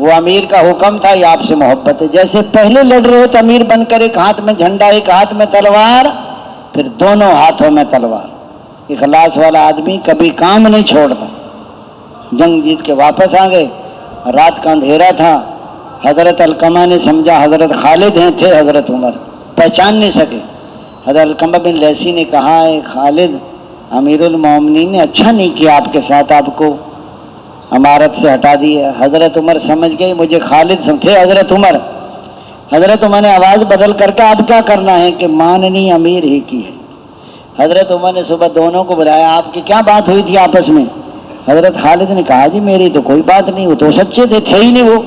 وہ امیر کا حکم تھا، یہ آپ سے محبت ہے۔ جیسے پہلے لڑ رہے تو امیر بن کر ایک ہاتھ میں جھنڈا ایک ہاتھ میں تلوار، پھر دونوں ہاتھوں میں تلوار۔ اخلاص والا آدمی کبھی کام نہیں چھوڑتا۔ جنگ جیت کے واپس آ گئے، رات کا اندھیرا تھا، حضرت علقمہ نے سمجھا حضرت خالد ہیں، تھے حضرت عمر، پہچان نہیں سکے۔ حضرت علقمہ بن لیثی نے کہا اے خالد، امیر المومنین نے اچھا نہیں کیا آپ کے ساتھ، آپ کو امارت سے ہٹا دیا۔ حضرت عمر سمجھ گئے مجھے خالد تھے حضرت عمر۔ حضرت عمر نے آواز بدل کر کے اب کیا کرنا ہے کہ ماننی امیر ہی کی ہے۔ حضرت عمر نے صبح دونوں کو بلایا، آپ کی کیا بات ہوئی تھی آپس میں؟ حضرت خالد نے کہا جی میری تو کوئی بات نہیں، وہ تو سچے تھے ہی نہیں وہ۔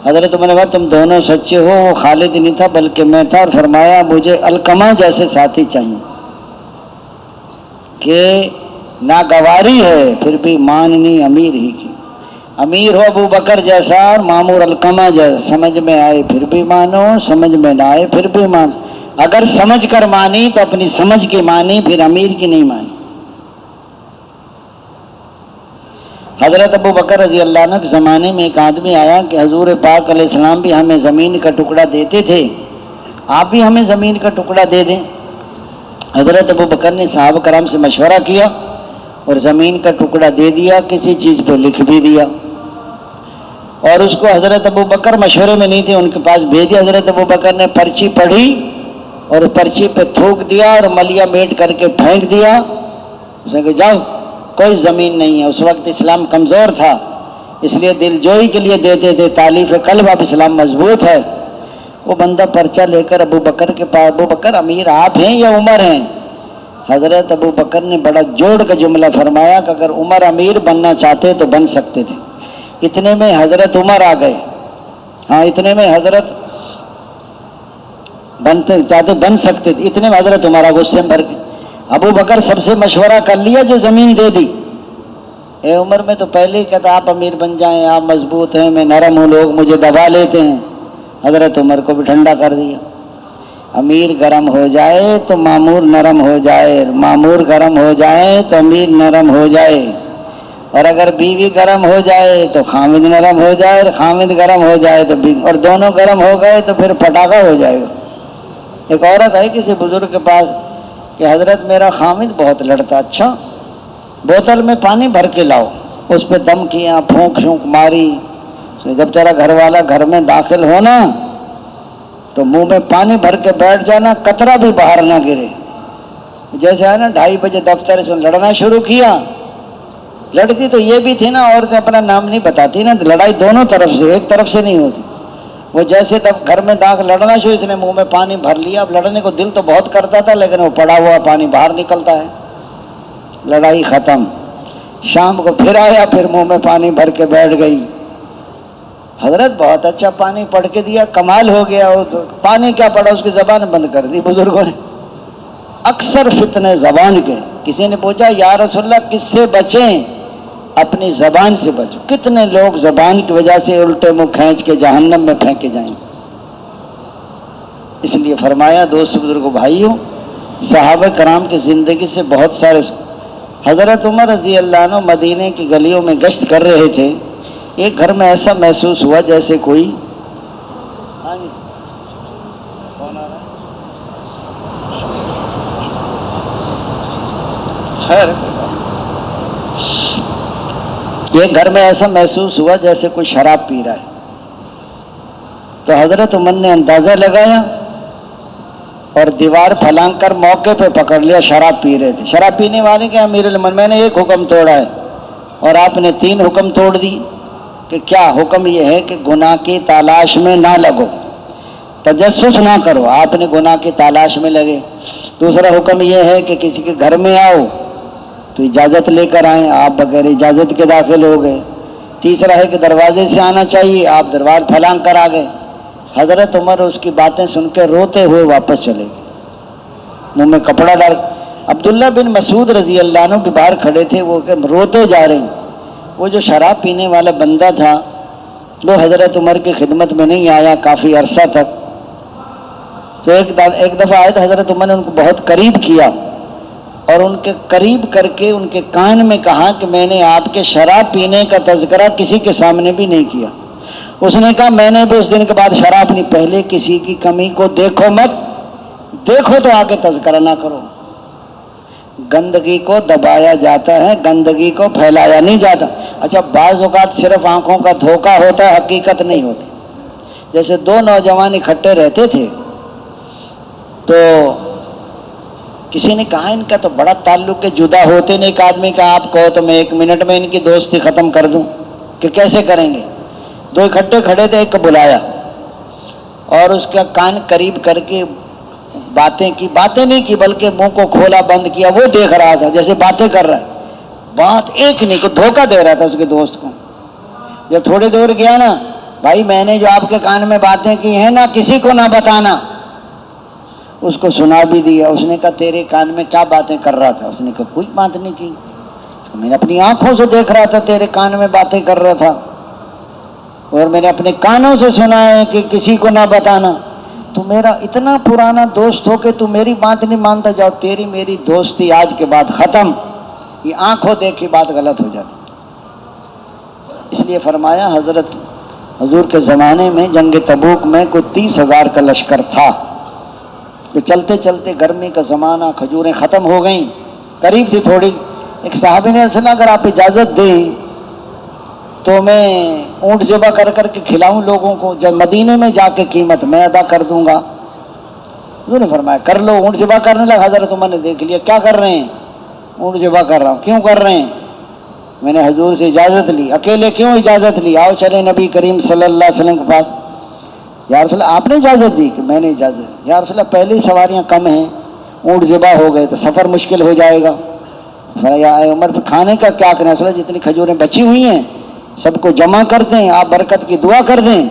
حضرت عمر نے کہا تم دونوں سچے ہو، وہ خالد نہیں تھا بلکہ میں تھا، اور فرمایا مجھے علقمہ جیسے ساتھی چاہیے کہ ناگواری ہے پھر بھی ماننی امیر ہی کی۔ امیر ہو ابو بکر جیسا اور معمور علقمہ جیسا، سمجھ میں آئے پھر بھی مانو، سمجھ میں نہ آئے پھر بھی مانو۔ اگر سمجھ کر مانی تو اپنی سمجھ کی مانی، پھر امیر کی نہیں مانی۔ حضرت ابو بکر رضی اللہ عنہ کے زمانے میں ایک آدمی آیا کہ حضور پاک علیہ السلام بھی ہمیں زمین کا ٹکڑا دیتے تھے، آپ بھی ہمیں زمین کا ٹکڑا دے دیں۔ حضرت ابو بکر نے صحابہ کرام سے مشورہ کیا اور زمین کا ٹکڑا دے دیا، کسی چیز پہ لکھ بھی دیا، اور اس کو حضرت ابو بکر مشورے میں نہیں تھے، ان کے پاس بھیج دیا۔ حضرت ابو بکر نے پرچی پڑھی اور پرچی پہ تھوک دیا اور ملیا میٹ کر کے پھینک دیا۔ اس نے کہا جاؤ، کوئی زمین نہیں ہے۔ اس وقت اسلام کمزور تھا، اس لیے دل جوئی کے لیے دیتے تھے، تالیف قلب اب اسلام مضبوط ہے۔ وہ بندہ پرچہ لے کر ابو بکر کے پاس، ابو بکر امیر آپ ہیں یا عمر ہیں؟ حضرت ابو بکر نے بڑا جوڑ کا جملہ فرمایا کہ اگر عمر امیر بننا چاہتے تو بن سکتے تھے. اتنے میں حضرت عمر آ گئے. ہاں اتنے میں حضرت بنتے چاہتے بن سکتے تھے. اتنے میں حضرت عمر غصے میں بھر گئے. ابو بکر سب سے مشورہ کر لیا جو زمین دے دی. اے عمر میں تو پہلے ہی کہتا آپ امیر بن جائیں، آپ مضبوط ہیں، میں نرم ہوں، لوگ مجھے دبا لیتے ہیں. حضرت عمر کو بھی ٹھنڈا کر دیا. امیر گرم ہو جائے تو مامور نرم ہو جائے، مامور گرم ہو جائے تو امیر نرم ہو جائے، اور اگر بیوی گرم ہو جائے تو خامد نرم ہو جائے، اور خامد گرم ہو جائے تو بیوی، اور دونوں گرم ہو گئے تو پھر پٹاخہ ہو جائے گا. ایک عورت ہے کسی بزرگ کے پاس کہ حضرت میرا خامد بہت لڑتا. اچھا بوتل میں پانی بھر کے لاؤ. اس پہ دم کیا، پھونک شونک ماری. جب تیرا گھر والا گھر میں داخل ہونا تو منہ میں پانی بھر کے بیٹھ جانا، قطرہ بھی باہر نہ گرے. جیسے ہے نا 2:30 بجے دفتر سے لڑنا شروع کیا. لڑتی تو یہ بھی تھی نا، عورتیں اپنا نام نہیں بتاتی نا، لڑائی دونوں طرف سے، ایک طرف سے نہیں ہوتی. وہ جیسے تب گھر میں داخل لڑنا شروع، اس نے منہ میں پانی بھر لیا. اب لڑنے کو دل تو بہت کرتا تھا لیکن وہ پڑا ہوا پانی باہر نکلتا ہے. لڑائی ختم. شام کو پھر آیا، پھر منہ میں پانی بھر کے بیٹھ گئی. حضرت بہت اچھا پانی پڑھ کے دیا، کمال ہو گیا. پانی کیا پڑا، اس کی زبان بند کر دی بزرگوں نے. اکثر فتنے زبان کے. کسی نے پوچھا یا رسول اللہ کس سے بچیں؟ اپنی زبان سے بچو. کتنے لوگ زبان کی وجہ سے الٹے منہ کھینچ کے جہنم میں پھینکے جائیں. اس لیے فرمایا دوست بزرگوں بھائیوں، صحابہ کرام کی زندگی سے بہت سارے. حضرت عمر رضی اللہ عنہ مدینے کی گلیوں میں گشت کر رہے تھے. ایک گھر میں ایسا محسوس ہوا جیسے کوئی ایک گھر میں ایسا محسوس ہوا جیسے کوئی شراب پی رہا ہے. تو حضرت عمر نے اندازہ لگایا اور دیوار پھلانگ کر موقع پہ پکڑ لیا. شراب پی رہے تھے. شراب پینے والے کے امیر المومنین میں نے ایک حکم توڑا ہے اور آپ نے 3 حکم توڑ دی. کہ کیا حکم یہ ہے کہ گناہ کی تلاش میں نہ لگو، تجسس نہ کرو. آپ نے گناہ کی تلاش میں لگے. دوسرا حکم یہ ہے کہ کسی کے گھر میں آؤ تو اجازت لے کر آئیں، آپ بغیر اجازت کے داخل ہو گئے. تیسرا ہے کہ دروازے سے آنا چاہیے، آپ دروازہ پھلانگ کر آ گئے. حضرت عمر اس کی باتیں سن کے روتے ہوئے واپس چلے گئے، منہ میں کپڑا ڈال. عبداللہ بن مسعود رضی اللہ عنہ بھی باہر کھڑے تھے، وہ کہ روتے جا رہے ہیں. وہ جو شراب پینے والا بندہ تھا وہ حضرت عمر کی خدمت میں نہیں آیا کافی عرصہ تک. تو ایک دفعہ آئے تو حضرت عمر نے ان کو بہت قریب کیا اور ان کے قریب کر کے ان کے کان میں کہا کہ میں نے آپ کے شراب پینے کا تذکرہ کسی کے سامنے بھی نہیں کیا. اس نے کہا میں نے بھی اس دن کے بعد شراب نہیں. پہلے کسی کی کمی کو دیکھو مت، دیکھو تو آگے تذکرہ نہ کرو. گندگی کو دبایا جاتا ہے، گندگی کو پھیلایا نہیں جاتا. اچھا بعض اوقات صرف آنکھوں کا دھوکہ ہوتا ہے، حقیقت نہیں ہوتی. جیسے 2 نوجوان اکٹھے رہتے تھے تو کسی نے کہا ان کا تو بڑا تعلق ہے، جدا ہوتے نہیں. ایک آدمی کا آپ کہو تو میں 1 منٹ میں ان کی دوستی ختم کر دوں، کہ کیسے کریں گے. 2 اکٹھے کھڑے تھے، ایک کو بلایا اور اس کا کان قریب کر کے باتیں نہیں کی بلکہ منہ کو کھولا بند کیا. وہ دیکھ رہا تھا جیسے باتیں کر رہا ہے، بات ایک نہیں کو دھوکہ دے رہا تھا اس کے دوست کو. جب تھوڑی دور گیا نا، بھائی میں نے جو آپ کے کان میں باتیں کی ہیں نا کسی کو نہ بتانا. اس کو سنا بھی دیا. اس نے کہا تیرے کان میں کیا باتیں کر رہا تھا؟ اس نے کہا کوئی بات نہیں کی، میں نے اپنی آنکھوں سے دیکھ رہا تھا تیرے کان میں باتیں کر رہا تھا اور میں نے اپنے کانوں سے سنا ہے کہ کسی کو نہ بتانا. تو میرا اتنا پرانا دوست ہو کہ تو میری بات نہیں مانتا. جاؤ تیری میری دوستی آج کے بعد ختم. یہ آنکھوں دیکھی بات غلط ہو جاتی. اس لیے فرمایا حضرت حضور کے زمانے میں جنگ تبوک میں کوئی 30,000 کا لشکر تھا. تو چلتے چلتے گرمی کا زمانہ، کھجوریں ختم ہو گئیں، قریب تھی تھوڑی. ایک صحابی نے سنا اگر آپ اجازت دیں تو میں اونٹ ذبح کر کر کے کھلاؤں لوگوں کو، جب مدینے میں جا کے قیمت میں ادا کر دوں گا. حضور نے فرمایا کر لو. اونٹ ذبح کرنے لگا. حضرت عمر نے دیکھ لیا کیا کر رہے ہیں؟ اونٹ ذبح کر رہا ہوں. کیوں کر رہے ہیں؟ میں نے حضور سے اجازت لی. اکیلے کیوں اجازت لی؟ آؤ چلے نبی کریم صلی اللہ علیہ وسلم کے پاس. یا رسول اللہ آپ نے اجازت دی؟ کہ میں نے اجازت دی. یا رسول اللہ پہلی سواریاں کم ہیں اونٹ ذبح ہو گئے تو سفر مشکل ہو جائے گا. فرمایا اے عمر پھر کھانے کا کیا کریں؟ اصل جتنی کھجوریں بچی ہوئی ہیں سب کو جمع کر دیں، آپ برکت کی دعا کر دیں.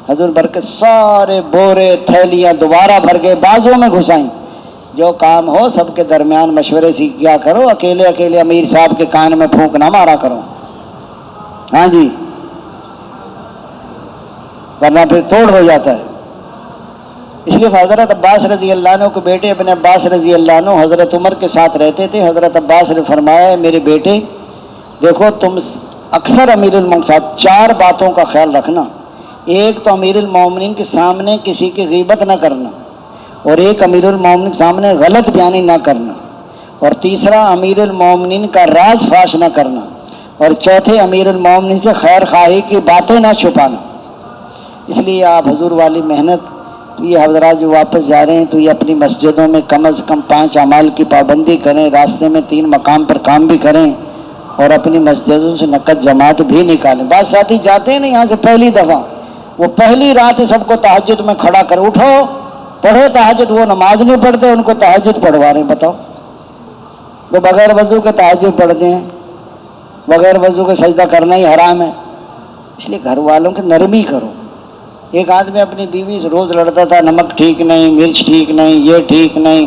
حضور برکت سارے بورے تھیلیاں دوبارہ بھر کے بازوں میں گھسائیں. جو کام ہو سب کے درمیان مشورے سے کیا کرو، اکیلے اکیلے امیر صاحب کے کان میں پھونک نہ مارا کرو. ہاں جی، ورنہ پھر توڑ ہو جاتا ہے. اس لیے حضرت عباس رضی اللہ عنہ کے بیٹے ابن عباس رضی اللہ عنہ حضرت عمر کے ساتھ رہتے تھے. حضرت عباس نے فرمایا میرے بیٹے دیکھو تم اکثر امیر المومنین کے ساتھ 4 باتوں کا خیال رکھنا. ایک تو امیر المومنین کے سامنے کسی کی غیبت نہ کرنا، اور ایک امیر المومنین کے سامنے غلط بیانی نہ کرنا، اور تیسرا امیر المومنین کا راز فاش نہ کرنا، اور چوتھے امیر المومنین سے خیر خواہی کی باتیں نہ چھپانا. اس لیے آپ حضور والی محنت، یہ حضرات جو واپس جا رہے ہیں تو یہ اپنی مسجدوں میں کم از کم 5 اعمال کی پابندی کریں، راستے میں 3 مقام پر کام بھی کریں، اور اپنی مسجدوں سے نقد جماعت بھی نکالیں. بعض ساتھی جاتے ہیں نا یہاں سے پہلی دفعہ، وہ پہلی رات سب کو تہجد میں کھڑا کر اٹھو پڑھو تہجد. وہ نماز نہیں پڑھتے، ان کو تہجد پڑھوا رہے ہیں. بتاؤ، وہ بغیر وضو کے تہجد پڑھتے ہیں، بغیر وضو کے سجدہ کرنا ہی حرام ہے. اس لیے گھر والوں کی نرمی کرو. ایک آدمی اپنی بیوی سے روز لڑتا تھا، نمک ٹھیک نہیں، مرچ ٹھیک نہیں، یہ ٹھیک نہیں.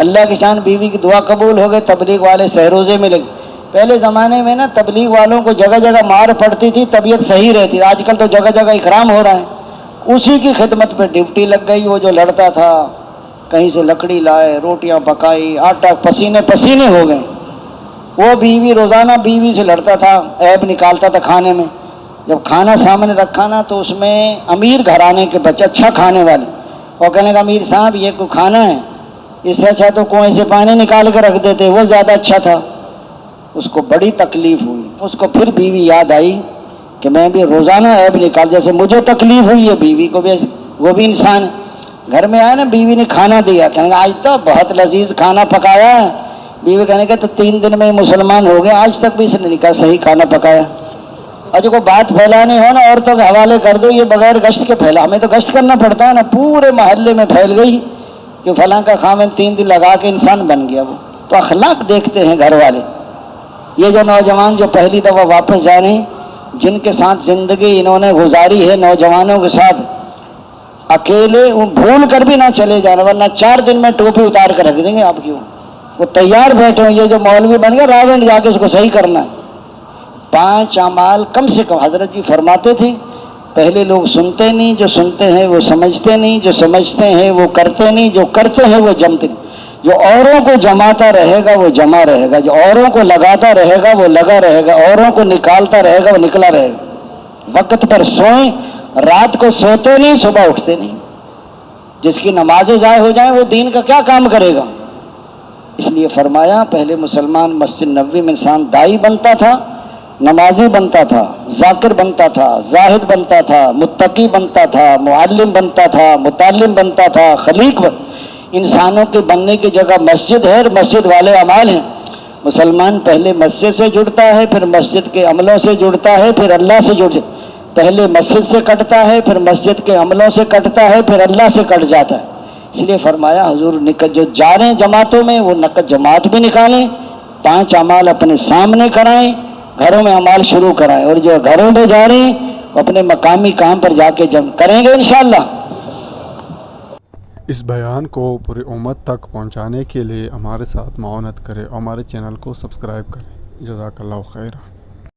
اللہ کی شان بیوی کی دعا قبول ہو گئی. تبلیغ والے سہروزے میں لگے. پہلے زمانے میں نا تبلیغ والوں کو جگہ جگہ مار پڑتی تھی، طبیعت صحیح رہتی. آج کل تو جگہ جگہ اکرام ہو رہا ہے. اسی کی خدمت پہ ڈیوٹی لگ گئی. وہ جو لڑتا تھا کہیں سے لکڑی لائے، روٹیاں پکائی، آٹا پسینے پسینے ہو گئے. وہ بیوی روزانہ بیوی سے لڑتا تھا، عیب نکالتا تھا کھانے میں. جب کھانا سامنے رکھا نا تو اس میں امیر گھرانے کے بچے اچھا کھانے والے اور کہنے کا امیر صاحب یہ کو کھانا ہے، اس سے اچھا تو کنویں سے پانی نکال کے رکھ دیتے، وہ زیادہ اچھا تھا. اس کو بڑی تکلیف ہوئی. اس کو پھر بیوی یاد آئی کہ میں بھی روزانہ عیب نکال، جیسے مجھے تکلیف ہوئی ہے بیوی کو بھی، وہ بھی انسان ہے. گھر میں آیا نا بیوی نے کھانا دیا، کہیں گے آج تو بہت لذیذ کھانا پکایا ہے. بیوی کہنے کا تو 3 دن میں مسلمان ہو گیا، آج تک بھی اس نے کہا صحیح کھانا پکایا. اور جو کو بات پھیلانی ہو نا عورتوں کے حوالے کر دو، یہ بغیر گشت کے پھیلا. ہمیں تو گشت کرنا پڑتا ہے نا. پورے محلے میں پھیل گئی کہ فلاں کا خامن 3 دن لگا کے انسان بن گیا. وہ تو اخلاق دیکھتے ہیں گھر والے. یہ جو نوجوان جو پہلی دفعہ واپس جا رہے ہیں، جن کے ساتھ زندگی انہوں نے گزاری ہے، نوجوانوں کے ساتھ اکیلے بھول کر بھی نہ چلے جانا، ورنہ 4 دن میں ٹوپی اتار کر رکھ دیں گے. آپ کیوں وہ تیار بیٹھے ہوں؟ یہ جو مولوی بن گیا راونٹ جا کے اس کو صحیح کرنا ہے. 5 اعمال کم سے کم. حضرت جی فرماتے تھے پہلے لوگ سنتے نہیں، جو سنتے ہیں وہ سمجھتے نہیں، جو سمجھتے ہیں وہ کرتے نہیں، جو کرتے ہیں وہ جمتے نہیں. جو اوروں کو جماتا رہے گا وہ جمع رہے گا، جو اوروں کو لگاتا رہے گا وہ لگا رہے گا، اوروں کو نکالتا رہے گا وہ نکلا رہے گا. وقت پر سوئیں، رات کو سوتے نہیں، صبح اٹھتے نہیں. جس کی نمازیں ضائع ہو جائیں وہ دین کا کیا کام کرے گا؟ اس لیے فرمایا پہلے مسلمان مسجد نبوی میں انسان دائی بنتا تھا، نمازی بنتا تھا، ذاکر بنتا تھا، زاہد بنتا تھا، متقی بنتا تھا، معلم بنتا تھا، متعلم بنتا تھا، خلیق انسانوں کے بننے کی جگہ مسجد ہے اور مسجد والے اعمال ہیں. مسلمان پہلے مسجد سے جڑتا ہے، پھر مسجد کے عملوں سے جڑتا ہے، پھر اللہ سے جڑ. پہلے مسجد سے کٹتا ہے، پھر مسجد کے عملوں سے کٹتا ہے، پھر اللہ سے کٹ جاتا ہے. اس لیے فرمایا حضور جو جا رہے ہیں جماعتوں میں وہ نقد جماعت بھی نکالیں، 5 اعمال اپنے سامنے کرائیں، گھروں میں اعمال شروع کرائیں، اور جو گھروں میں جا رہے ہیں وہ اپنے مقامی کام پر جا کے جم کریں گے انشاءاللہ. اس بیان کو پوری امت تک پہنچانے کے لیے ہمارے ساتھ معاونت کریں اور ہمارے چینل کو سبسکرائب کریں. جزاک اللہ خیر.